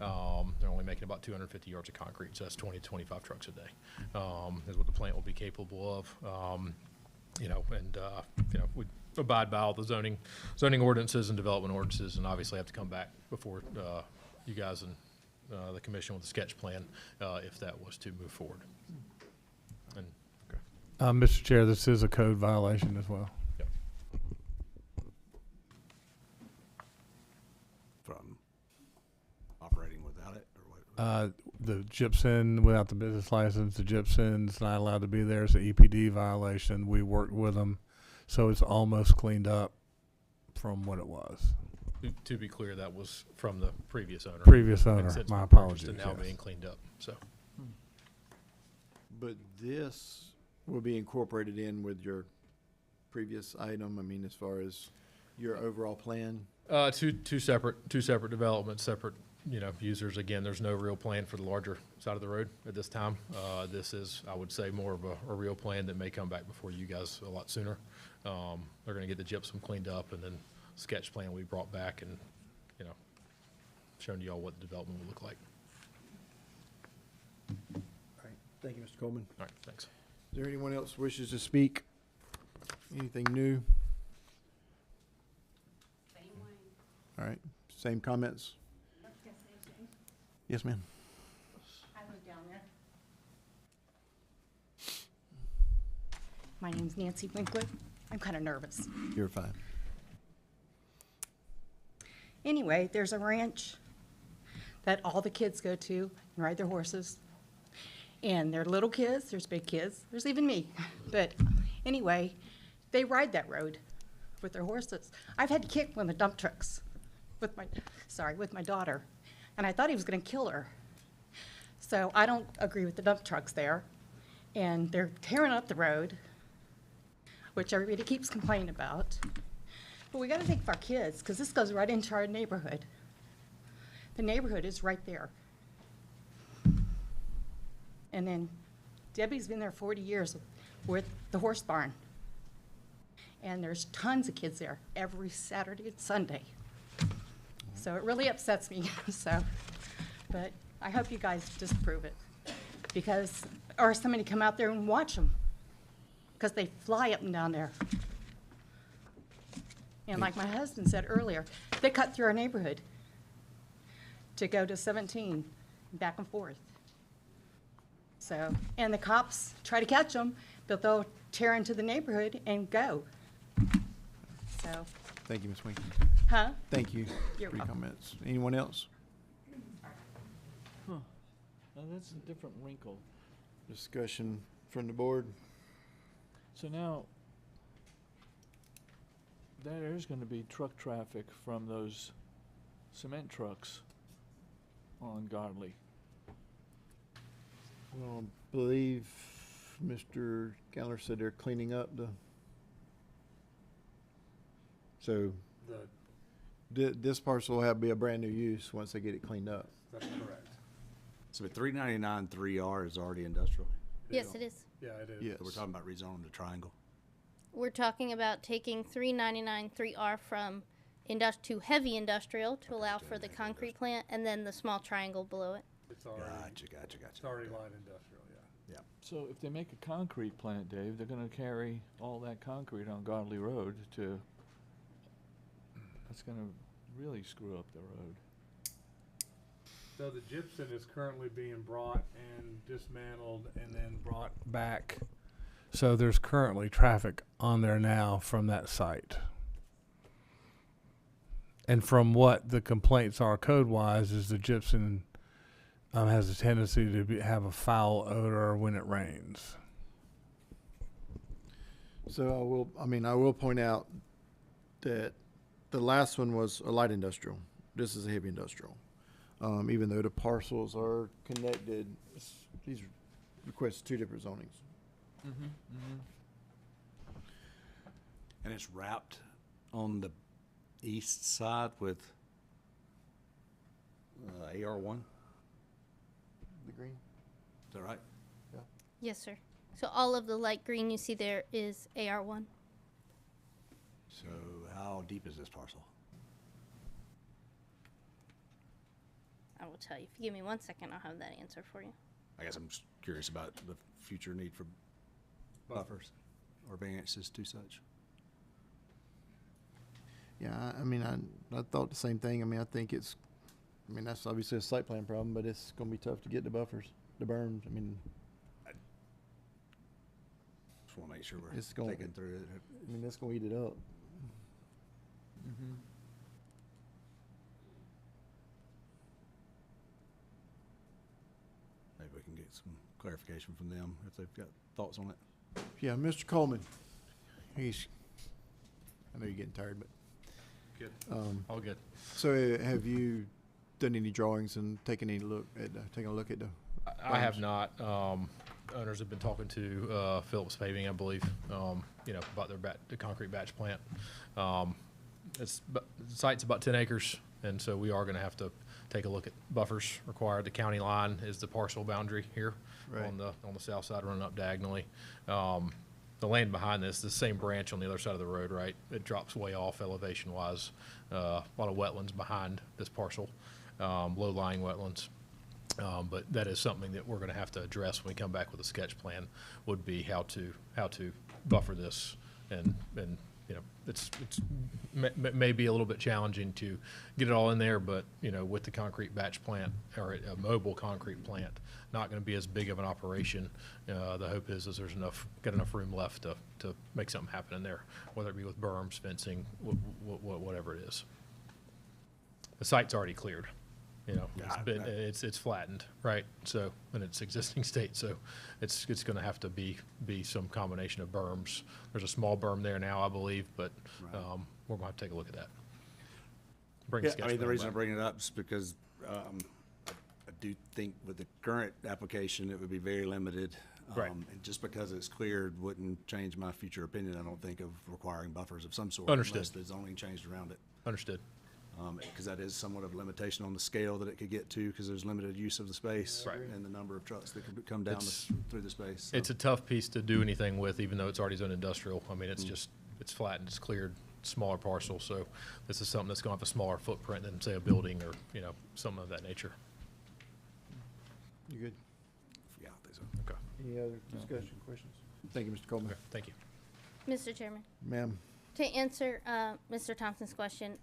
They're only making about 250 yards of concrete, so that's 20 to 25 trucks a day is what the plant will be capable of. We abide by all the zoning ordinances and development ordinances, and obviously have to come back before you guys and the commission with a sketch plan if that was to move forward. And, okay. Mr. Chair, this is a code violation as well. Yep. From operating without it, or what? The gypsum, without the business license, the gypsum's not allowed to be there. It's an EPD violation. We worked with them, so it's almost cleaned up from what it was. To be clear, that was from the previous owner. Previous owner, And since my we purchased apologies, it, now yes. being cleaned up, so. But this will be incorporated in with your previous item, I mean, as far as your overall plan? Two separate developments, separate, users. Again, there's no real plan for the larger side of the road at this time. This is, I would say, more of a real plan that may come back before you guys a lot sooner. They're gonna get the gypsum cleaned up, and then sketch plan we brought back and, shown you all what the development will look like. All right, thank you, Mr. Coleman. All right, thanks. Is there anyone else wishes to speak? Anything new? All right, same comments? Yes, ma'am. I live down there. My name's Nancy Winkler. I'm kind of nervous. You're fine. Anyway, there's a ranch that all the kids go to and ride their horses. And they're little kids, there's big kids, there's even me. But anyway, they ride that road with their horses. I've had to kick one of the dump trucks with my daughter. And I thought he was gonna kill her. So I don't agree with the dump trucks there. And they're tearing up the road, which everybody keeps complaining about. But we gotta think of our kids, because this goes right into our neighborhood. The neighborhood is right there. And then Debbie's been there 40 years with the horse barn. And there's tons of kids there every Saturday and Sunday. So it really upsets me, but I hope you guys disapprove it. Because, or somebody come out there and watch them, because they fly up and down there. And like my husband said earlier, they cut through our neighborhood to go to 17, back and forth. So, and the cops try to catch them, but they'll tear into the neighborhood and go. So. Thank you, Ms. Winkler. Huh? Thank you You're for your welcome. comments. Anyone else? Huh. Now that's a different wrinkle. Discussion from the board? So now, there's gonna be truck traffic from those cement trucks on Godly? Well, I believe Mr. Geller said they're cleaning up the, so this parcel will be a brand new use once they get it cleaned up. That's correct. So 399 3R is already industrial. Yes, it is. Yeah, it is. Yes. So we're talking about rezoning the triangle. We're talking about taking 399 3R from to heavy industrial to allow for the concrete plant, and then the small triangle below it. It's already, Gotcha. it's already light industrial, yeah. So if they make a concrete plant, Dave, they're gonna carry all that concrete on Godly Road to, that's gonna really screw up the road. So the gypsum is currently being brought and dismantled and then brought back. So there's currently traffic on there now from that site. And from what the complaints are code-wise is the gypsum has a tendency to have a foul odor when it rains. So I will point out that the last one was a light industrial. This is a heavy industrial. Even though the parcels are connected, these request two different zonings. And it's wrapped on the east side with AR1. The green? Is that right? Yeah. Yes, sir. So all of the light green you see there is AR1. So how deep is this parcel? I will tell you. If you give me 1 second, I'll have that answer for you. I guess I'm just curious about the future need for buffers or variances to such. Yeah, I thought the same thing. I think that's obviously a site plan problem, but it's gonna be tough to get the buffers, the berms. Just want to make sure we're It's going- thinking through it. That's gonna eat it up. Maybe we can get some clarification from them if they've got thoughts on it. Yeah, Mr. Coleman. I know you're getting tired, but. Good. All good. So have you done any drawings and taken a look at the? I have not. Owners have been talking to Phillips Paving, I believe, about the concrete batch plant. The site's about 10 acres, and so we are going to have to take a look at buffers required. The county line is the parcel boundary here Right. on the south side, running up diagonally. The land behind this, the same branch on the other side of the road, right? It drops way off elevation-wise. A lot of wetlands behind this parcel, low-lying wetlands. But that is something that we're going to have to address when we come back with a sketch plan. Would be how to buffer this, and it's may be a little bit challenging to get it all in there, but with the concrete batch plant or a mobile concrete plant, not going to be as big of an operation. The hope is there's got enough room left to make something happen in there, whether it be with berms, fencing, whatever it is. The site's already cleared. It's flattened, right? So in its existing state, so it's going to have to be some combination of berms. There's a small berm there now, I believe, but we're going to have to take a look at that. The reason I bring it up is because I do think with the current application, it would be very limited. Right. And just because it's cleared wouldn't change my future opinion, I don't think, of requiring buffers of some sort. Understood. Unless the zoning changed around it. Understood. Because that is somewhat of a limitation on the scale that it could get to, because there's limited use of the space Right. and the number of trucks that could come down through the space. So. It's a tough piece to do anything with, even though it's already zoned industrial. It's flattened, it's cleared, smaller parcel. So this is something that's going to have a smaller footprint than, say, a building or something of that nature. You good? Yeah, I think so. Okay. Any other discussion, questions? Thank you, Mr. Coleman. Okay. Thank you. Mr. Chairman, Ma'am. to answer Mr. Thompson's question,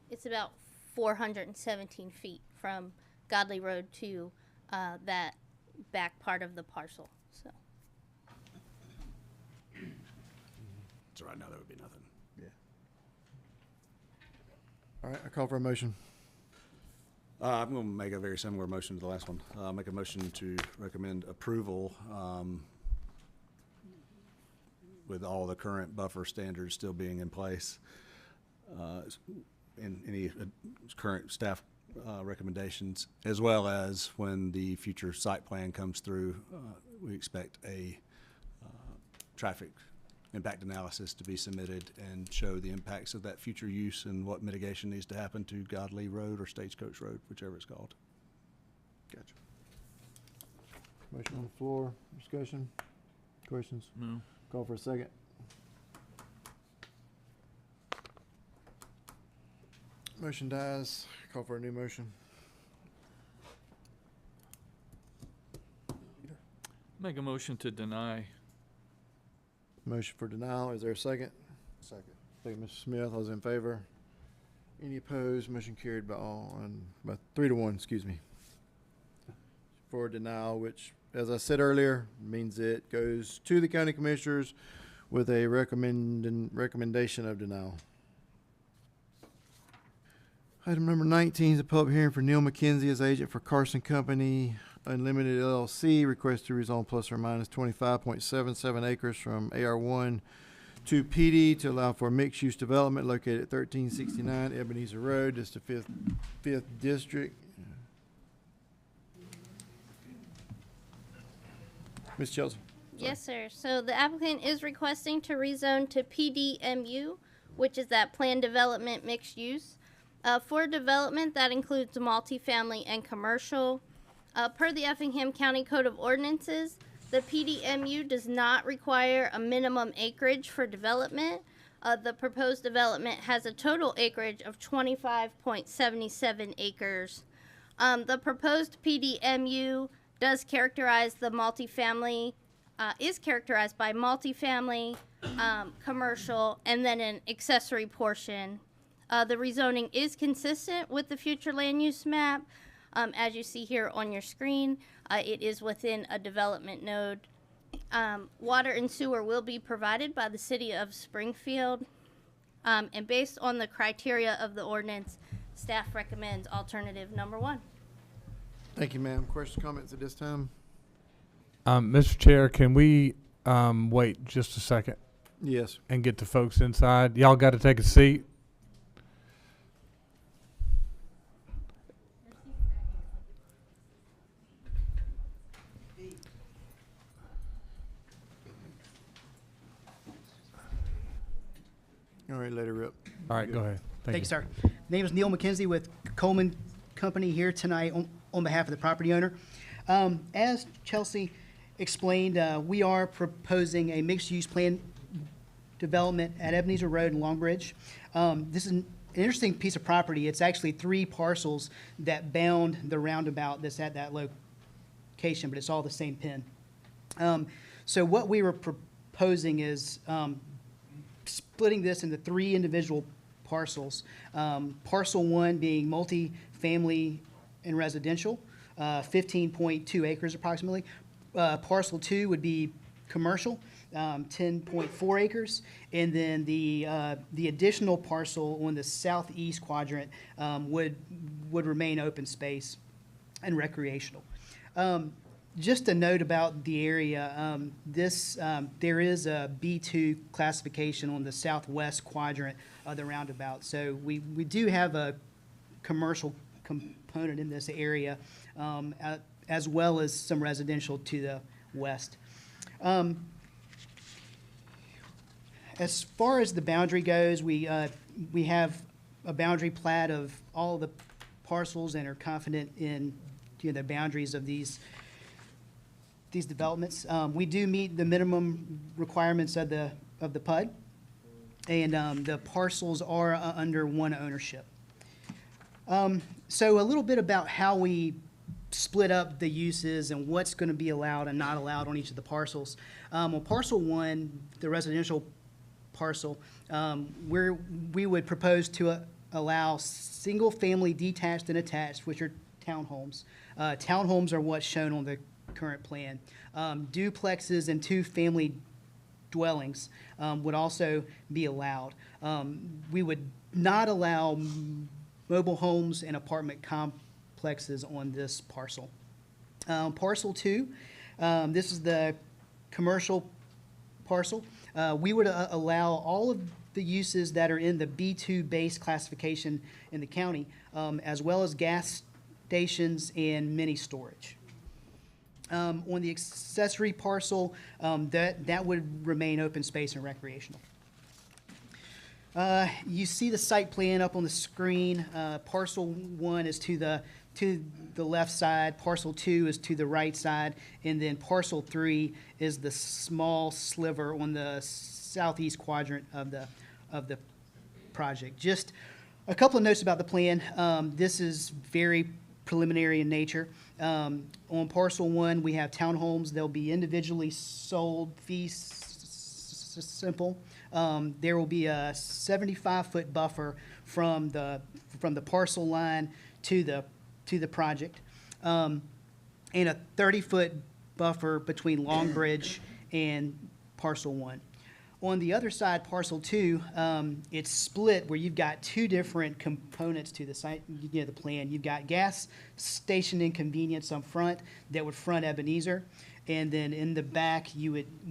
it's about 417 feet from Godly Road to that back part of the parcel. So right now, that would be nothing. Yeah. All right, I call for a motion. I'm going to make a very similar motion to the last one. Make a motion to recommend approval with all the current buffer standards still being in place. And any current staff recommendations, as well as when the future site plan comes through, we expect a traffic impact analysis to be submitted and show the impacts of that future use and what mitigation needs to happen to Godley Road or Stagecoach Road, whichever it's called. Gotcha. Motion on the floor, discussion, questions? No. Call for a second. Motion dies. Call for a new motion. Make a motion to deny. Motion for denial. Is there a second? Second. Second, Mr. Smith. All those in favor? Any opposed? Motion carried by all, and by 3-1, excuse me. For denial, which, as I said earlier, means it goes to the county commissioners with a recommendation of denial. Item number 19 is a public hearing for Neil McKenzie as agent for Carson Company Unlimited LLC. Request to rezone plus or minus 25.77 acres from AR1 to PD to allow for mixed-use development located at 1369 Ebenezer Road. This is the fifth district. Ms. Chelsea. Yes, sir. So the applicant is requesting to rezone to PDMU, which is that planned development mixed use. For development, that includes multifamily and commercial. Per the Effingham County Code of Ordinances, the PDMU does not require a minimum acreage for development. The proposed development has a total acreage of 25.77 acres. The proposed PDMU does characterize the multifamily, is characterized by multifamily, commercial, and then an accessory portion. The rezoning is consistent with the future land use map. As you see here on your screen, it is within a development node. Water and sewer will be provided by the city of Springfield. And based on the criteria of the ordinance, staff recommends alternative number 1. Thank you, ma'am. Questions, comments at this time? Mr. Chair, can we wait just a second Yes. and get the folks inside? Y'all got to take a seat. All right, let her rip. All right, go ahead. Thank you, sir. My name is Neil McKenzie with Coleman Company here tonight on behalf of the property owner. As Chelsea explained, we are proposing a mixed-use plan development at Ebenezer Road and Long Bridge. This is an interesting piece of property. It's actually 3 parcels that bound the roundabout that's at that location, but it's all the same pin. So what we were proposing is splitting this into 3 individual parcels. Parcel 1 being multi-family and residential, 15.2 acres approximately. Parcel 2 would be commercial, 10.4 acres. And then the additional parcel on the southeast quadrant would remain open space and recreational. Just a note about the area, there is a B2 classification on the southwest quadrant of the roundabout. So we do have a commercial component in this area, as well as some residential to the west. As far as the boundary goes, we have a boundary plat of all the parcels and are confident in the boundaries of these developments. We do meet the minimum requirements of the PUD, and the parcels are under 1 ownership. So a little bit about how we split up the uses and what's going to be allowed and not allowed on each of the parcels. On parcel 1, the residential parcel, we would propose to allow single-family detached and attached, which are townhomes. Townhomes are what's shown on the current plan. Duplexes and 2-family dwellings would also be allowed. We would not allow mobile homes and apartment complexes on this parcel. Parcel 2, this is the commercial parcel. We would allow all of the uses that are in the B2 base classification in the county, as well as gas stations and mini storage. On the accessory parcel, that would remain open space and recreational. You see the site plan up on the screen. Parcel 1 is to the left side, parcel 2 is to the right side, and then parcel 3 is the small sliver on the southeast quadrant of the project. Just a couple of notes about the plan. This is very preliminary in nature. On parcel 1, we have townhomes. They'll be individually sold, fee simple. There will be a 75-foot buffer from the parcel line to the project, and a 30-foot buffer between Long Bridge and parcel 1. On the other side, parcel 2, it's split where you've got two different components to the site, the plan. You've got gas station and convenience up front that would front Ebenezer. And then in the back,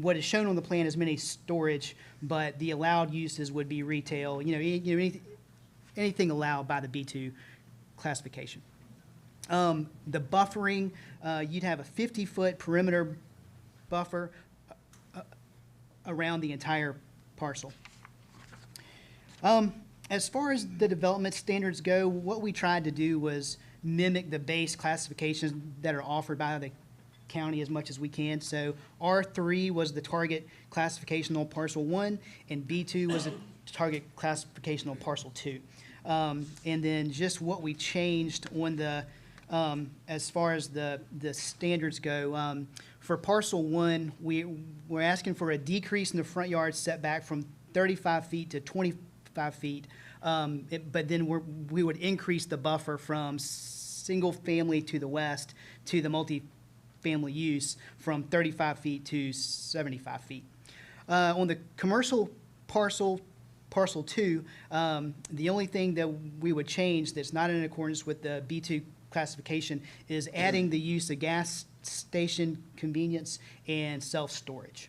what is shown on the plan is mini storage, but the allowed uses would be retail, anything allowed by the B2 classification. The buffering, you'd have a 50-foot perimeter buffer around the entire parcel. As far as the development standards go, what we tried to do was mimic the base classifications that are offered by the county as much as we can. So R3 was the target classification on parcel 1, and B2 was the target classification on parcel 2. And then just what we changed on the as far as the standards go, for parcel 1, we're asking for a decrease in the front yard setback from 35 feet to 25 feet. But then we would increase the buffer from single family to the west to the multi-family use from 35 feet to 75 feet. On the commercial parcel 2, the only thing that we would change that's not in accordance with the B2 classification is adding the use of gas station convenience and self-storage.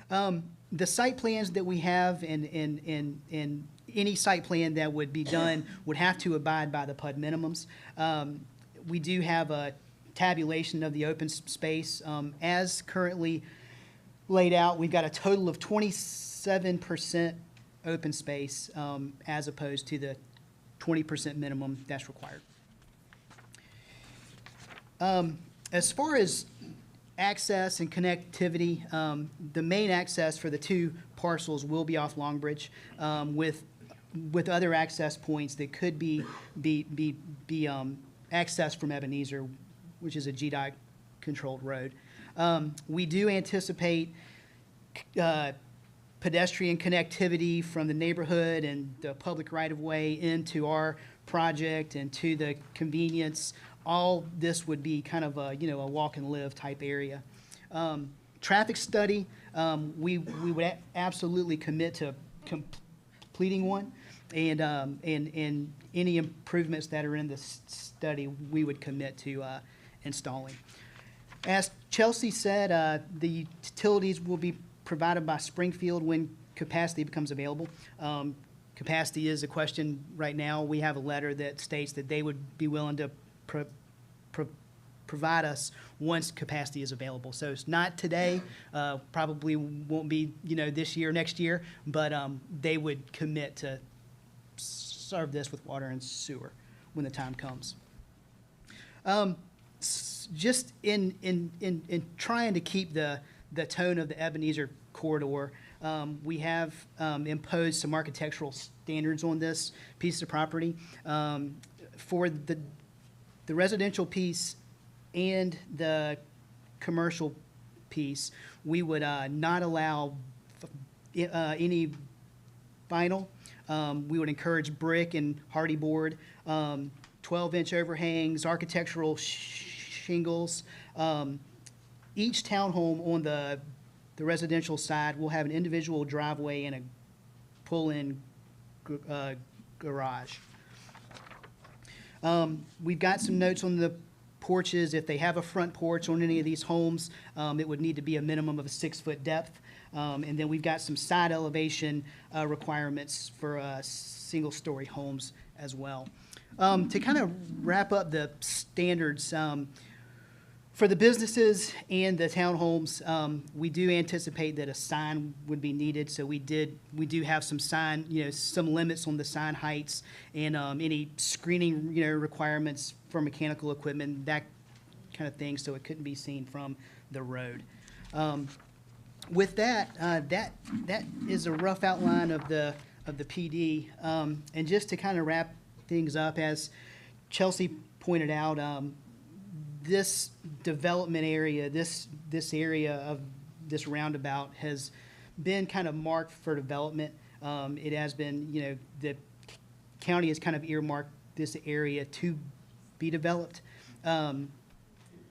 The site plans that we have and any site plan that would be done would have to abide by the PUD minimums. We do have a tabulation of the open space. As currently laid out, we've got a total of 27% open space as opposed to the 20% minimum that's required. As far as access and connectivity, the main access for the two parcels will be off Long Bridge, with other access points that could be accessed from Ebenezer, which is a GDOT controlled road. We do anticipate pedestrian connectivity from the neighborhood and the public right-of-way into our project and to the convenience. All this would be kind of a walk and live type area. Traffic study, we would absolutely commit to completing one, and any improvements that are in the study we would commit to installing. As Chelsea said, the utilities will be provided by Springfield when capacity becomes available. Capacity is a question right now. We have a letter that states that they would be willing to provide us once capacity is available. So it's not today, probably won't be this year, next year, but they would commit to serve this with water and sewer when the time comes. Just in trying to keep the tone of the Ebenezer corridor, we have imposed some architectural standards on this piece of property. For the residential piece and the commercial piece, we would not allow any vinyl. We would encourage brick and hardy board, 12-inch overhangs, architectural shingles. Each townhome on the residential side will have an individual driveway and a pull-in garage. We've got some notes on the porches. If they have a front porch on any of these homes, it would need to be a minimum of a 6-foot depth. And then we've got some side elevation requirements for single-story homes as well. To kind of wrap up the standards, for the businesses and the townhomes, we do anticipate that a sign would be needed, so we do have some sign, some limits on the sign heights and any screening, requirements for mechanical equipment, that kind of thing, so it couldn't be seen from the road. With that, that is a rough outline of the PD, and just to kind of wrap things up, as Chelsea pointed out, this development area, this area of this roundabout has been kind of marked for development. It has been, the county has kind of earmarked this area to be developed. And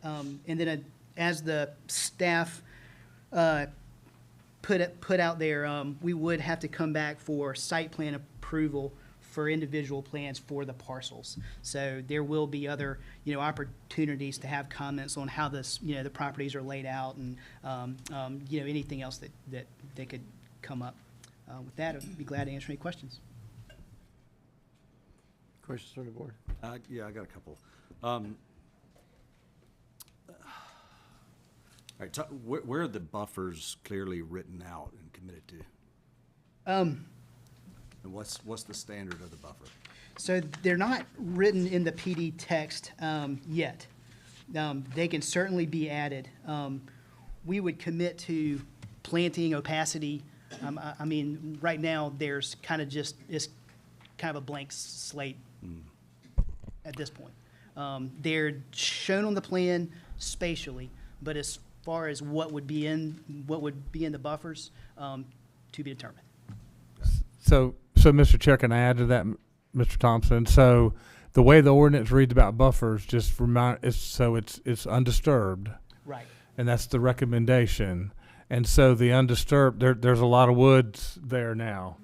then as the staff put out there, we would have to come back for site plan approval for individual plans for the parcels. So there will be other, opportunities to have comments on how this, the properties are laid out and, anything else that they could come up. With that, I'd be glad to answer any questions. Questions from the board? Yeah, I got a couple. All right, where are the buffers clearly written out and committed to? And what's the standard of the buffer? So they're not written in the PD text yet. They can certainly be added. We would commit to planting opacity. I mean, right now, there's kind of just, it's kind of a blank slate at this point. They're shown on the plan spatially, but as far as what would be in the buffers, to be determined. So, Mr. Chair, can I add to that, Mr. Thompson? So, the way the ordinance reads about buffers, just remind, it's undisturbed. Right. And that's the recommendation. And so the undisturbed, there's a lot of woods there now.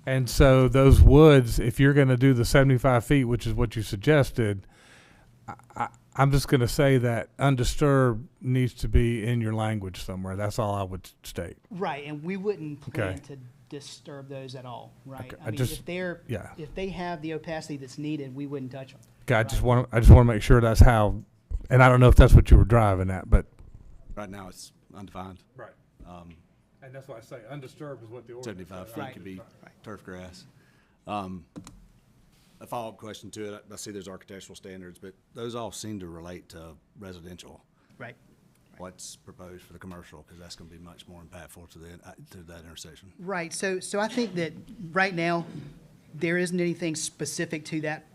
And so those woods, if you're going to do the 75 feet, which is what you suggested, I'm just going to say that undisturbed needs to be in your language somewhere. That's all I would state. Right, and we wouldn't plan Okay. to disturb those at all, right? Okay, I mean, if they have the opacity that's needed, we wouldn't touch them. Okay, I just want to make sure that's how, and I don't know if that's what you were driving at, but. Right now, it's undefined. Right. And that's why I say undisturbed is what the ordinance 75 says. feet could be turf grass. A follow-up question to it, I see there's architectural standards, but those all seem to relate to residential. Right. What's proposed for the commercial, because that's going to be much more impactful to that intersection. Right, so I think that right now, there isn't anything specific to that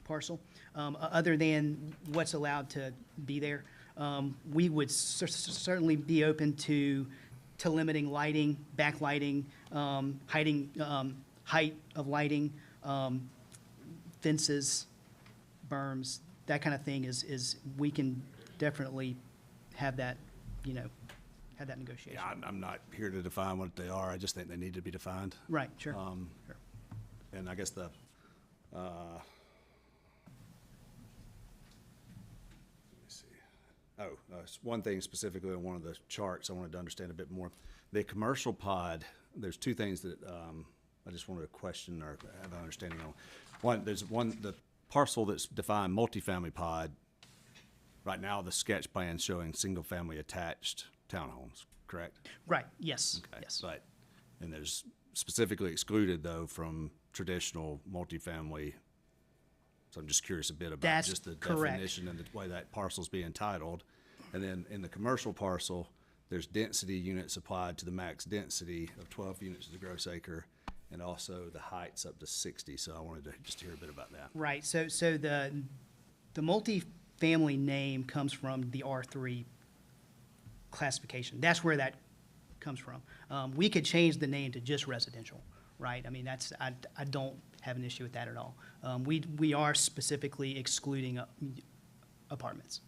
parcel, other than what's allowed to be there. We would certainly be open to limiting lighting, backlighting, height of lighting, fences, berms, that kind of thing is we can definitely have that, have that negotiation. Yeah, I'm not here to define what they are. I just think they need to be defined. Right, sure. Sure. And I guess let me see. It's one thing specifically on one of the charts I wanted to understand a bit more. The commercial pod, there's two things that I just wanted to question or have an understanding on. The parcel that's defined multifamily pod. Right now, the sketch plan's showing single-family attached townhomes, correct? Right, yes, Okay, yes. But, and there's specifically excluded, though, from traditional multifamily. So I'm just curious a bit about That's just the correct. definition and the way that parcel's being titled. And then in the commercial parcel, there's density units applied to the max density of 12 units to the gross acre, and also the heights up to 60. So I wanted to just hear a bit about that. Right, so the multifamily name comes from the R3 classification. That's where that comes from. We could change the name to just residential, right? I mean, I don't have an issue with that at all. We are specifically excluding apartments.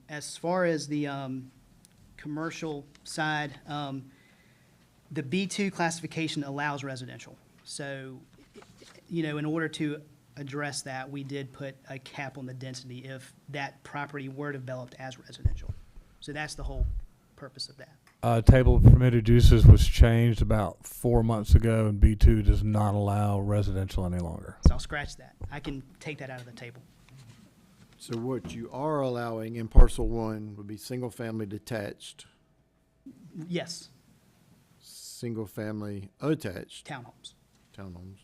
As far as the commercial side, the B2 classification allows residential. So, in order to address that, we did put a cap on the density if that property were developed as residential. So that's the whole purpose of that. Table of permitted uses was changed about 4 months ago, and B2 does not allow residential any longer. So I'll scratch that. I can take that out of the table. So what you are allowing in parcel one would be single-family detached, Yes, single-family attached townhomes. townhomes,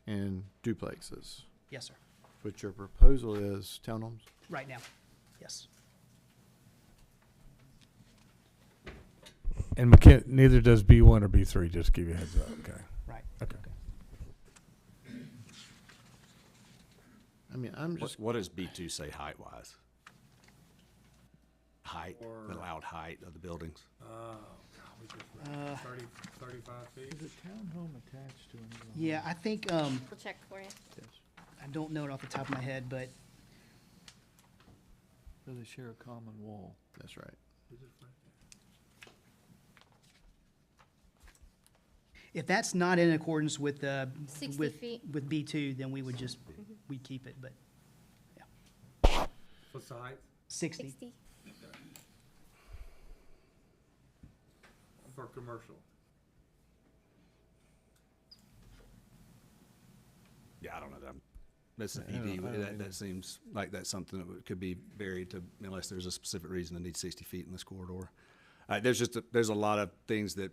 and duplexes. Yes, sir. But your proposal is townhomes? Right now, yes. And neither does B1 or B3, just to give you a heads up, okay? Right. Okay. I mean, I'm just, What does B2 say height-wise? Height, the allowed height of the buildings? 35 feet. Is a townhome attached to another home? Yeah, I think, We'll check for you. I don't know it off the top of my head, but Do they share a common wall? that's right. if that's not in accordance with the, 60 with, feet. with B2, then we would just, we'd keep it, but What's the height? 60. 60. For commercial. Yeah, I don't know. That's an ED. That seems like that's something that could be varied to, unless there's a specific reason to need 60 feet in this corridor. There's a lot of things that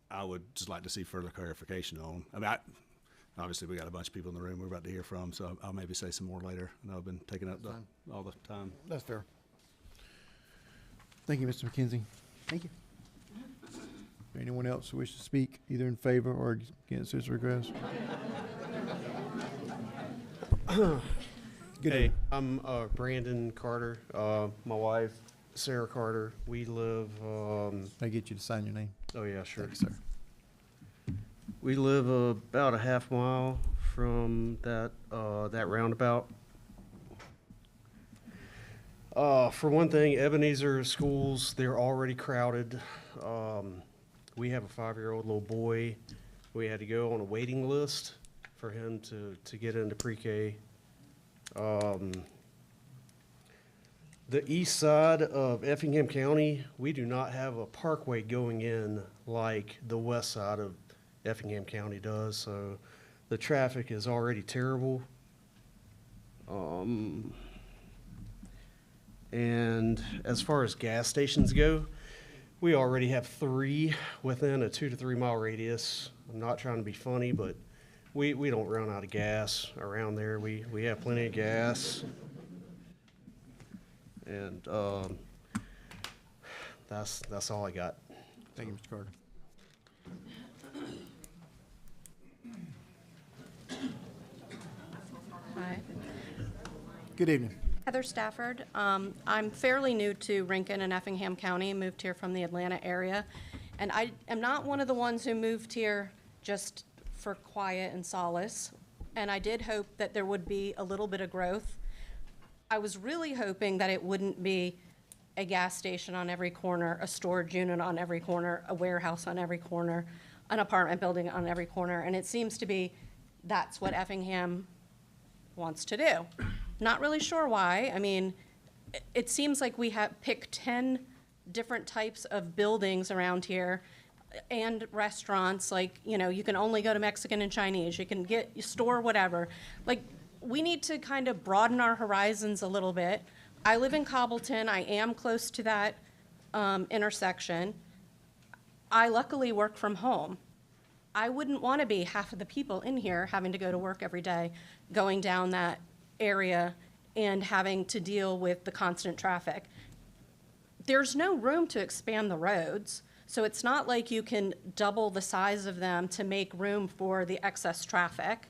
I would just like to see further clarification on. I mean, obviously we got a bunch of people in the room we're about to hear from, so I'll maybe say some more later. I know I've been taking up all the time. That's fair. Thank you, Mr. McKenzie. Thank you. Anyone else who wishes to speak, either in favor or against this request? Good Hey, evening. I'm Brandon Carter. My wife, Sarah Carter. We live. I get you to sign your name. Oh yeah, sure. Thanks, sir. We live about a half mile from that roundabout. For one thing, Ebenezer schools, they're already crowded. We have a 5-year-old little boy. We had to go on a waiting list for him to get into pre-K. The east side of Effingham County, we do not have a parkway going in like the west side of Effingham County does, so the traffic is already terrible. And as far as gas stations go, we already have 3 within a 2 to 3 mile radius. I'm not trying to be funny, but we don't run out of gas around there. We have plenty of gas. And that's all I got. Thank you, Mr. Carter. Hi. Good evening. Heather Stafford. I'm fairly new to Rincon and Effingham County, moved here from the Atlanta area. And I am not one of the ones who moved here just for quiet and solace. And I did hope that there would be a little bit of growth. I was really hoping that it wouldn't be a gas station on every corner, a storage unit on every corner, a warehouse on every corner, an apartment building on every corner. And it seems to be that's what Effingham wants to do. Not really sure why. I mean, it seems like we have picked 10 different types of buildings around here and restaurants, like, you know, you can only go to Mexican and Chinese, you can get, you store whatever. Like, we need to kind of broaden our horizons a little bit. I live in Cobbleton. I am close to that intersection. I luckily work from home. I wouldn't want to be half of the people in here having to go to work every day, going down that area and having to deal with the constant traffic. There's no room to expand the roads, so it's not like you can double the size of them to make room for the excess traffic.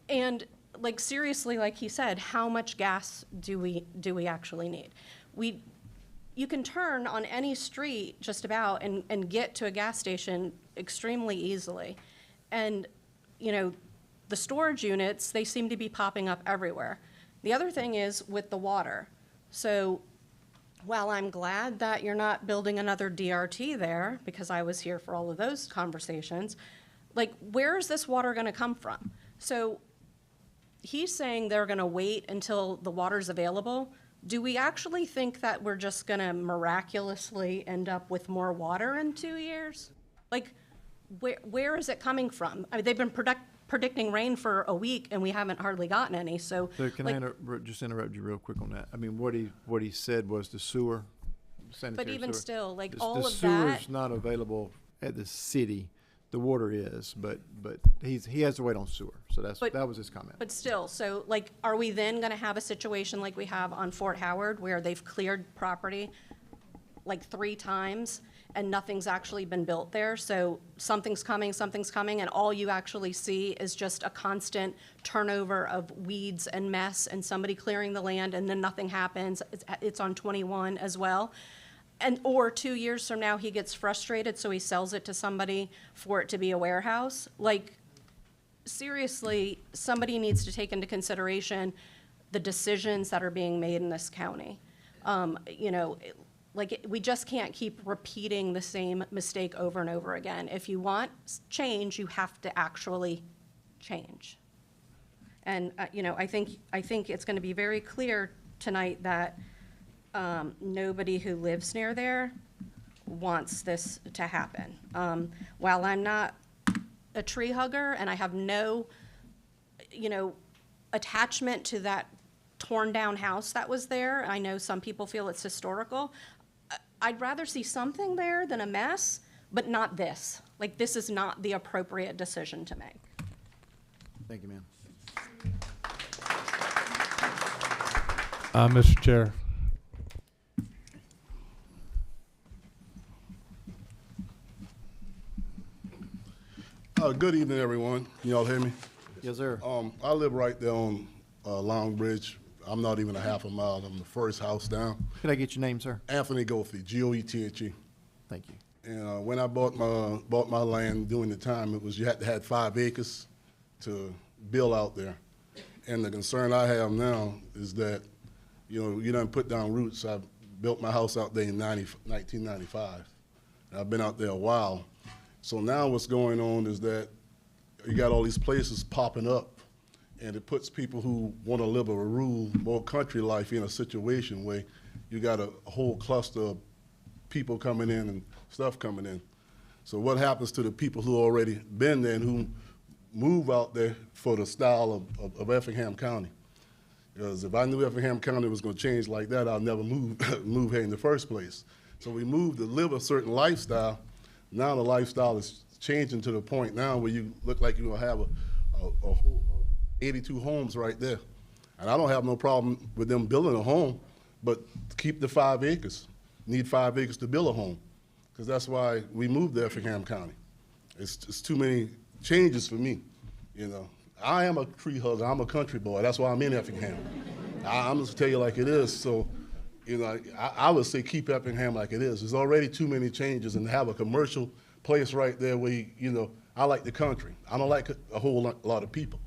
And like seriously, like he said, how much gas do we actually need? You can turn on any street just about and get to a gas station extremely easily. And, you know, the storage units, they seem to be popping up everywhere. The other thing is with the water. So while I'm glad that you're not building another DRT there, because I was here for all of those conversations, like, where is this water gonna come from? So he's saying they're gonna wait until the water's available, do we actually think that we're just gonna miraculously end up with more water in 2 years? Like, where is it coming from? I mean, they've been predicting rain for a week and we haven't hardly gotten any, so. So can like, I just interrupt you real quick on that? I mean, what he said was the sewer, sanitary But even sewer. still, like, The- all the of that. sewer's not available at the city. The water is, but he has to wait on sewer. So that was his comment. But still, so like, are we then gonna have a situation like we have on Fort Howard where they've cleared property like 3 times and nothing's actually been built there? So something's coming, and all you actually see is just a constant turnover of weeds and mess and somebody clearing the land and then nothing happens. It's on 21 as well. And, or 2 years from now, he gets frustrated, so he sells it to somebody for it to be a warehouse. Like, seriously, somebody needs to take into consideration the decisions that are being made in this county. You know, we just can't keep repeating the same mistake over and over again. If you want change, you have to actually change. And, you know, I think it's gonna be very clear tonight that nobody who lives near there wants this to happen. While I'm not a tree hugger and I have no, you know, attachment to that torn down house that was there, I know some people feel it's historical. I'd rather see something there than a mess, but not this. Like, this is not the appropriate decision to make. Thank you, ma'am. Mr. Chair. Good evening, everyone. Can y'all hear me? Yes, sir. I live right there on Long Bridge. I'm not even a half a mile. I'm the first house down. Could I get your name, sir? Anthony Goethe, Goethe. Thank you. And when I bought my land during the time, it was you had to have 5 acres to build out there. And the concern I have now is that, you know, you done put down roots. I built my house out there in 1995. And I've been out there a while. So now what's going on is that you got all these places popping up, and it puts people who want to live a rural, more country life in a situation where you got a whole cluster of people coming in and stuff coming in. So what happens to the people who already been there and who move out there for the style of Effingham County? Because if I knew Effingham County was going to change like that, I'd never move here in the first place. So we moved to live a certain lifestyle. Now the lifestyle is changing to the point now where you look like you're gonna have a whole 82 homes right there. And I don't have no problem with them building a home, but keep the 5 acres. Need 5 acres to build a home, because that's why we moved to Effingham County. It's too many changes for me, you know. I am a tree hugger, I'm a country boy, that's why I'm in Effingham. I'm just tell you like it is, so, you know, I would say keep Effingham like it is. There's already too many changes, and have a commercial place right there where, you know, I like the country. I don't like a whole lot of people.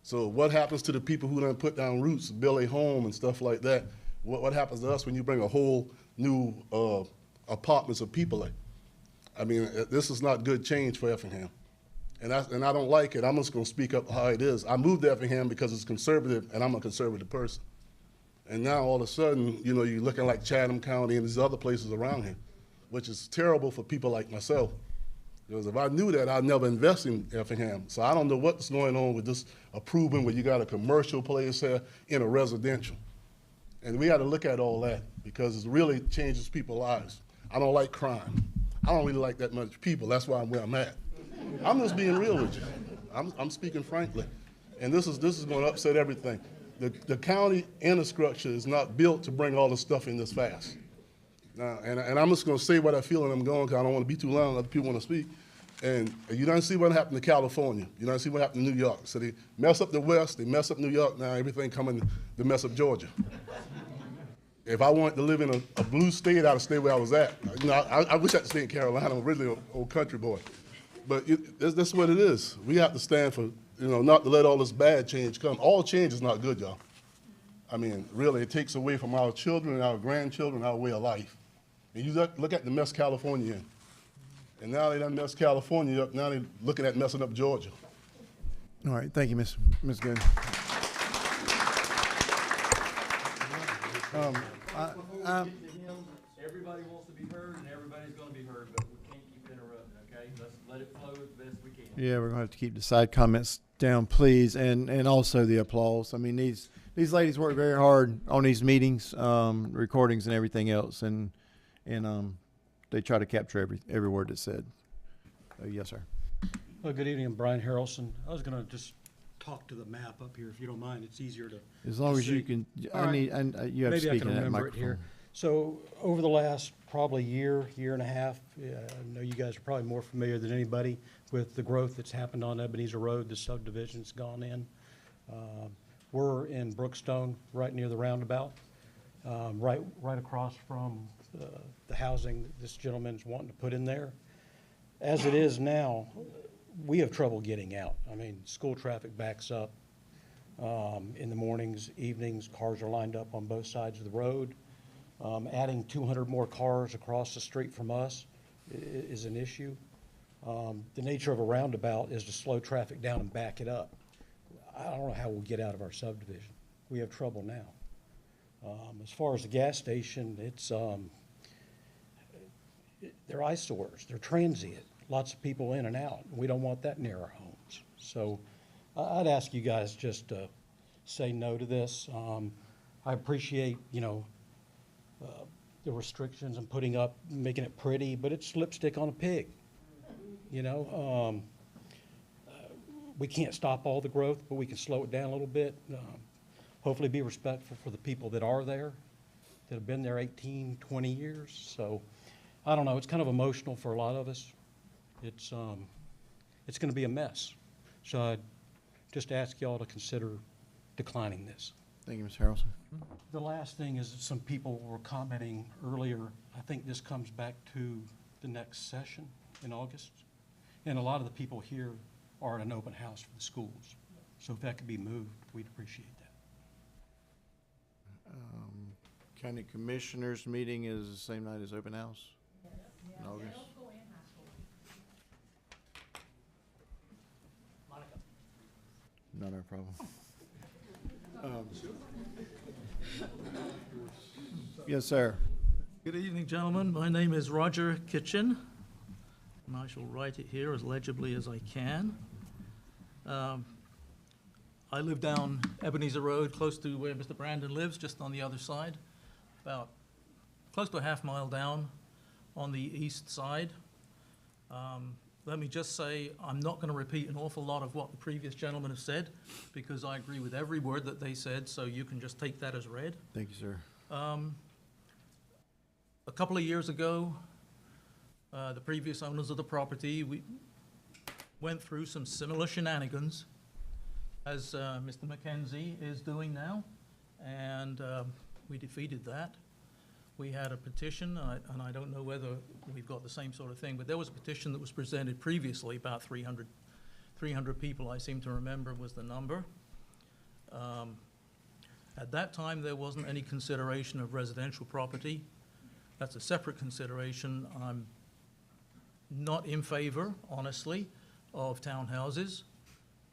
So what happens to the people who done put down roots, build a home and stuff like that? What happens to us when you bring a whole new apartments of people in? I mean, this is not good change for Effingham. And I don't like it. I'm just gonna speak up how it is. I moved to Effingham because it's conservative, and I'm a conservative person. And now all of a sudden, you know, you're looking like Chatham County and these other places around here, which is terrible for people like myself. Because if I knew that, I'd never invest in Effingham. So I don't know what's going on with this approving where you got a commercial place here in a residential. And we got to look at all that, because it really changes people's lives. I don't like crime. I don't really like that much people. That's why I'm where I'm at. I'm just being real with you. I'm speaking frankly. And this is going to upset everything. The county infrastructure is not built to bring all this stuff in this fast. Now, and I'm just going to say what I feel, and I'm going, because I don't want to be too loud, other people want to speak. And you don't see what happened to California. You don't see what happened to New York. So they mess up the West, they mess up New York, now everything coming to mess up Georgia. If I wanted to live in a blue state, I'd stay where I was at. You know, I wish I could stay in Carolina. I'm really an old country boy. But that's what it is. We have to stand for, you know, not to let all this bad change come. All change is not good, y'all. I mean, really, it takes away from our children and our grandchildren, our way of life. And you look at the mess California in. And now they done messed California up, now they're looking at messing up Georgia. All right, thank you, Ms. Good. Everybody wants to be heard, and everybody's gonna be heard, but we can't keep interrupting, okay? Let's let it flow as best we can. Yeah, we're gonna have to keep the side comments down, please, and also the applause. I mean, these ladies work very hard on these meetings, recordings and everything else, and they try to capture every word that's said. Yes, sir. Well, good evening, I'm Brian Harrelson. I was gonna just talk to the map up here, if you don't mind. It's easier to. As long as you see. can, All right. you have to Maybe I speak can in that remember it here. microphone. So over the last probably year and a half, I know you guys are probably more familiar than anybody with the growth that's happened on Ebenezer Road, the subdivision's gone in. We're in Brookstone, right near the roundabout, right across from the housing that this gentleman's wanting to put in there. As it is now, we have trouble getting out. I mean, school traffic backs up in the mornings, evenings, cars are lined up on both sides of the road. Adding 200 more cars across the street from us is an issue. The nature of a roundabout is to slow traffic down and back it up. I don't know how we'll get out of our subdivision. We have trouble now. As far as the gas station, they're eyesores, they're transient. Lots of people in and out. We don't want that near our homes. So I'd ask you guys just to say no to this. I appreciate, the restrictions and making it pretty, but it's lipstick on a pig. We can't stop all the growth, but we can slow it down a little bit. Hopefully be respectful for the people that are there, that have been there 18, 20 years. So I don't know, it's kind of emotional for a lot of us. It's gonna be a mess. So I'd just ask y'all to consider declining this. Thank you, Mr. Harrelson. The last thing is that some people were commenting earlier, I think this comes back to the next session in August. And a lot of the people here are at an open house for the schools. So if that could be moved, we'd appreciate that. County Commissioners meeting is the same night as open house in August. Not our problem. Yes, sir. Good evening, gentlemen. My name is Roger Kitchen, and I shall write it here as legibly as I can. I live down Ebenezer Road, close to where Mr. Brandon lives, just on the other side, about close to a half mile down on the east side. Let me just say, I'm not going to repeat an awful lot of what the previous gentlemen have said, because I agree with every word that they said, so you can just take that as read. Thank you, sir. A couple of years ago, the previous owners of the property, we went through some similar shenanigans as Mr. McKenzie is doing now, and we defeated that. We had a petition, and I don't know whether we've got the same sort of thing, but there was a petition that was presented previously, about 300 people, I seem to remember, was the number. At that time, there wasn't any consideration of residential property. That's a separate consideration. I'm not in favor, honestly, of townhouses,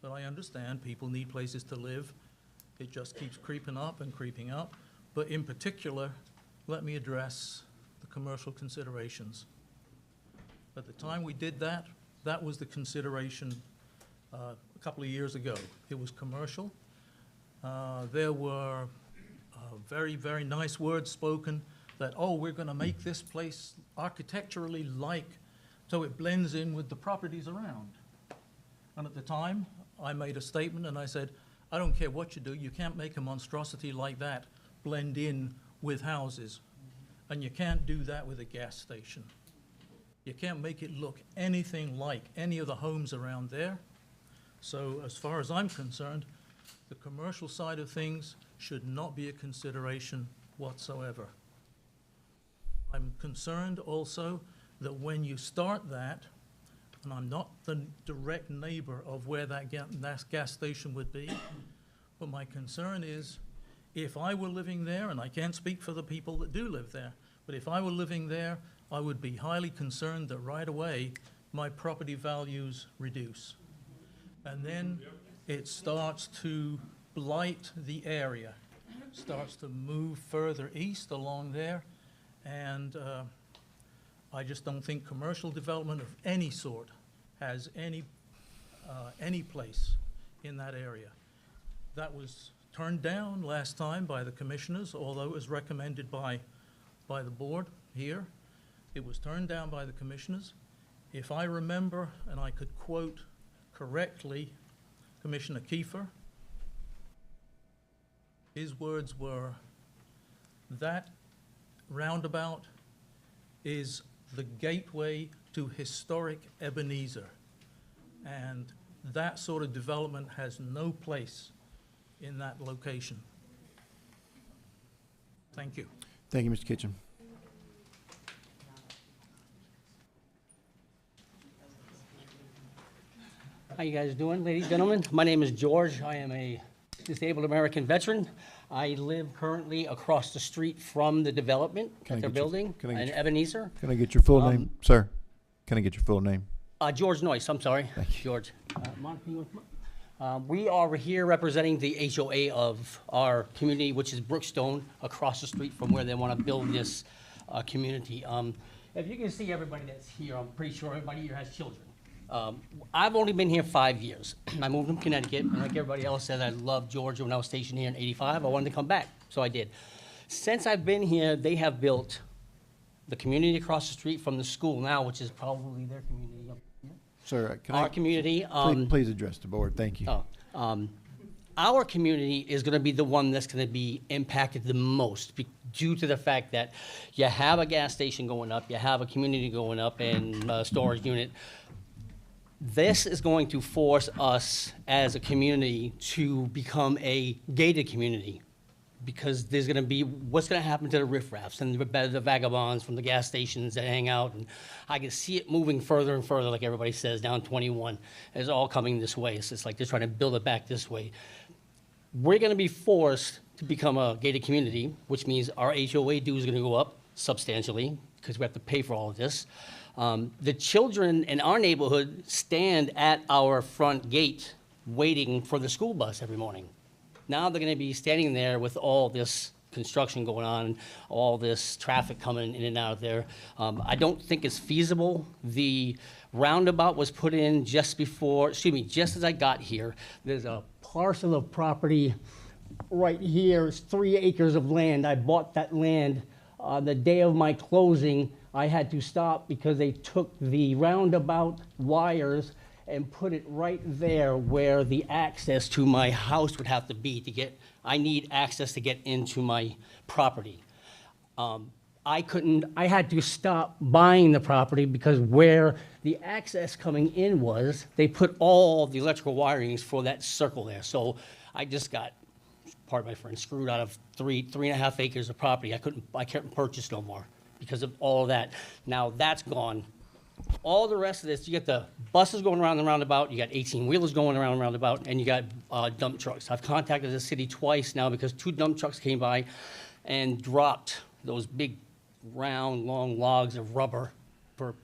but I understand people need places to live. It just keeps creeping up and creeping up. But in particular, let me address the commercial considerations. At the time we did that, that was the consideration a couple of years ago. It was commercial. There were very, very nice words spoken that, oh, we're going to make this place architecturally like, so it blends in with the properties around. And at the time, I made a statement and I said, I don't care what you do, you can't make a monstrosity like that blend in with houses. And you can't do that with a gas station. You can't make it look anything like any of the homes around there. So as far as I'm concerned, the commercial side of things should not be a consideration whatsoever. I'm concerned also that when you start that, and I'm not the direct neighbor of where that gas station would be, but my concern is if I were living there, and I can't speak for the people that do live there, but if I were living there, I would be highly concerned that right away my property values reduce. And then it starts to blight the area. starts to move further east along there. And I just don't think commercial development of any sort has any place in that area. That was turned down last time by the commissioners, although it was recommended by the board here. It was turned down by the commissioners. If I remember, and I could quote correctly, Commissioner Kiefer, his words were, "That roundabout is the gateway to historic Ebenezer, and that sort of development has no place in that location." Thank you. Thank you, Mr. Kitchen. How you guys doing, ladies and gentlemen? My name is George. I am a disabled American veteran. I live currently across the street from the development that they're building in Ebenezer. Can I get your full name, sir? Can I get your full name? George Noyce, I'm sorry. Thank you. George. Monica, you want to come up? We are here representing the HOA of our community, which is Brookstone, across the street from where they want to build this community. If you can see everybody that's here, I'm pretty sure everybody here has children. I've only been here 5 years. I moved from Connecticut, and like everybody else said, I loved Georgia when I was stationed here in '85. I wanted to come back, so I did. Since I've been here, they have built the community across the street from the school now, which is probably their community up here. Sir, can Our community. please address the board. Thank you. Our community is going to be the one that's going to be impacted the most due to the fact that you have a gas station going up, you have a community going up, and a storage unit. This is going to force us as a community to become a gated community, because there's going to be, what's going to happen to the riffraffs and the vagabonds from the gas stations that hang out, and I can see it moving further and further, like everybody says, down 21. It's all coming this way. It's just like they're trying to build it back this way. We're going to be forced to become a gated community, which means our HOA due is going to go up substantially, because we have to pay for all of this. The children in our neighborhood stand at our front gate waiting for the school bus every morning. Now they're going to be standing there with all this construction going on, all this traffic coming in and out of there. I don't think it's feasible. The roundabout was put in just as I got here. There's a parcel of property right here. It's 3 acres of land. I bought that land on the day of my closing. I had to stop because they took the roundabout wires and put it right there where the access to my house would have to be I need access to get into my property. I had to stop buying the property because where the access coming in was, they put all the electrical wirings for that circle there. So I just got, pardon my friend, screwed out of 3.5 acres of property. I couldn't purchase no more because of all of that. Now that's gone. All the rest of this, you got the buses going around the roundabout, you got 18-wheelers going around the roundabout, and you got dump trucks. I've contacted the city twice now because 2 dump trucks came by and dropped those big, round, long logs of rubber for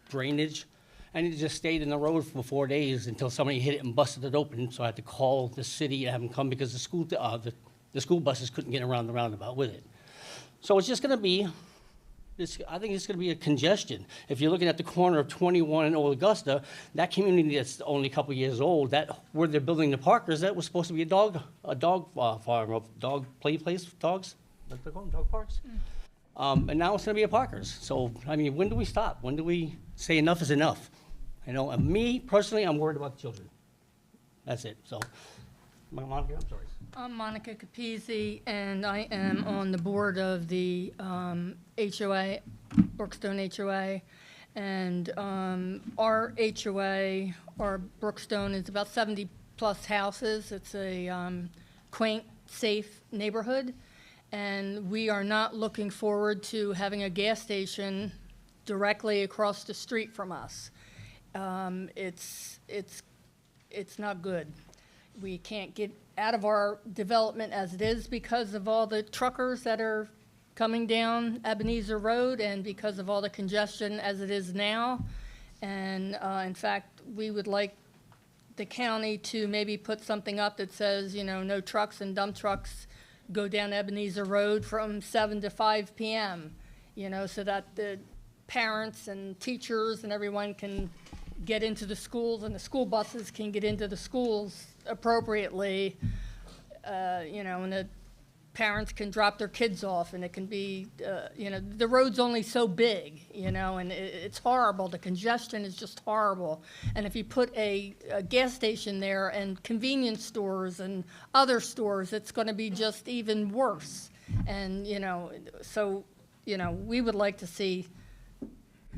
drainage. And it just stayed in the road for 4 days until somebody hit it and busted it open. So I had to call the city and have them come because the school buses couldn't get around the roundabout with it. So it's just going to be, I think it's going to be a congestion. If you're looking at the corner of 21 and Old Augusta, that community that's only a couple years old, that where they're building the Parkers, that was supposed to be a dog farm, dog play place, dogs, what they call them, dog parks. And now it's going to be a Parkers. So I mean, when do we stop? When do we say enough is enough? You know, and me personally, I'm worried about the children. That's it. So, Monica, I'm sorry. I'm Monica Capizzi, and I am on the board of the HOA, Brookstone HOA. And our HOA, our Brookstone, is about 70-plus houses. It's a quaint, safe neighborhood. And we are not looking forward to having a gas station directly across the street from us. It's not good. We can't get out of our development as it is because of all the truckers that are coming down Ebenezer Road and because of all the congestion as it is now. And in fact, we would like the county to maybe put something up that says, you know, no trucks and dump trucks go down Ebenezer Road from 7 to 5 p.m., you know, so that the parents and teachers and everyone can get into the schools and the school buses can get into the schools appropriately, you know, and the parents can drop their kids off, and it can be, you know, the road's only so big, you know, and it's horrible. The congestion is just horrible. And if you put a gas station there and convenience stores and other stores, it's going to be just even worse. And, you know, so, you know, we would like to see,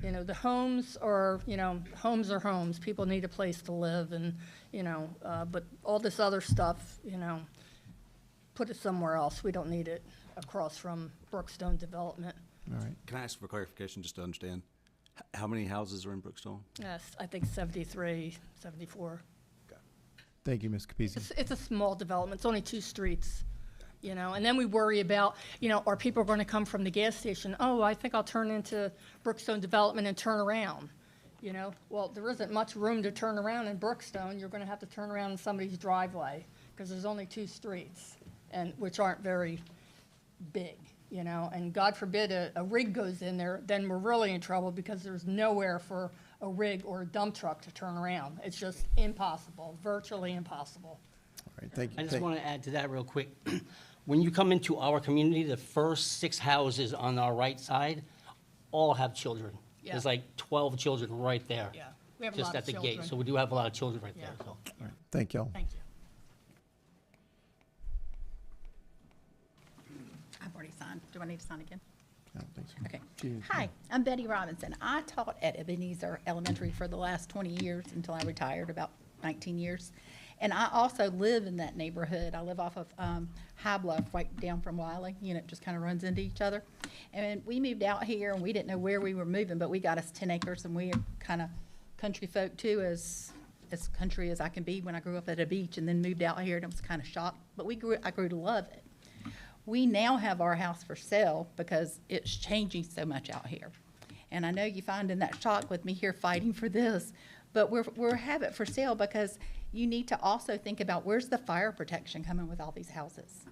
you know, the homes are, you know, homes are homes. People need a place to live, and, you know, but all this other stuff, you know, put it somewhere else. We don't need it across from Brookstone Development. All right. Can I ask for clarification just to understand? How many houses are in Brookstone? Yes, I think 73, 74. Thank you, Ms. Capizzi. It's a small development. It's only 2 streets, you know, and then we worry about, you know, are people going to come from the gas station? Oh, I think I'll turn into Brookstone Development and turn around, you know. Well, there isn't much room to turn around in Brookstone. You're going to have to turn around in somebody's driveway because there's only 2 streets, and which aren't very big, you know. And God forbid a rig goes in there, then we're really in trouble because there's nowhere for a rig or a dump truck to turn around. It's just impossible, virtually impossible. All right, thank you. I just want to add to that real quick. When you come into our community, the first 6 houses on our right side all have children. Yeah. There's like 12 children right there. Yeah, we have a Just lot at of the children. gate. So we do have a lot of children right there. So. All right, thank y'all. Thank you. I've already signed. Do I need to sign again? I don't think so. Okay. Cheers. Hi, I'm Betty Robinson. I taught at Ebenezer Elementary for the last 20 years until I retired, about 19 years. And I also live in that neighborhood. I live off of High Bluff, right down from Wiley. You know, it just kind of runs into each other. And we moved out here, and we didn't know where we were moving, but we got us 10 acres, and we are kind of country folk too, as country as I can be when I grew up at a beach, and then moved out here, and I was kind of shocked. But I grew to love it. We now have our house for sale because it's changing so much out here. And I know you find in that shock with me here fighting for this, but we're have it for sale because you need to also think about where's the fire protection coming with all these houses?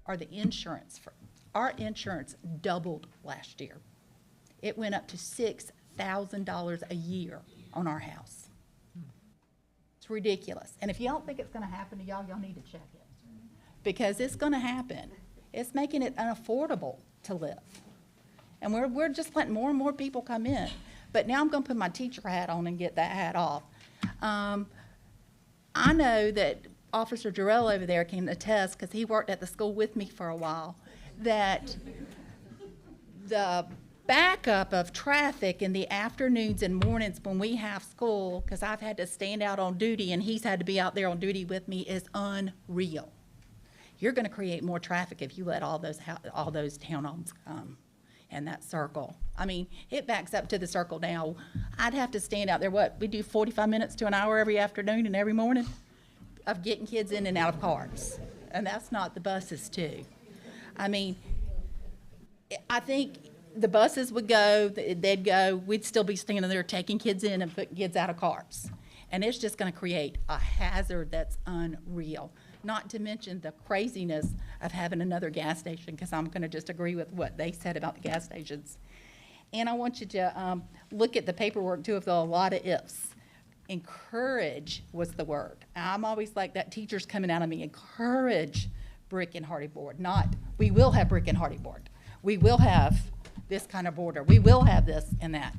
Or the insurance. Our insurance doubled last year. It went up to $6,000 a year on our house. It's ridiculous. And if you don't think it's gonna happen to y'all, y'all need to check it. Because it's gonna happen. It's making it unaffordable to live. And we're just letting more and more people come in. But now I'm gonna put my teacher hat on and get that hat off. I know that Officer Jarrell over there can attest, because he worked at the school with me for a while, that the backup of traffic in the afternoons and mornings when we have school, because I've had to stand out on duty and he's had to be out there on duty with me, is unreal. You're gonna create more traffic if you let all those townhomes come in that circle. I mean, it backs up to the circle now. I'd have to stand out there, we do 45 minutes to an hour every afternoon and every morning of getting kids in and out of cars. And that's not the buses too. I mean, I think the buses would go, they'd go, we'd still be standing there taking kids in and putting kids out of cars. And it's just gonna create a hazard that's unreal. Not to mention the craziness of having another gas station, because I'm going to just agree with what they said about the gas stations. And I want you to look at the paperwork too, of a lot of ifs. Encourage was the word. I'm always like that, teacher's coming out of me. Encourage brick and hardy board, not we will have brick and hardy board. We will have this kind of border. We will have this and that.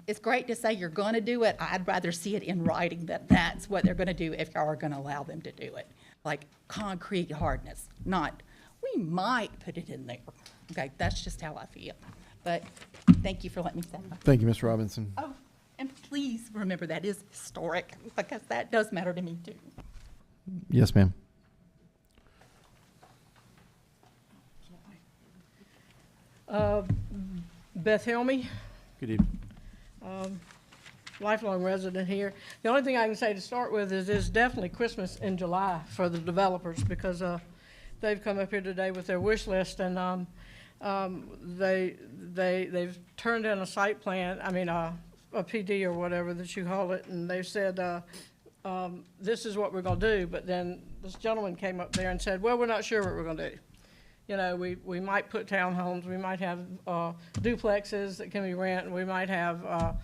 It's great to say you're going to do it. I'd rather see it in writing that that's what they're going to do if you are going to allow them to do it. Like concrete hardness, not we might put it in there. Okay, that's just how I feel. But thank you for letting me say that. Thank you, Ms. Robinson. Oh, and please remember that is historic, because that does matter to me too. Yes, ma'am. Beth Helmy, Good evening. lifelong resident here. The only thing I can say to start with is it's definitely Christmas in July for the developers, because they've come up here today with their wish list, and they've turned in a site plan, I mean a PD or whatever that you call it, and they've said this is what we're gonna do, but then this gentleman came up there and said, well, we're not sure what we're gonna do. You know, we might put townhomes, we might have duplexes that can be rented, we might have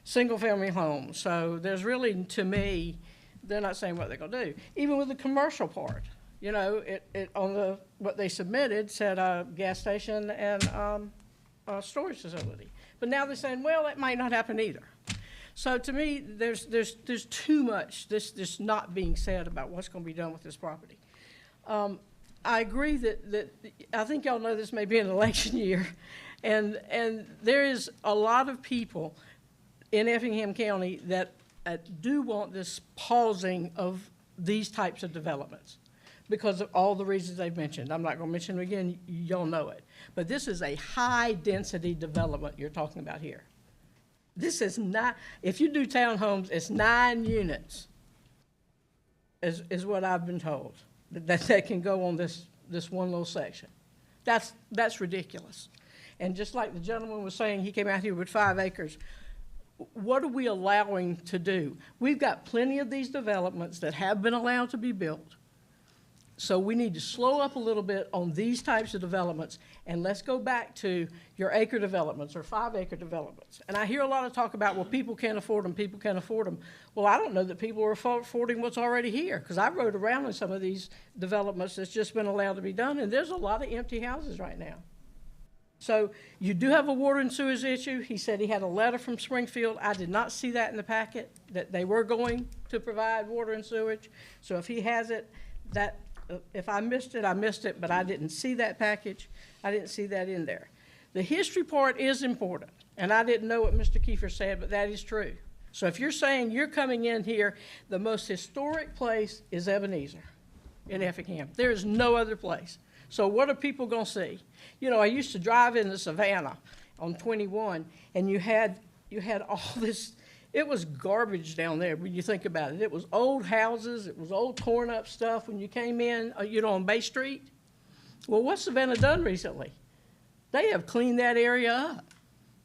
single-family homes. So there's really, to me, they're not saying what they're gonna do. Even with the commercial part, you know, it on what they submitted said a gas station and a storage facility. But now they're saying, well, that might not happen either. So to me, there's too much this not being said about what's gonna be done with this property. I agree that I think y'all know this may be an election year, and there is a lot of people in Effingham County that do want this pausing of these types of developments because of all the reasons they've mentioned. I'm not going to mention them again, y'all know it. But this is a high-density development you're talking about here. This is not, if you do townhomes, it's 9 units, is what I've been told, that can go on this one little section. That's ridiculous. And just like the gentleman was saying, he came out here with 5 acres. What are we allowing to do? We've got plenty of these developments that have been allowed to be built. So we need to slow up a little bit on these types of developments, and let's go back to your acre developments or 5-acre developments. And I hear a lot of talk about, well, people can't afford them, people can't afford them. Well, I don't know that people are affording what's already here, because I rode around in some of these developments that's just been allowed to be done, and there's a lot of empty houses right now. So you do have a water and sewage issue. He said he had a letter from Springfield. I did not see that in the packet, that they were going to provide water and sewage. So if he has it, if I missed it, I missed it, but I didn't see that package. I didn't see that in there. The history part is important, and I didn't know what Mr. Kiefer said, but that is true. So if you're saying you're coming in here, the most historic place is Ebenezer in Effingham. There is no other place. So what are people gonna see? You know, I used to drive into Savannah on 21, and you had all this. It was garbage down there when you think about it. It was old houses, it was old torn up stuff when you came in, you know, on Bay Street. Well, what's Savannah done recently? They have cleaned that area up.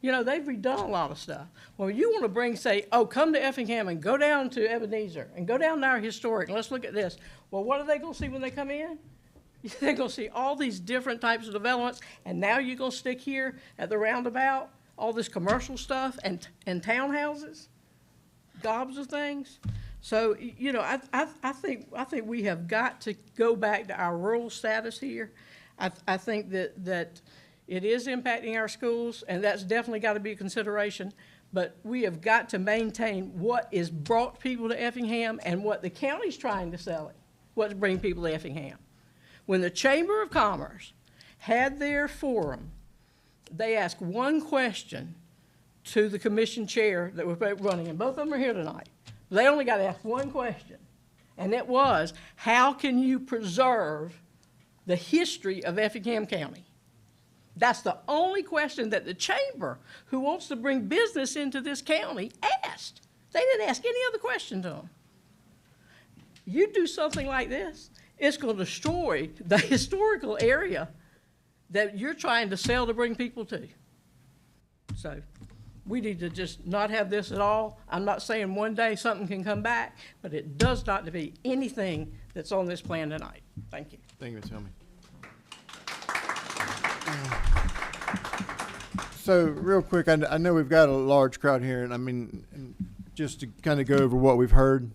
You know, they've redone a lot of stuff. Well, you want to say, oh, come to Effingham and go down to Ebenezer and go down to our historic and let's look at this. Well, what are they going to see when they come in? They're going to see all these different types of developments, and now you're going to stick here at the roundabout, all this commercial stuff and townhouses? Gobs of things. So, you know, I think we have got to go back to our rural status here. I think that it is impacting our schools, and that's definitely got to be a consideration. But we have got to maintain what is brought people to Effingham and what the county's trying to sell it, what's bringing people to Effingham. When the Chamber of Commerce had their forum, they asked one question to the commission chair that was running, and both of them are here tonight. They only got to ask one question, and it was, how can you preserve the history of Effingham County? That's the only question that the chamber, who wants to bring business into this county, asked. They didn't ask any other question to them. You do something like this, it's going to destroy the historical area that you're trying to sell to bring people to. So we need to just not have this at all. I'm not saying one day something can come back, but it does not to be anything that's on this plan tonight. Thank you. Thank you, Ms. Helmy. So real quick, I know we've got a large crowd here, and I mean, just to kind of go over what we've heard.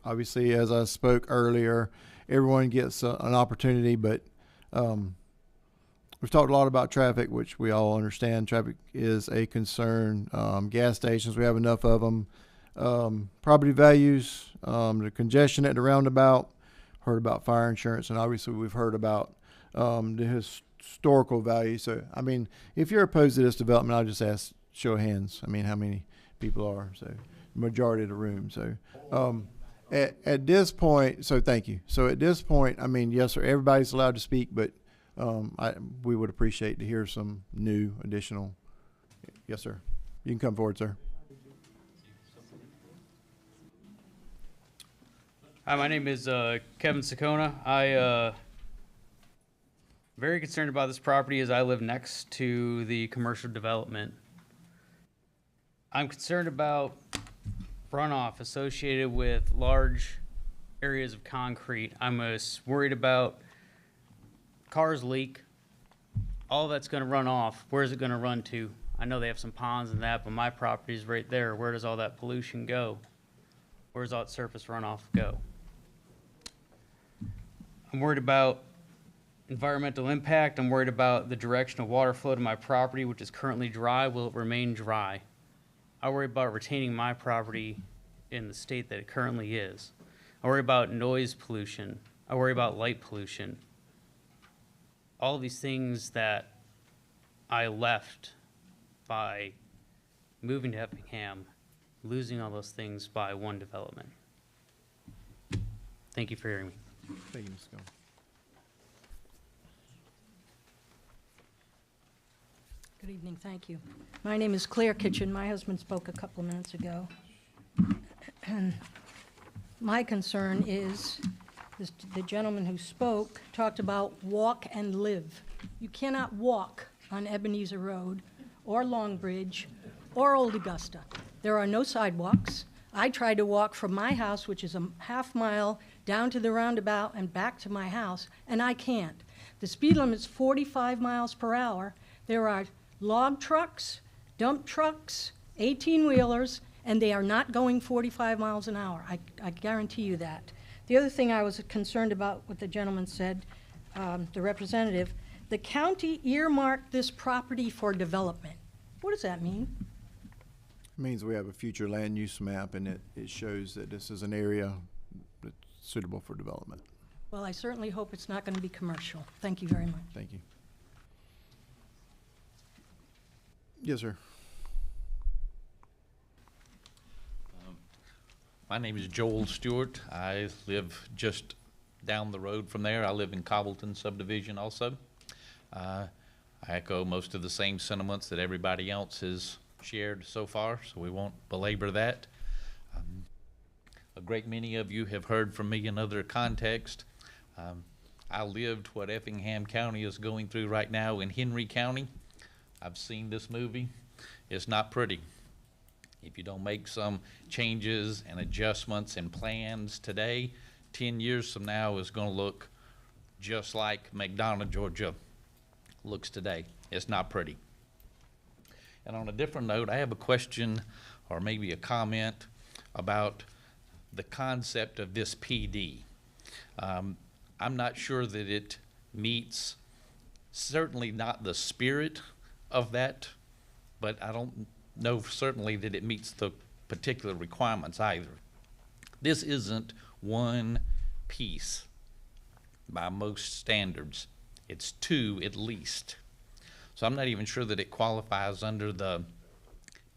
Obviously, as I spoke earlier, everyone gets an opportunity, but we've talked a lot about traffic, which we all understand. Traffic is a concern. Gas stations, we have enough of them. Property values, the congestion at the roundabout, heard about fire insurance, and obviously we've heard about the historical value. So, I mean, if you're opposed to this development, I'll just ask, show of hands. I mean, how many people are? So, majority of the room. So, at this point, so thank you. So at this point, I mean, yes, sir, everybody's allowed to speak, but we would appreciate to hear some new additional. Yes, sir. You can come forward, sir. Hi, my name is Kevin Sakona. I very concerned about this property as I live next to the commercial development. I'm concerned about runoff associated with large areas of concrete. I'm worried about cars leak. All that's going to run off. Where is it going to run to? I know they have some ponds and that, but my property's right there. Where does all that pollution go? Where does all that surface runoff go? I'm worried about environmental impact. I'm worried about the direction of water flow to my property, which is currently dry. Will it remain dry? I worry about retaining my property in the state that it currently is. I worry about noise pollution. I worry about light pollution. All of these things that I left by moving to Effingham, losing all those things by one development. Thank you for hearing me. Thank you, Ms. Scott. Good evening, thank you. My name is Claire Kitchen. My husband spoke a couple of minutes ago. And my concern is, the gentleman who spoke talked about walk and live. You cannot walk on Ebenezer Road or Long Bridge or Old Augusta. There are no sidewalks. I tried to walk from my house, which is a half mile, down to the roundabout and back to my house, and I can't. The speed limit is 45 miles per hour. There are log trucks, dump trucks, 18-wheelers, and they are not going 45 miles an hour. I guarantee you that. The other thing I was concerned about, what the gentleman said, the representative, the county earmarked this property for development. What does that mean? It means we have a future land use map, and it shows that this is an area that's suitable for development. Well, I certainly hope it's not going to be commercial. Thank you very much. Thank you. Yes, sir. My name is Joel Stewart. I live just down the road from there. I live in Cobbleton subdivision also. I echo most of the same sentiments that everybody else has shared so far, so we won't belabor that. A great many of you have heard from me in other contexts. I lived what Effingham County is going through right now in Henry County. I've seen this movie. It's not pretty. If you don't make some changes and adjustments and plans today, 10 years from now is going to look just like McDonough, Georgia looks today. It's not pretty. And on a different note, I have a question or maybe a comment about the concept of this PD. I'm not sure that it meets, certainly not the spirit of that, but I don't know certainly that it meets the particular requirements either. This isn't one piece by most standards. It's two at least. So I'm not even sure that it qualifies under the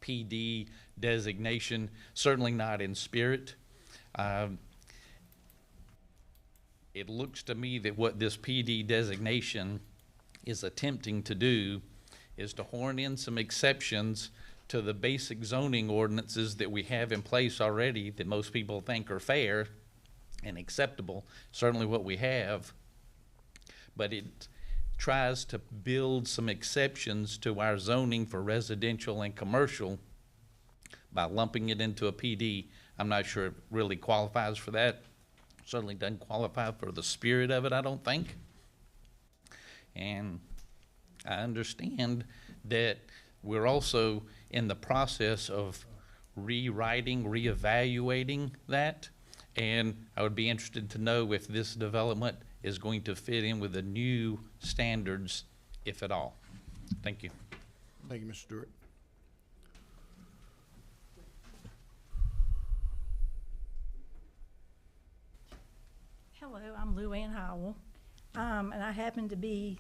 PD designation, certainly not in spirit. It looks to me that what this PD designation is attempting to do is to horn in some exceptions to the basic zoning ordinances that we have in place already that most people think are fair and acceptable, certainly what we have, but it tries to build some exceptions to our zoning for residential and commercial by lumping it into a PD. I'm not sure it really qualifies for that. Certainly doesn't qualify for the spirit of it, I don't think. And I understand that we're also in the process of rewriting, reevaluating that, and I would be interested to know if this development is going to fit in with the new standards, if at all. Thank you. Thank you, Mr. Stewart. Hello, I'm Lou Ann Howell, and I happen to be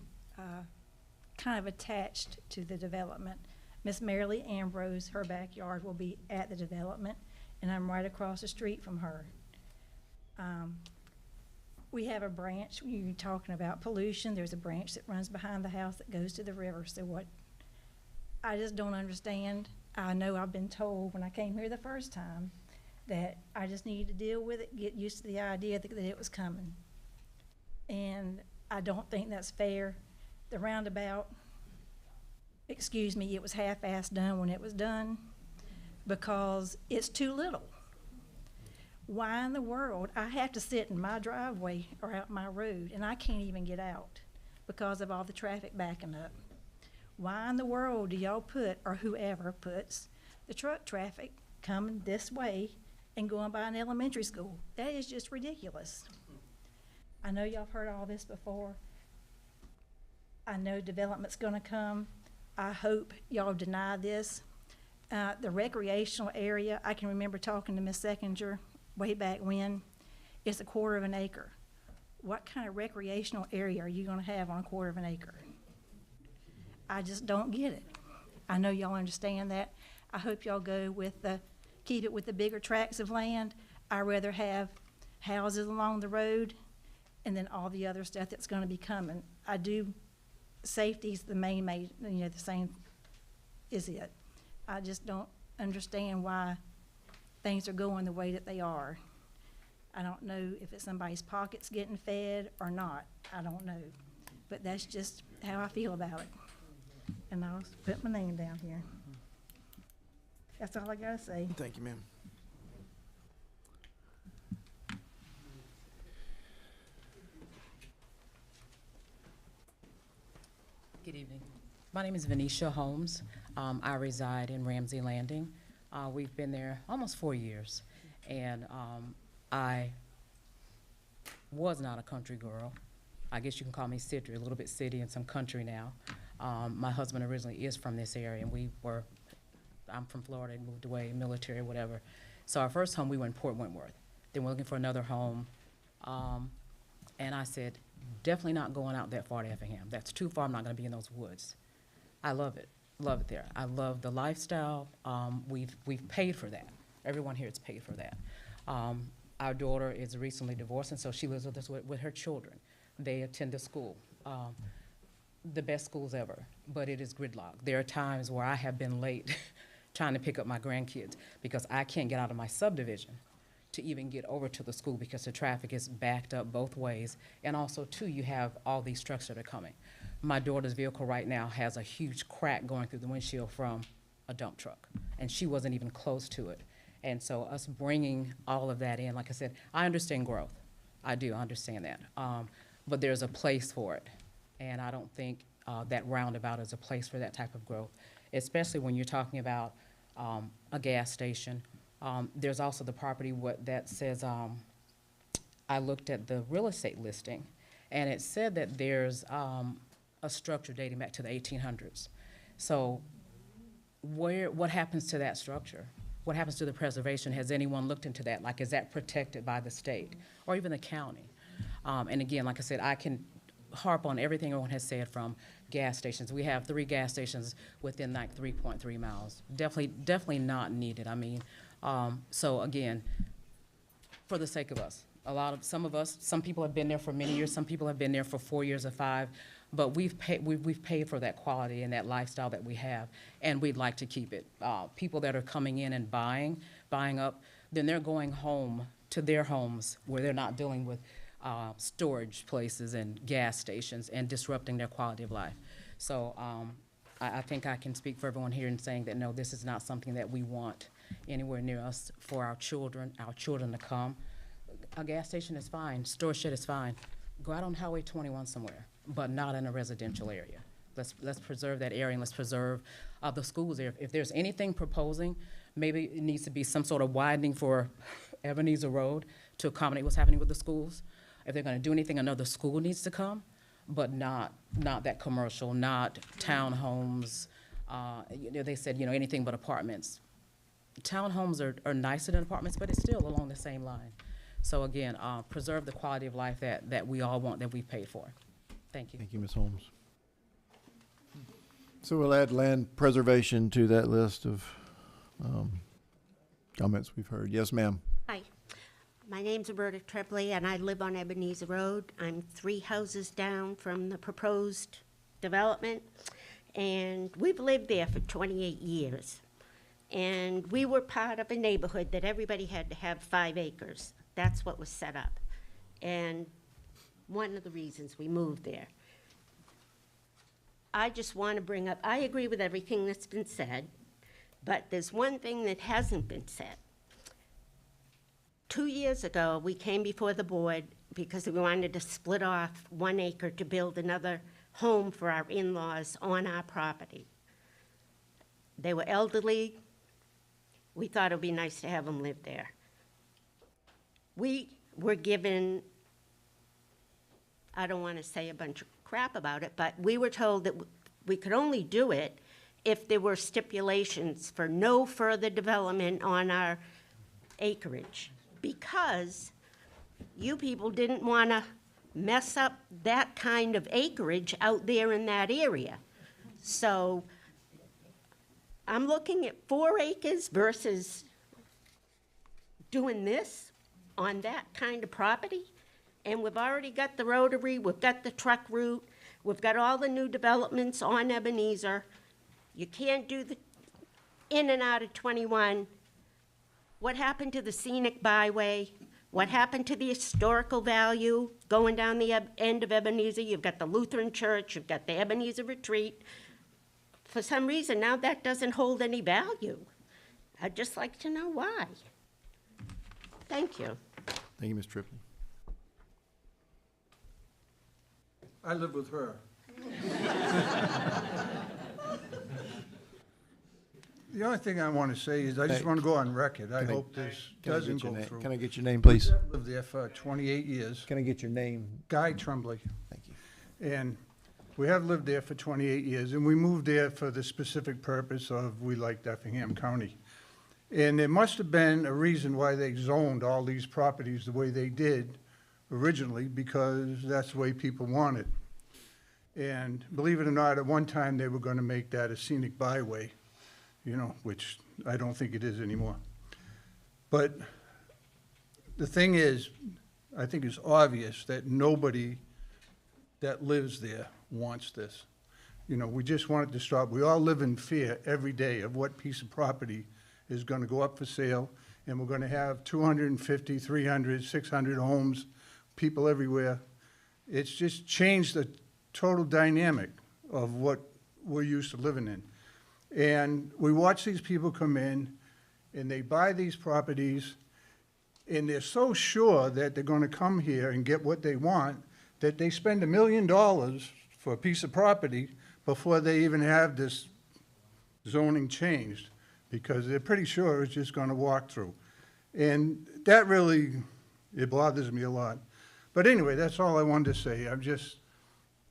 kind of attached to the development. Miss Marilee Ambrose, her backyard will be at the development, and I'm right across the street from her. We have a branch, you're talking about pollution, there's a branch that runs behind the house that goes to the river, so what, I just don't understand. I know I've been told when I came here the first time that I just needed to deal with it, get used to the idea that it was coming. And I don't think that's fair. The roundabout, excuse me, it was half-assed done when it was done because it's too little. Why in the world, I have to sit in my driveway or out my road, and I can't even get out because of all the traffic backing up. Why in the world do y'all put, or whoever puts, the truck traffic coming this way and going by an elementary school? That is just ridiculous. I know y'all have heard all this before. I know development's gonna come. I hope y'all deny this. The recreational area, I can remember talking to Ms. Seckinger way back when, it's 1/4 acre. What kind of recreational area are you gonna have on 1/4 acre? I just don't get it. I know y'all understand that. I hope y'all go with keep it with the bigger tracts of land. I'd rather have houses along the road and then all the other stuff that's gonna be coming. Safety's the the same is it. I just don't understand why things are going the way that they are. I don't know if it's somebody's pockets getting fed or not. I don't know. But that's just how I feel about it. And I'll put my name down here. That's all I gotta say. Thank you, ma'am. Good evening. My name is Venetia Holmes. I reside in Ramsey Landing. We've been there almost 4 years. And I was not a country girl. I guess you can call me city, a little bit city and some country now. My husband originally is from this area, and I'm from Florida and moved away, military, whatever. So our first home, we were in Port Wentworth. Then we're looking for another home. And I said, definitely not going out that far to Effingham. That's too far, I'm not gonna be in those woods. I love it there. I love the lifestyle. We've paid for that. Everyone here has paid for that. Our daughter is recently divorced, and so she lives with us with her children. They attend the school, the best schools ever, but it is gridlock. There are times where I have been late trying to pick up my grandkids because I can't get out of my subdivision to even get over to the school because the traffic is backed up both ways. And also, too, you have all these trucks that are coming. My daughter's vehicle right now has a huge crack going through the windshield from a dump truck, and she wasn't even close to it. And so us bringing all of that in, like I said, I understand growth. I do understand that. But there's a place for it. And I don't think that roundabout is a place for that type of growth, especially when you're talking about a gas station. There's also the property that says, I looked at the real estate listing, and it said that there's a structure dating back to the 1800s. So what happens to that structure? What happens to the preservation? Has anyone looked into that? Like, is that protected by the state or even the county? And again, like I said, I can harp on everything everyone has said from gas stations. We have 3 gas stations within like 3.3 miles. Definitely not needed. I mean, so again, for the sake of us, some people have been there for many years, some people have been there for 4 years or 5, but we've paid for that quality and that lifestyle that we have, and we'd like to keep it. People that are coming in and buying up, then they're going home to their homes where they're not dealing with storage places and gas stations and disrupting their quality of life. So I think I can speak for everyone here in saying that, no, this is not something that we want anywhere near us for our children to come. A gas station is fine, storage shed is fine. Go out on Highway 21 somewhere, but not in a residential area. Let's preserve that area, and let's preserve the schools there. If there's anything proposing, maybe it needs to be some sort of widening for Ebenezer Road to accommodate what's happening with the schools. If they're gonna do anything, another school needs to come, but not that commercial, not townhomes. They said, anything but apartments. Townhomes are nicer than apartments, but it's still along the same line. So again, preserve the quality of life that we all want, that we've paid for. Thank you. Thank you, Ms. Holmes. So we'll add land preservation to that list of comments we've heard. Yes, ma'am. Hi. My name's Roberta Trebley, and I live on Ebenezer Road. I'm 3 houses down from the proposed development, and we've lived there for 28 years. And we were part of a neighborhood that everybody had to have 5 acres. That's what was set up. And one of the reasons we moved there. I just want to bring up, I agree with everything that's been said, but there's one thing that hasn't been said. 2 years ago, we came before the board because we wanted to split off 1 acre to build another home for our in-laws on our property. They were elderly. We thought it would be nice to have them live there. We were given, I don't want to say a bunch of crap about it, but we were told that we could only do it if there were stipulations for no further development on our acreage, because you people didn't want to mess up that kind of acreage out there in that area. So I'm looking at 4 acres versus doing this on that kind of property. And we've already got the rotary, we've got the truck route, we've got all the new developments on Ebenezer. You can't do the in and out of 21. What happened to the scenic byway? What happened to the historical value going down the end of Ebenezer? You've got the Lutheran Church, you've got the Ebenezer Retreat. For some reason, now that doesn't hold any value. I'd just like to know why. Thank you. Thank you, Ms. Tripley. I live with her. The only thing I want to say is I just want to go on record. I hope this doesn't go through. Can I get your name, please? I've lived there for 28 years. Can I get your name? Guy Tremblay. Thank you. And we have lived there for 28 years, and we moved there for the specific purpose of we liked Effingham County. And there must have been a reason why they zoned all these properties the way they did originally, because that's the way people wanted. And believe it or not, at one time they were going to make that a scenic byway, you know, which I don't think it is anymore. But the thing is, I think it's obvious that nobody that lives there wants this. You know, we just want it to stop. We all live in fear every day of what piece of property is going to go up for sale, and we're going to have 250, 300, 600 homes, people everywhere. It's just changed the total dynamic of what we're used to living in. And we watch these people come in, and they buy these properties, and they're so sure that they're going to come here and get what they want that they spend $1 million for a piece of property before they even have this zoning changed, because they're pretty sure it's just going to walk through. And that really, it bothers me a lot. But anyway, that's all I wanted to say. I'm just,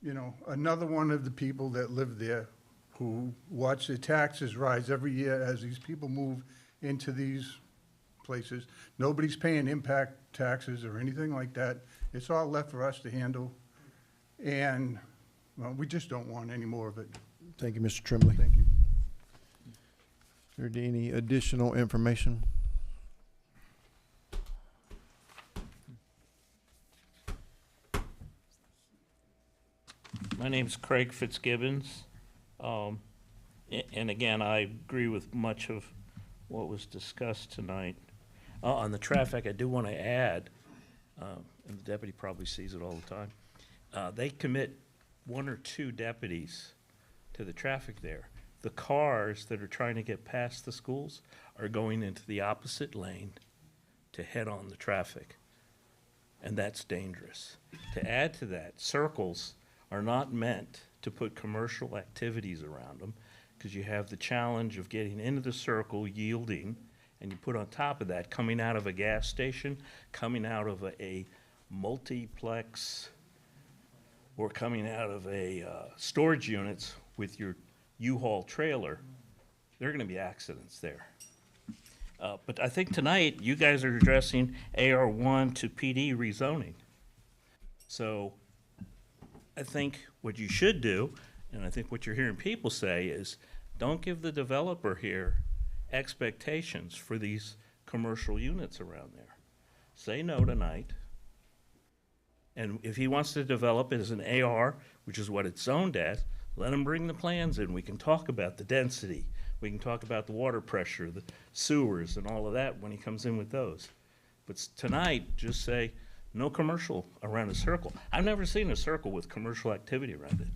you know, another one of the people that live there who watch their taxes rise every year as these people move into these places. Nobody's paying impact taxes or anything like that. It's all left for us to handle. And, well, we just don't want any more of it. Thank you, Mr. Tremblay. Thank you. Is there any additional information? My name's Craig Fitzgibbons. And again, I agree with much of what was discussed tonight. On the traffic, I do want to add, and the deputy probably sees it all the time, they commit 1 or 2 deputies to the traffic there. The cars that are trying to get past the schools are going into the opposite lane to head on the traffic, and that's dangerous. To add to that, circles are not meant to put commercial activities around them, because you have the challenge of getting into the circle, yielding, and you put on top of that, coming out of a gas station, coming out of a multiplex, or coming out of a storage units with your U-Haul trailer, there are going to be accidents there. But I think tonight you guys are addressing AR1 to PD rezoning. So I think what you should do, and I think what you're hearing people say, is don't give the developer here expectations for these commercial units around there. Say no tonight. And if he wants to develop it as an AR, which is what it's zoned as, let him bring the plans in. We can talk about the density. We can talk about the water pressure, the sewers, and all of that when he comes in with those. But tonight, just say no commercial around a circle. I've never seen a circle with commercial activity around it.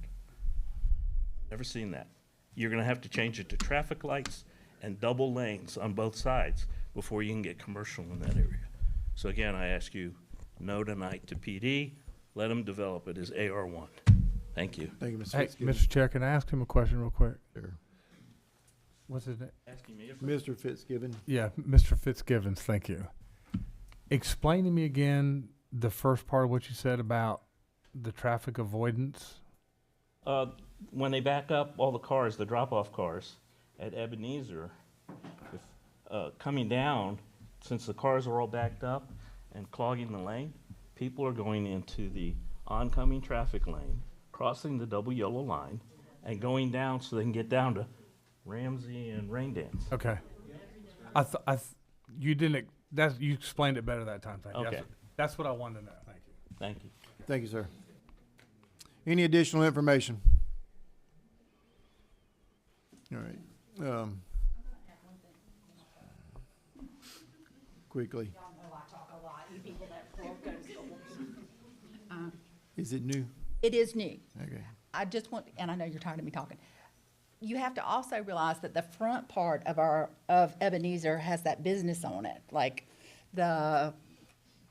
Never seen that. You're going to have to change it to traffic lights and double lanes on both sides before you can get commercial in that area. So again, I ask you, no tonight to PD, let them develop it as AR1. Thank you. Thank you, Mr. Hey, Fitzgibbon. Mr. Chair, can I ask him a question real quick? Sure. What's his name? Asking me Mr. Fitzgibbon. Yeah, Mr. Fitzgibbons, thank you. Explain to me again the first part of what you said about the traffic avoidance. When they back up all the cars, the drop-off cars at Ebenezer, if, coming down, since the cars are all backed up and clogging the lane, people are going into the oncoming traffic lane, crossing the double yellow line, and going down so they can get down to Ramsey and Rain Dance. Okay. You didn't, you explained it better that time. Thank you. Okay. That's what I wanted to know. Thank you. Thank you. Thank you, sir. Any additional information? All right. Quickly. Is it new? It is new. Okay. I just want, and I know you're tired of me talking. You have to also realize that the front part of of Ebenezer has that business on it, like the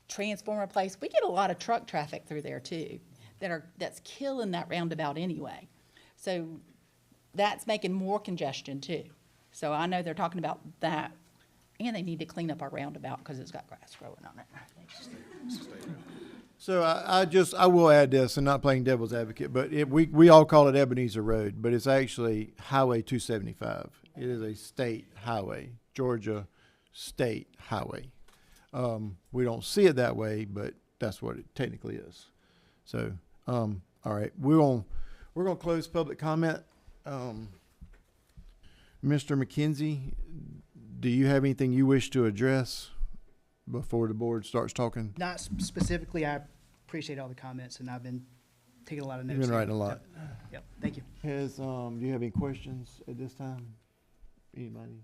transformer place. We get a lot of truck traffic through there too, that's killing that roundabout anyway. So that's making more congestion too. So I know they're talking about that, and they need to clean up our roundabout because it's got grass growing on it. So I will add this, and not playing devil's advocate, but we all call it Ebenezer Road, but it's actually Highway 275. It is a state highway, Georgia state highway. We don't see it that way, but that's what it technically is. So, all right, we're gonna close public comment. Mr. McKenzie, do you have anything you wish to address before the board starts talking? Not specifically. I appreciate all the comments, and I've been taking a lot of notes. You've been writing a lot. Yep. Thank you. Do you have any questions at this time? Anybody?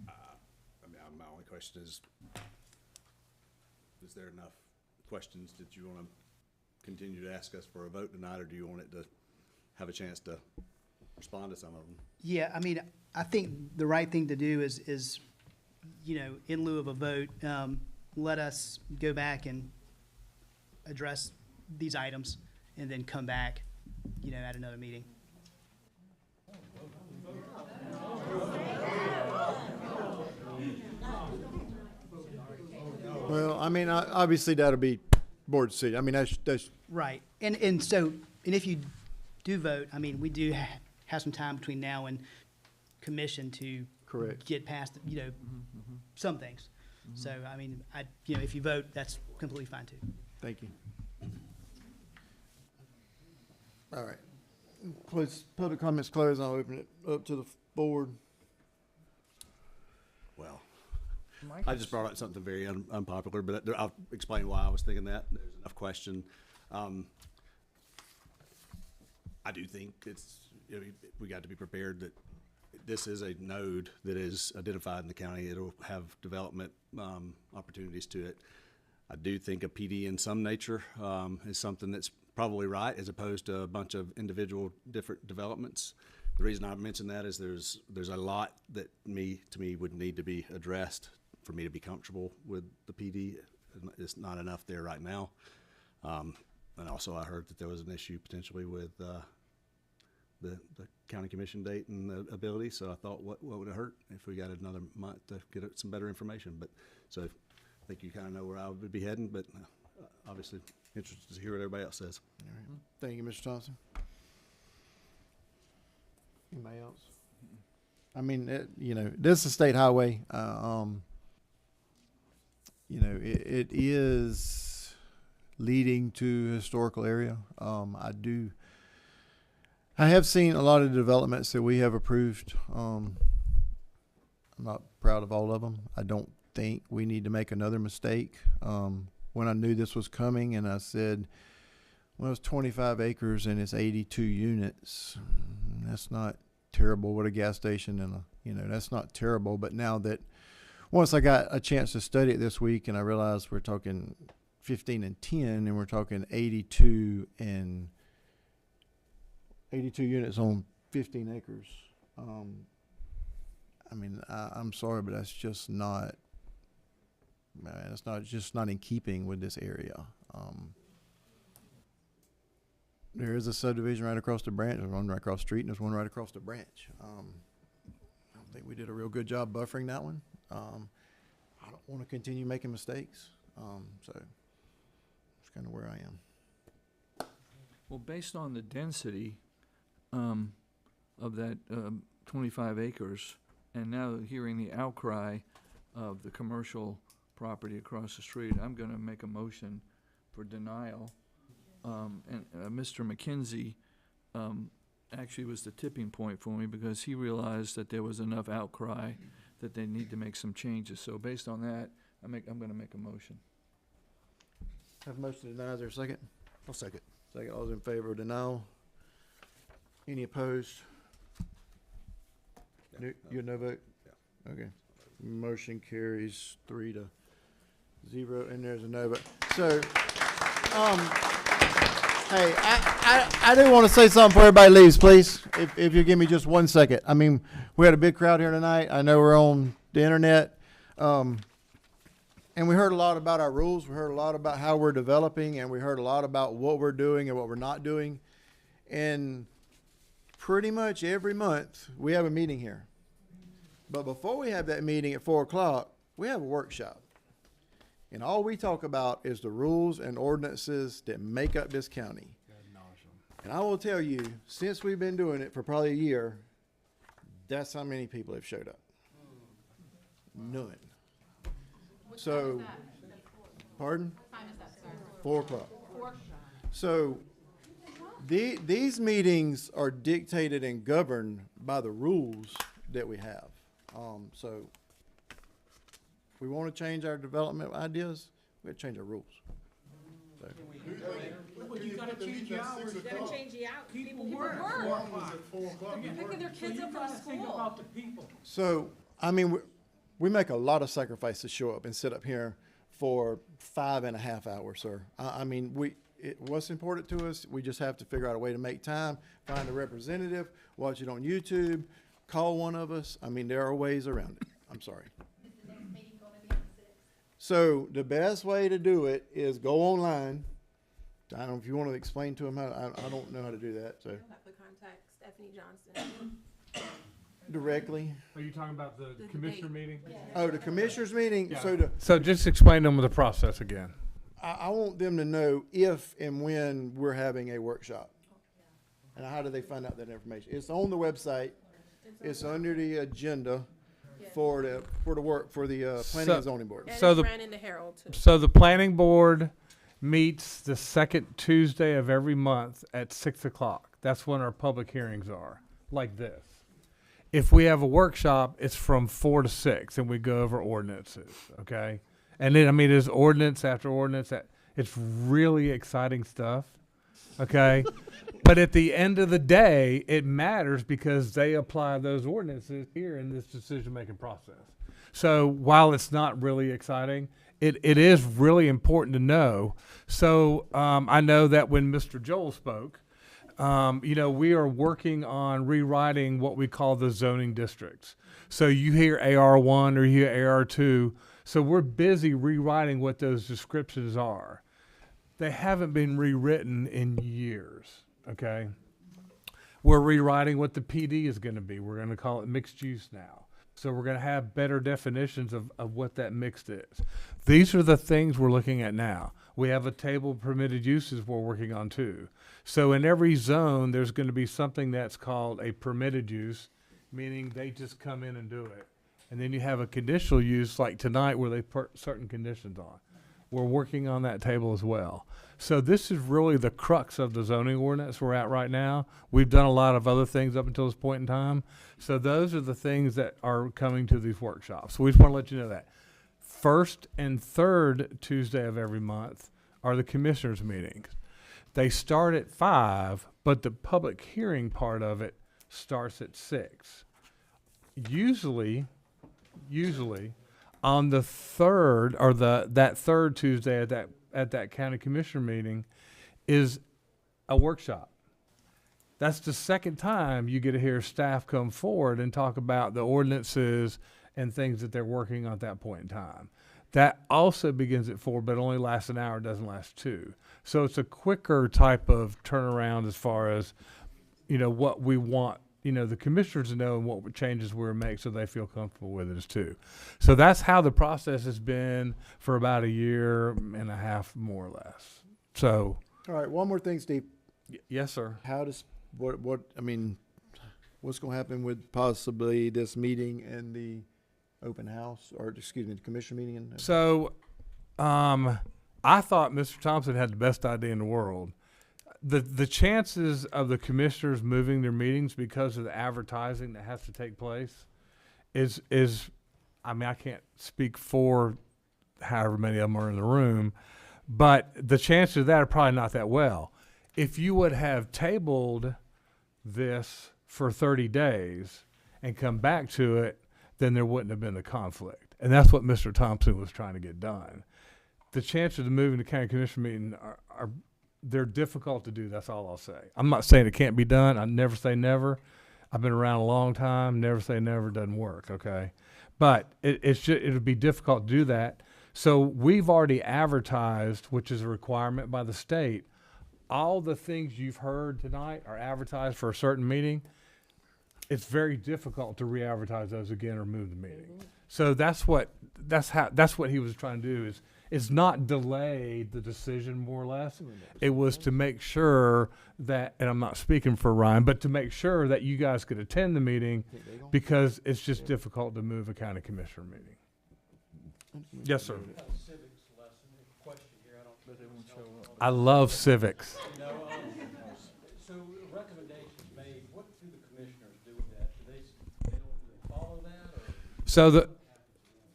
My only question is there enough questions that you want to continue to ask us for a vote tonight, or do you want it to have a chance to respond to some of them? Yeah, I mean, I think the right thing to do is in lieu of a vote, let us go back and address these items and then come back, at another meeting. Well, I mean, obviously that'll be board decision. I mean, that's Right. And if you do vote, I mean, we do have some time between now and commission to correct. get past, some things. So, I mean, if you vote, that's completely fine too. Thank you. All right. Close, public comments closed. I'll open it up to the board. Well, I just brought up something very unpopular, but I'll explain why I was thinking that. There's enough question. I do think we got to be prepared that this is a node that is identified in the county. It'll have development opportunities to it. I do think a PD in some nature is something that's probably right, as opposed to a bunch of individual different developments. The reason I mention that is there's a lot that to me would need to be addressed for me to be comfortable with the PD. It's not enough there right now. And also I heard that there was an issue potentially with the county commission date and the ability. So I thought, what would it hurt if we got another month to get some better information? But so I think you kind of know where I would be heading, but obviously interested to hear what everybody else says. All right. Thank you, Mr. Thompson. Anybody else? I mean, this is a state highway. It is leading to a historical area. I have seen a lot of developments that we have approved. I'm not proud of all of them. I don't think we need to make another mistake. When I knew this was coming and I said, well, it's 25 acres and it's 82 units. That's not terrible with a gas station and that's not terrible. But now that once I got a chance to study it this week and I realized we're talking 15 and 10 and we're talking 82 units on 15 acres. I mean, I'm sorry, but that's just not It's not just not in keeping with this area. There is a subdivision right across the branch. There's one right across the street, and there's one right across the branch. I don't think we did a real good job buffering that one. I don't want to continue making mistakes. So that's kind of where I am. Well, based on the density of that 25 acres, and now hearing the outcry of the commercial property across the street, I'm going to make a motion for denial. And Mr. McKenzie actually was the tipping point for me, because he realized that there was enough outcry that they need to make some changes. So based on that, I'm going to make a motion. Have a motion to deny. Is there a second? I'll second. Second. All those in favor of denial? Any opposed? You no vote? Yeah. Okay. Motion carries 3-0, and there's a no vote. So, hey, I do want to say something before everybody leaves, please. If you give me just 1 second. I mean, we had a big crowd here tonight. I know we're on the internet. And we heard a lot about our rules. We heard a lot about how we're developing, and we heard a lot about what we're doing and what we're not doing. And pretty much every month, we have a meeting here. But before we have that meeting at 4 o'clock, we have a workshop. And all we talk about is the rules and ordinances that make up this county. And I will tell you, since we've been doing it for probably a year, that's how many people have showed up. None. So, pardon? 4 o'clock. So, these meetings are dictated and governed by the rules that we have. So, if we want to change our development ideas, we have to change our rules. So. You gotta change the hours. You gotta change the hours. People work. They're picking their kids up from Think school. about the people. So, I mean, we make a lot of sacrifices to show up and sit up here for 5.5 hours, sir. I mean, what's important to us, we just have to figure out a way to make time, find a representative, watch it on YouTube, call one of us. I mean, there are ways around it. I'm sorry. So the best way to do it is go online. I don't know if you want to explain to them how, I don't know how to do that, so. You'll have to contact Stephanie Johnson. Directly. Are you talking about the commissioner meeting? Oh, the commissioners meeting? Yeah. So just explain to them the process again. I want them to know if and when we're having a workshop. And how do they find out that information? It's on the website. It's under the agenda for the planning and zoning board. And So it's the- ran in the Herald too. So the planning board meets the second Tuesday of every month at 6 o'clock. That's when our public hearings are, like this. If we have a workshop, it's from 4 to 6, and we go over ordinances, okay? And then, I mean, there's ordinance after ordinance. It's really exciting stuff, okay? But at the end of the day, it matters because they apply those ordinances here in this decision-making process. So while it's not really exciting, it is really important to know. So I know that when Mr. Joel spoke, we are working on rewriting what we call the zoning districts. So you hear AR1 or you hear AR2. So we're busy rewriting what those descriptions are. They haven't been rewritten in years, okay? We're rewriting what the PD is going to be. We're going to call it mixed use now. So we're going to have better definitions of what that mixed is. These are the things we're looking at now. We have a table of permitted uses we're working on too. So in every zone, there's going to be something that's called a permitted use, meaning they just come in and do it. And then you have a conditional use like tonight where they put certain conditions on. We're working on that table as well. So this is really the crux of the zoning ordinance we're at right now. We've done a lot of other things up until this point in time. So those are the things that are coming to these workshops. So we just want to let you know that. First and third Tuesday of every month are the commissioners' meetings. They start at 5, but the public hearing part of it starts at 6. Usually on the third or that third Tuesday at that county commissioner meeting is a workshop. That's the second time you get to hear staff come forward and talk about the ordinances and things that they're working on at that point in time. That also begins at 4, but only lasts an hour, doesn't last 2. So it's a quicker type of turnaround as far as, what we want, the commissioners to know and what changes we're make so they feel comfortable with it too. So that's how the process has been for about a year and a half, more or less. So. All right, one more thing, Steve. Yes, sir. How does, what's going to happen with possibly this meeting and the open house, or excuse me, the commission meeting? And So, I thought Mr. Thompson had the best idea in the world. The chances of the commissioners moving their meetings because of the advertising that has to take place is I can't speak for however many of them are in the room, but the chances of that are probably not that well. If you would have tabled this for 30 days and come back to it, then there wouldn't have been the conflict. And that's what Mr. Thompson was trying to get done. The chances of moving the county commission meeting are they're difficult to do. That's all I'll say. I'm not saying it can't be done. I never say never. I've been around a long time. Never say never doesn't work. Okay. But it would be difficult to do that. So we've already advertised, which is a requirement by the state. All the things you've heard tonight are advertised for a certain meeting. It's very difficult to re-advertise those again or move the meeting. So that's what he was trying to do is not delay the decision, more or less. It was to make sure that, and I'm not speaking for Ryan, but to make sure that you guys could attend the meeting, because it's just difficult to move a county commissioner meeting. Yes, sir. I love civics. So recommendations made, what do the commissioners do with that? Do they don't follow that, or?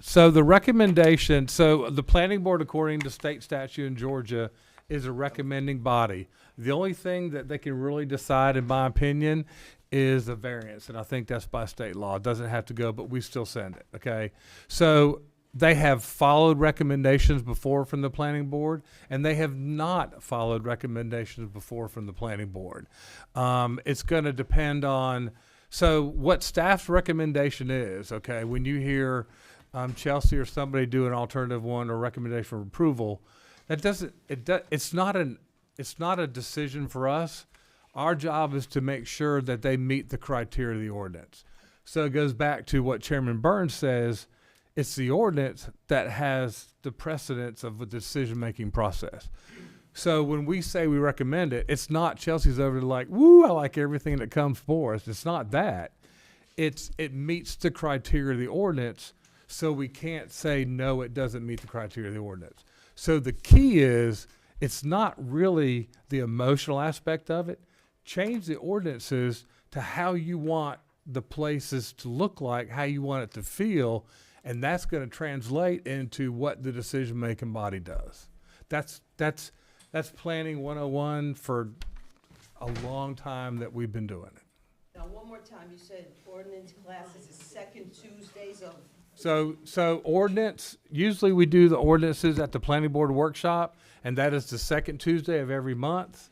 So the recommendation, so the planning board, according to state statute in Georgia, is a recommending body. The only thing that they can really decide, in my opinion, is a variance, and I think that's by state law. It doesn't have to go, but we still send it, okay? So they have followed recommendations before from the planning board, and they have not followed recommendations before from the planning board. It's going to depend on, so what staff's recommendation is, okay, when you hear Chelsea or somebody do an alternative one or recommendation for approval, it's not a decision for us. Our job is to make sure that they meet the criteria of the ordinance. So it goes back to what Chairman Burns says. It's the ordinance that has the precedence of the decision-making process. So when we say we recommend it, it's not Chelsea's over like, woo, I like everything that comes for us. It's not that. It meets the criteria of the ordinance, so we can't say, no, it doesn't meet the criteria of the ordinance. So the key is, it's not really the emotional aspect of it. Change the ordinances to how you want the places to look like, how you want it to feel, and that's going to translate into what the decision-making body does. That's planning 101 for a long time that we've been doing it. Now, one more time, you said ordinance classes is second Tuesdays of... So ordinance, usually we do the ordinances at the planning board workshop, and that is the second Tuesday of every month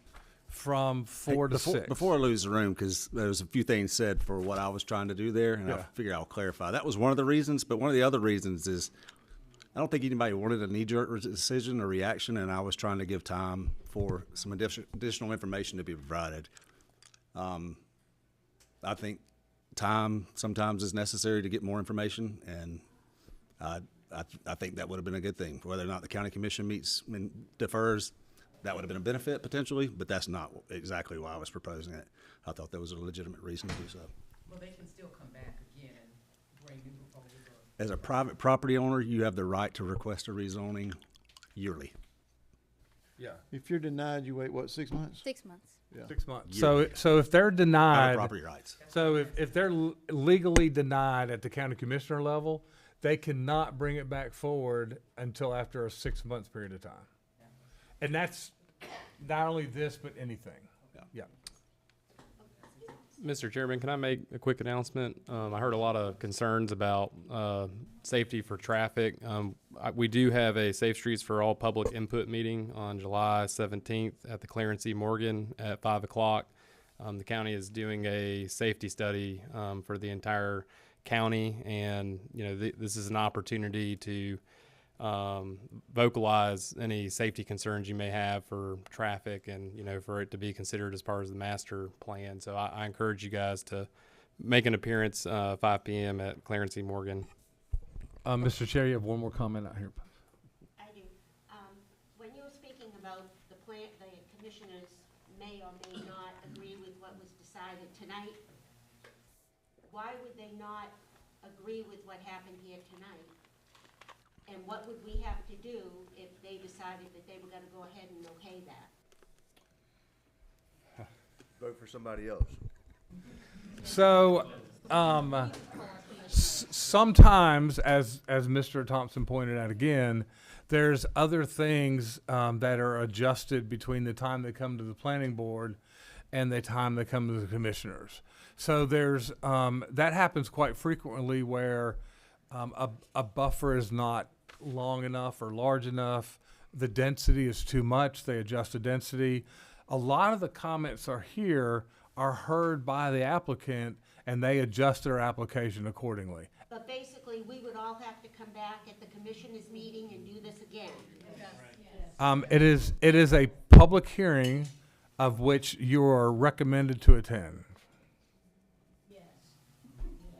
from 4 to 6. Before I lose the room, because there was a few things said for what I was trying to do there, and I figured I'll clarify. That was one of the reasons, but one of the other reasons is I don't think anybody wanted a knee-jerk decision or reaction, and I was trying to give time for some additional information to be provided. I think time sometimes is necessary to get more information, and I think that would have been a good thing. Whether or not the county commission meets and defers, that would have been a benefit potentially, but that's not exactly why I was proposing it. I thought there was a legitimate reason to do so. Well, they can still come back again and bring new proposals. As a private property owner, you have the right to request a rezoning yearly. Yeah. if you're denied, you wait, what, 6 months? 6 months. Yeah. 6 months. Yearly. So if they're denied, Private property rights. so if they're legally denied at the county commissioner level, they cannot bring it back forward until after a 6 month period of time. And that's not only this, but anything. Yeah. Mr. Chairman, can I make a quick announcement? I heard a lot of concerns about safety for traffic. We do have a Safe Streets for All public input meeting on July 17th at the Clarence E. Morgan at 5 o'clock. The county is doing a safety study for the entire county, and this is an opportunity to vocalize any safety concerns you may have for traffic and, you know, for it to be considered as part of the master plan. So I encourage you guys to make an appearance 5 p.m. at Clarence E. Morgan. Mr. Chair, you have one more comment out here. I do. When you were speaking about the commissioners may or may not agree with what was decided tonight, why would they not agree with what happened here tonight? And what would we have to do if they decided that they were gonna go ahead and okay that? Vote for somebody else. So, sometimes, as Mr. Thompson pointed out again, there's other things that are adjusted between the time they come to the planning board and the time they come to the commissioners. So there's that happens quite frequently where a buffer is not long enough or large enough. The density is too much. They adjust the density. A lot of the comments are heard by the applicant, and they adjust their application accordingly. But basically, we would all have to come back at the commissioners' meeting and do this again. It is a public hearing of which you are recommended to attend.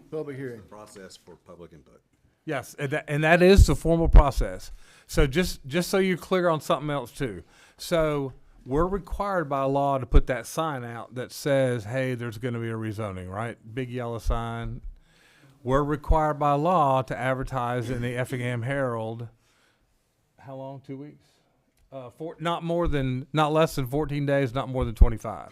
Public hearing. Process for public input. Yes, and that is the formal process. So just so you're clear on something else too. So we're required by law to put that sign out that says, hey, there's going to be a rezoning, right? Big yellow sign. We're required by law to advertise in the Effingham Herald. How long? 2 weeks? Not less than 14 days, not more than 25.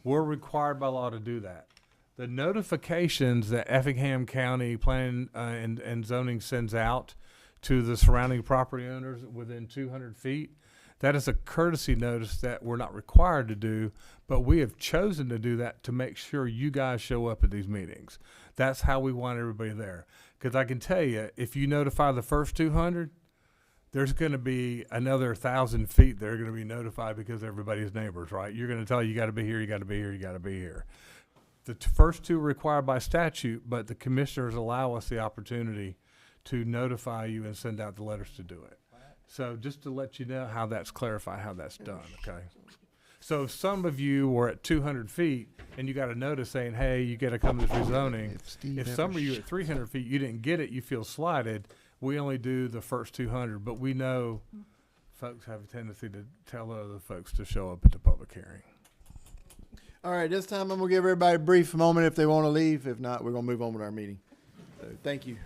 We're required by law to do that. The notifications that Effingham County Planning and Zoning sends out to the surrounding property owners within 200 feet, that is a courtesy notice that we're not required to do, but we have chosen to do that to make sure you guys show up at these meetings. That's how we want everybody there. Because I can tell you, if you notify the first 200, there's going to be another 1,000 feet that are going to be notified because everybody's neighbors, right? You're going to tell you got to be here, you got to be here, you got to be here. The first two are required by statute, but the commissioners allow us the opportunity to notify you and send out the letters to do it. So just to let you know how that's clarified, how that's done, okay? So if some of you were at 200 feet and you got a notice saying, hey, you got to come to this rezoning, if some of you at 300 feet, you didn't get it, you feel slighted, we only do the first 200, but we know folks have a tendency to tell other folks to show up at the public hearing. All right, this time I'm going to give everybody a brief moment if they want to leave. If not, we're going to move on with our meeting. So, thank you.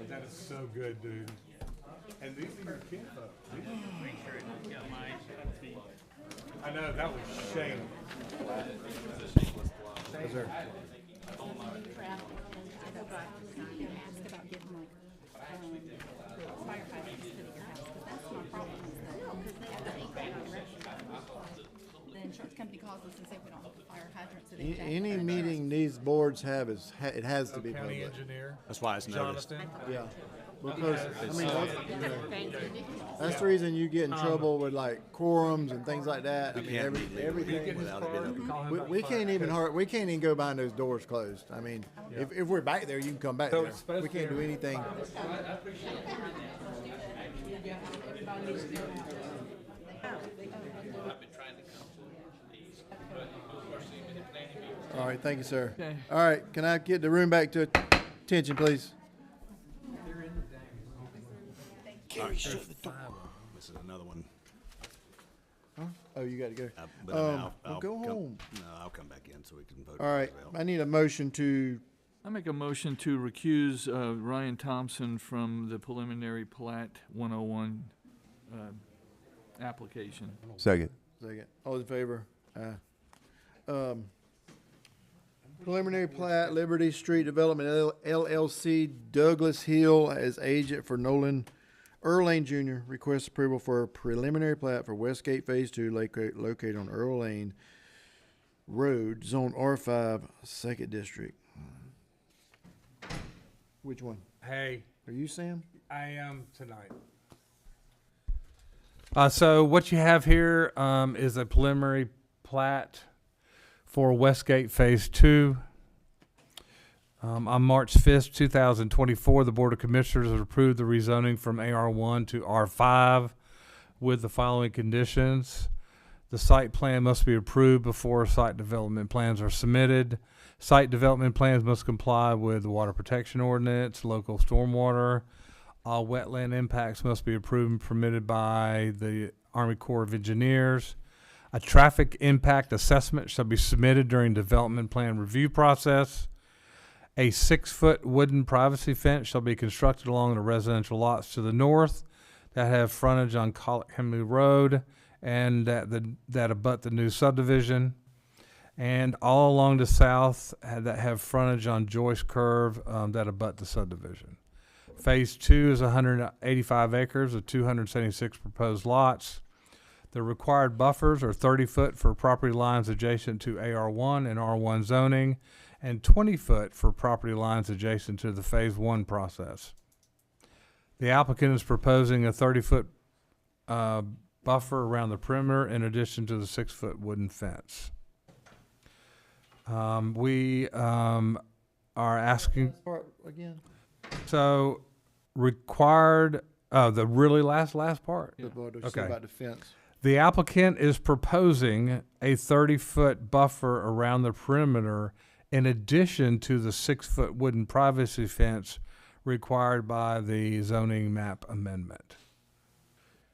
That is so good, dude. And these are your kinfolk. I know, that was shame. Yes, sir. The insurance company calls us and say we don't have a fire hydrant, so they jack Any up our meeting these boards have is, it has to be County public. engineer. That's why it's noticed. Jonathan. Yeah. Because, I mean, that's the reason you get in trouble with like quorums and things like that. I mean, everything. Without it being We can't even go behind those doors closed. I mean, if we're back there, you can come back So there. it's supposed We can't to- do anything. All right, thank you, sir. Okay. All right, can I get the room back to attention, please? This is another one. Oh, you got to go. But Well, I'll go come- home. No, I'll come back in so we can vote. All right, as well. I need a motion to, I make a motion to recuse Ryan Thompson from the preliminary plat 101 application. Second. all in favor? Preliminary plat, Liberty Street Development LLC, Douglas Hill as agent for Nolan Earl Lane Jr. Requests approval for a preliminary plat for Westgate Phase 2 located on Earl Lane Road, Zone R5, Second District. Which one? Hey, Are you Sam? I am tonight. So what you have here is a preliminary plat for Westgate Phase 2. On March 5th, 2024, the Board of Commissioners has approved the rezoning from AR1 to R5 with the following conditions. The site plan must be approved before site development plans are submitted. Site development plans must comply with the Water Protection Ordinance, local stormwater. All wetland impacts must be approved and permitted by the Army Corps of Engineers. A traffic impact assessment shall be submitted during development plan review process. A 6-foot wooden privacy fence shall be constructed along the residential lots to the north that have frontage on Henley Road and that abut the new subdivision, and all along the south that have frontage on Joyce Curve that abut the subdivision. Phase 2 is 185 acres of 276 proposed lots. The required buffers are 30 foot for property lines adjacent to AR1 and R1 zoning, and 20 foot for property lines adjacent to the Phase 1 process. The applicant is proposing a 30-foot buffer around the perimeter in addition to the 6-foot wooden fence. We are asking, Part again? so required, the really last part. The board was Okay. about the fence. The applicant is proposing a 30-foot buffer around the perimeter in addition to the 6-foot wooden privacy fence required by the zoning map amendment.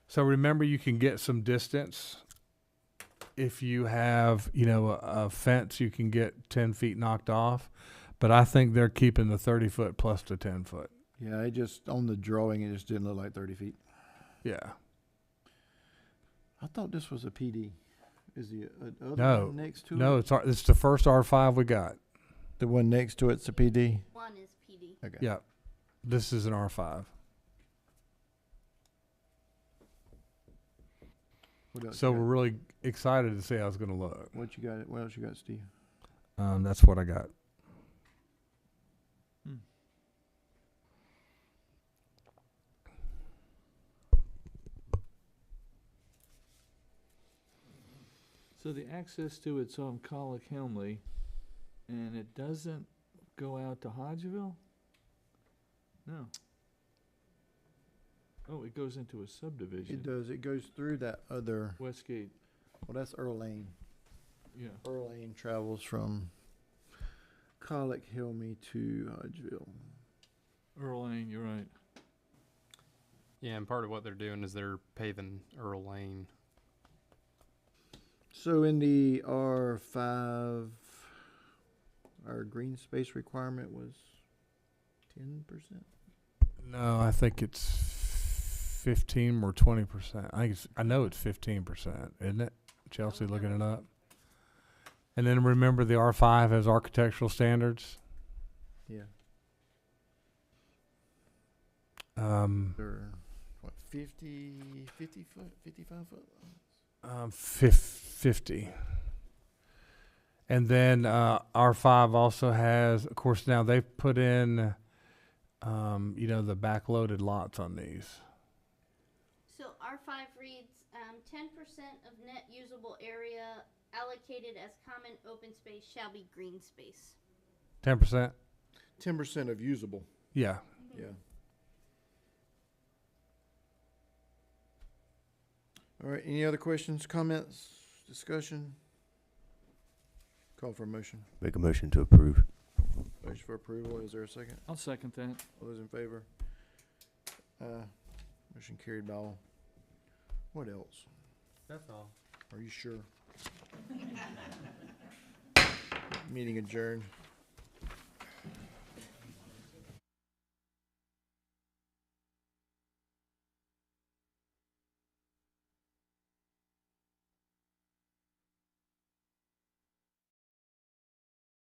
So remember, you can get some distance. If you have, a fence, you can get 10 feet knocked off. But I think they're keeping the 30 foot plus the 10 foot. Yeah, it just, on the drawing, it just didn't look like 30 feet. Yeah. I thought this was a PD. Is the other No, one next to no, it? it's the first R5 we got. The one next to it's a PD? One is PD. Okay. Yeah. This is an R5. What else So you we're got? really excited to see how it's going to look. What else you got, Steve? That's what I got. So the access to it's on Colic Helmley, and it doesn't go out to Hodgeville? No. Oh, it goes into a subdivision. It does. It goes through that other, Westgate, well, that's Earl Lane. yeah. Earl Lane travels from Colic Hilmy to Hodgeville. Earl Lane, you're right. Yeah, and part of what they're doing is they're paving Earl Lane. So in the R5, our green space requirement was 10%? No, I think it's 15 or 20%. I know it's 15%, isn't it? Chelsea looking it up. And then remember, the R5 has architectural standards. Yeah. They're What, 50 foot, 55 foot? 50. And then R5 also has, of course, now they've put in, the backloaded lots on these. So R5 reads, 10% of net usable area allocated as common open space shall be green space. 10%? 10% of usable. Yeah. Yeah. All right, any other questions, comments, discussion? Call for a motion. Make a motion to approve. Motion for approval, is there a second? I'll second that. All those in favor? Motion carried by all. What else? That's all. Are you sure? Meeting adjourned.